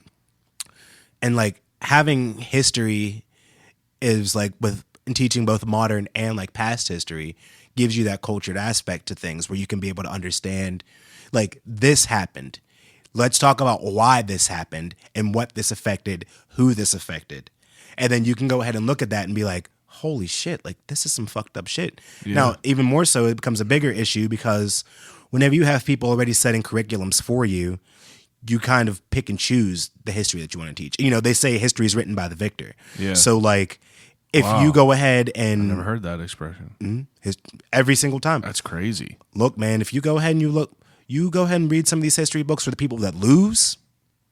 like having history is like in teaching both modern and like past history gives you that cultured aspect to things where you can be able to understand like this happened. Let's talk about why this happened and what this affected, who this affected. And then you can go ahead and look at that and be like, holy shit, like this is some fucked up shit. Yeah. Now, even more so, it becomes a bigger issue because whenever you have people already setting curriculums for you, you kind of pick and choose the history that you want to teach. They say history is written by the victor. Yeah. So like if you go ahead and... I never heard that expression. Every single time. That's crazy. Look, man, if you go ahead and you go ahead and read some of these history books for the people that lose,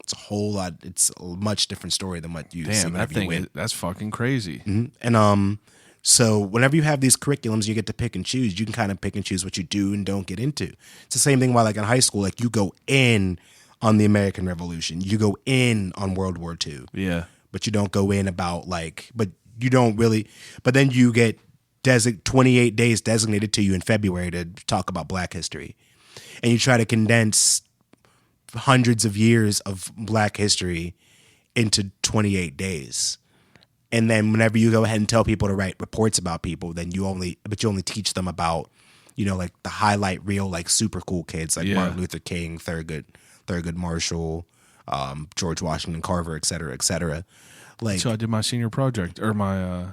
it's a whole lot. It's a much different story than what you see. Damn, that thing that's fucking crazy. Mm-hmm. And so whenever you have these curriculums, you get to pick and choose. You can kind of pick and choose what you do and don't get into. It's the same thing while like in high school, like you go in on the American Revolution, you go in on World War II. Yeah, but you don't go in about like, but you don't really. But then you get 28 days designated to you in February to talk about Black history. And you try to condense hundreds of years of Black history into 28 days. And then whenever you go ahead and tell people to write reports about people, then you only teach them about, like the highlight reel, like super cool kids like Martin Luther King, Thurgood Marshall, George Washington Carver, et cetera, et cetera. Like, so I did my senior project or my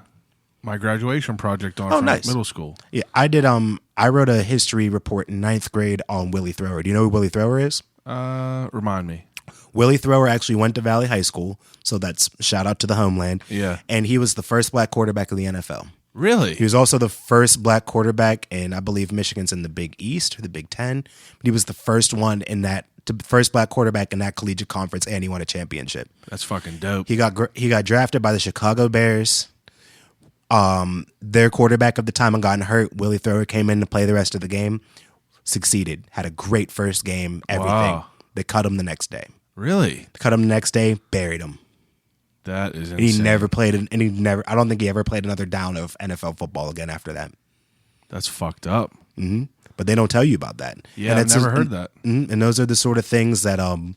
graduation project on nice. Middle school. Yeah, I did. I wrote a history report in 9th grade on Willie Thrower. Do you know who Willie Thrower is? Remind me. Willie Thrower actually went to Valley High School, so that's shout out to the homeland. Yeah. And he was the first Black quarterback of the NFL. Really? He was also the first Black quarterback, and I believe Michigan's in the Big East or the Big Ten. But he was the first one first Black quarterback in that collegiate conference, and he won a championship. That's fucking dope. He got drafted by the Chicago Bears. Their quarterback of the time had gotten hurt. Willie Thrower came in to play the rest of the game. Succeeded. Had a great first game. Everything. Wow. They cut him the next day. Really? Cut him the next day. Buried him. That is insane. And he never played. I don't think he ever played another down of NFL football again after that. That's fucked up. Mm-hmm. But they don't tell you about that. Yeah, I've never heard that. And those are the sort of things that and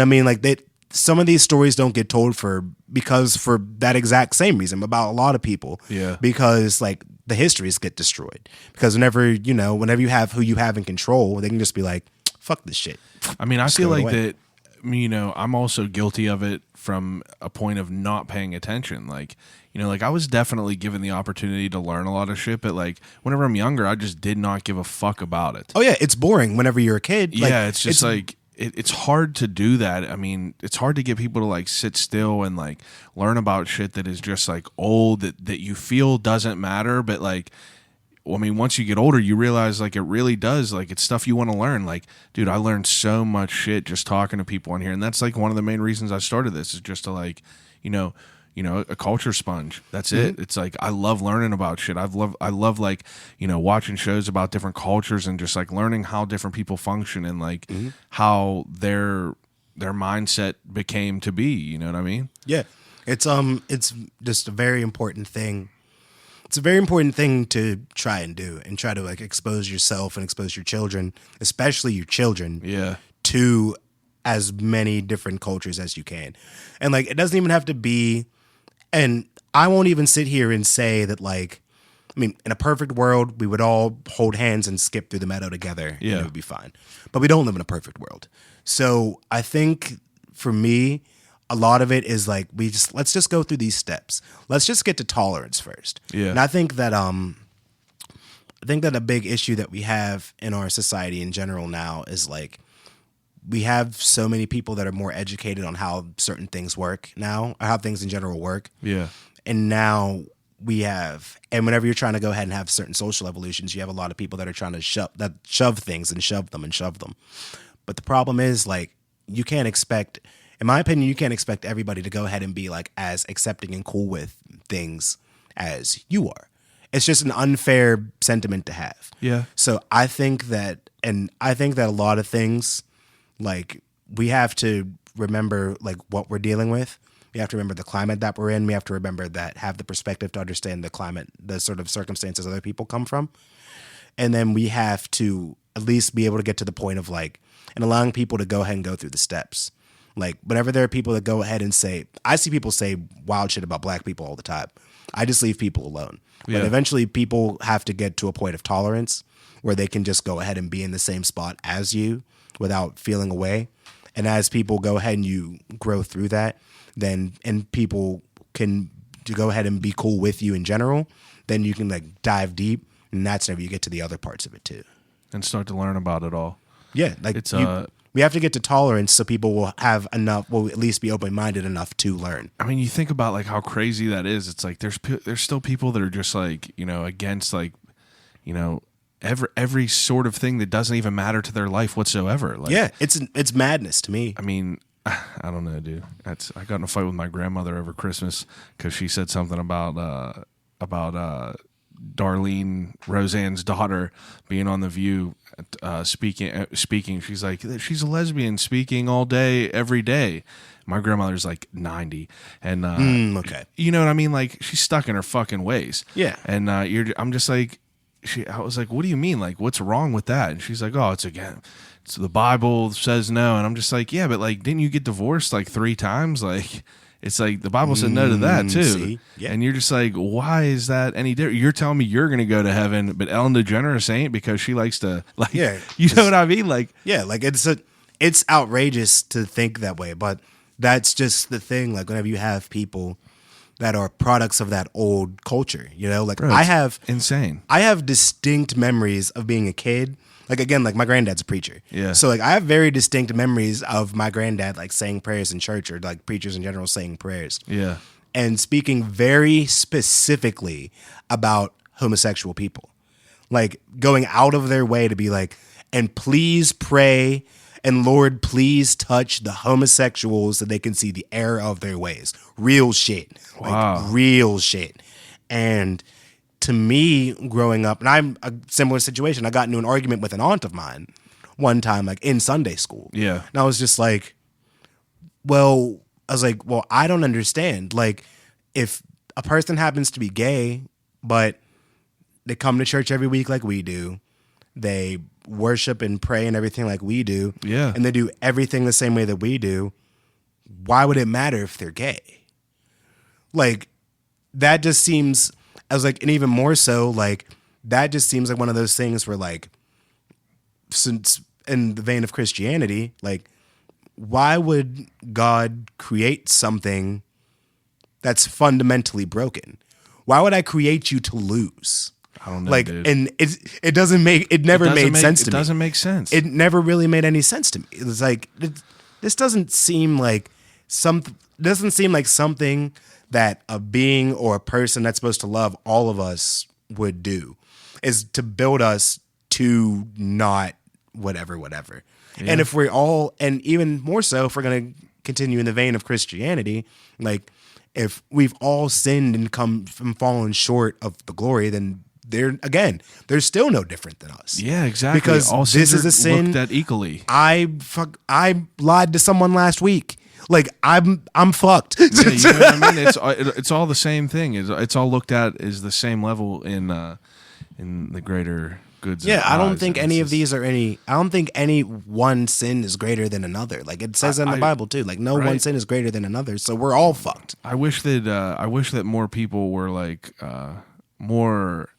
I mean, like some of these stories don't get told for that exact same reason about a lot of people. Yeah. Because like the histories get destroyed. Because whenever you have who you have in control, they can just be like, fuck this shit. I mean, I Just feel throw it like away. that, I'm also guilty of it from a point of not paying attention. Like, like I was definitely given the opportunity to learn a lot of shit, but like whenever I'm younger, I just did not give a fuck about it. Oh yeah, it's boring whenever you're a kid. Like, yeah, it's just like it's hard to do that. I mean, it's hard to get people to like sit still and like learn about shit that is just like old that you feel doesn't matter, but like, well, I mean, once you get older, you realize like it really does. Like it's stuff you want to learn. Like, dude, I learned so much shit just talking to people on here, and that's like one of the main reasons I started this is just to like, a culture sponge. That's it. It's like I love learning about shit. I love like, watching shows about different cultures and just like learning how different people function and like how their mindset became to be, you know what I mean? Yeah. It's just a very important thing. It's a very important thing to try and do and try to like expose yourself and expose your children, especially your children, to as many different cultures as you can. And like, it doesn't even have to be, and I won't even sit here and say that like, I mean, in a perfect world, we would all hold hands and skip through the meadow together and it would be fine. But we don't live in a perfect world. So I think for me, a lot of it is like, let's just go through these steps. Let's just get to tolerance first. Yeah. And I think that a big issue that we have in our society in general now is like, we have so many people that are more educated on how certain things work now, or how things in general work. Yeah. And now and whenever you're trying to go ahead and have certain social evolutions, you have a lot of people that are trying to shove things and shove them. But the problem is like, you can't expect, in my opinion, you can't expect everybody to go ahead and be like as accepting and cool with things as you are. It's just an unfair sentiment to have. Yeah. So I think that a lot of things, like, we have to remember like what we're dealing with. We have to remember the climate that we're in. We have to remember that, have the perspective to understand the climate, the sort of circumstances other people come from. And then we have to at least be able to get to the point of like, and allowing people to go ahead and go through the steps. Like, whenever there are people that go ahead and say, I see people say wild shit about black people all the time. I just leave people alone. Yeah. But eventually people have to get to a point of tolerance where they can just go ahead and be in the same spot as you without feeling away. And as people go ahead and you grow through that, then, and people can go ahead and be cool with you in general, then you can like dive deep, and that's whenever you get to the other parts of it too. And start to learn about it all. Yeah, like it's we have to get to tolerance so people will have enough, will at least be open-minded enough to learn. I mean, you think about like how crazy that is. It's like there's still people that are just like, against like, every sort of thing that doesn't even matter to their life whatsoever. Like, yeah, it's madness to me. I mean, I don't know, dude. I got in a fight with my grandmother over Christmas because she said something about Darlene, Roseanne's daughter, being on The View, speaking. She's like, she's a lesbian speaking all day, every day. My grandmother's like 90, and okay, you know what I mean? Like, she's stuck in her fucking ways. Yeah, and I'm just like, I was like, what do you mean? Like, what's wrong with that? And she's like, oh, it's the Bible says no. And I'm just like, yeah, but like, didn't you get divorced like 3 times? Like, it's like the Bible said no to that too. See? Yeah. And you're just like, why is that any different? You're telling me you're going to go to heaven, but Ellen DeGeneres ain't, because she likes to, like, yeah, you know what I mean? Like, yeah, like it's outrageous to think that way, but that's just the thing. Like, whenever you have people that are products of that old culture, like, bro, I have distinct memories of being a kid. Like, again, like, my granddad's a preacher. Yeah. So, like, I have very distinct memories of my granddad, like, saying prayers in church, or, like, preachers in general saying prayers. Yeah. And speaking very specifically about homosexual people. Like, going out of their way to be like, and please pray, and Lord, please touch the homosexuals so they can see the error of their ways. Real shit. Wow. Like, real shit. And to me, growing up, and I'm a similar situation, I got into an argument with an aunt of mine one time, like, in Sunday school. Yeah. And I was just like, well, I don't understand. Like, if a person happens to be gay, but they come to church every week like we do, they worship and pray and everything like we do, yeah, and they do everything the same way that we do, why would it matter if they're gay? Like, that just seems... I was like, and even more so, like, that just seems like one of those things where, like, since in the vein of Christianity, like, why would God create something that's fundamentally broken? Why would I create you to lose? I don't know, like, dude. And it never made sense to me. It doesn't make sense. It never really made any sense to me. It was like, this doesn't seem like something that a being or a person that's supposed to love all of us would do, is to build us to not whatever. Yeah. And if we're all, and even more so, if we're going to continue in the vein of Christianity, like, if we've all sinned and come from fallen short of the glory, then they're still no different than us. Yeah, exactly. Because all this is a sin. Looked at equally. I lied to someone last week. Like I'm fucked. Yeah, you know what I mean? It's all the same thing. It's all looked at as the same level in the greater goods. Yeah, I don't think any of these are any. I don't think any one sin is greater than another. Like it says in the Bible too. Like no one sin is greater than another. So we're all fucked. I wish that more people were like more.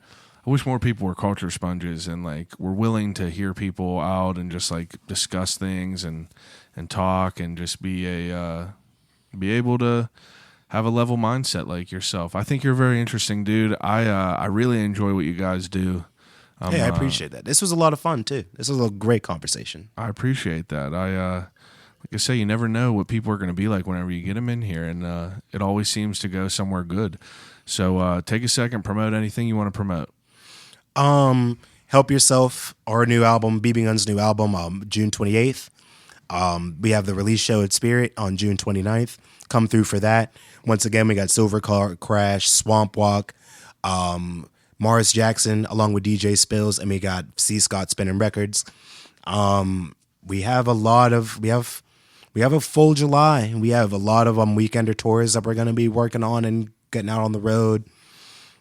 I wish more people were culture sponges and like were willing to hear people out and just like discuss things and talk and just be able to have a level mindset like yourself. I think you're a very interesting dude. I really enjoy what you guys do. Hey, I appreciate that. This was a lot of fun too. This was a great conversation. I appreciate that. Like I say, you never know what people are going to be like whenever you get them in here, and it always seems to go somewhere good. So take a second, promote anything you want to promote. Help Yourself, our new album, BBGuns' new album, June 28th. We have the release show at Spirit on June 29th. Come through for that. Once again, we got Silver Crash, Swamp Walk, Morris Jackson, along with DJ Spills, and we got C. Scott Spinning Records. We have a full July. We have a lot of weekender tours that we're going to be working on and getting out on the road.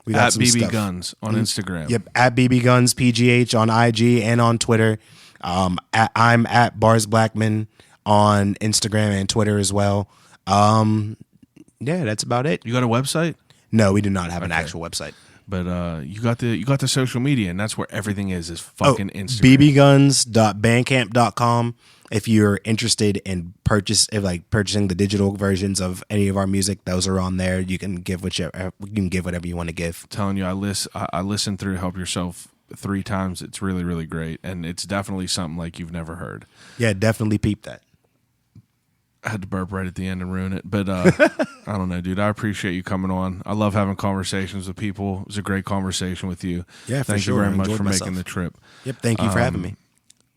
We got at BBGuns on Instagram. Yep, at BBGuns PGH on IG and on Twitter. I'm at Bars Blackman on Instagram and Twitter as well. Yeah, that's about it. You got a website? No, we do not have an actual website. But you got the social media, and that's where everything is fucking Instagram. bbguns.bandcamp.com. If you're interested in purchasing the digital versions of any of our music, those are on there. You can give whatever you want to give. I'm telling you, I listened through Help Yourself 3 times. It's really, really great, and it's definitely something like you've never heard. Yeah, definitely peep that. I had to burp right at the end and ruin it, but I don't know, dude. I appreciate you coming on. I love having conversations with people. It was a great conversation with you. Yeah, thank you very much for making the trip. Yep, thank you for having me.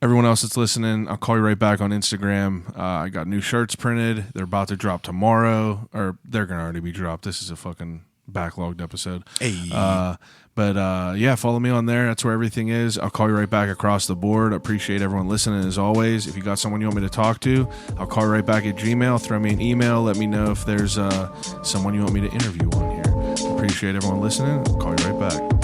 Everyone else that's listening, I'll call you right back on Instagram. I got new shirts printed. They're about to drop tomorrow, or they're going to already be dropped. This is a fucking backlogged episode. Hey. But yeah, follow me on there. That's where everything is. I'll call you right back across the board. Appreciate everyone listening as always. If you got someone you want me to talk to, I'll call you right back at Gmail. Throw me an email. Let me know if there's someone you want me to interview on here. Appreciate everyone listening. I'll call you right back.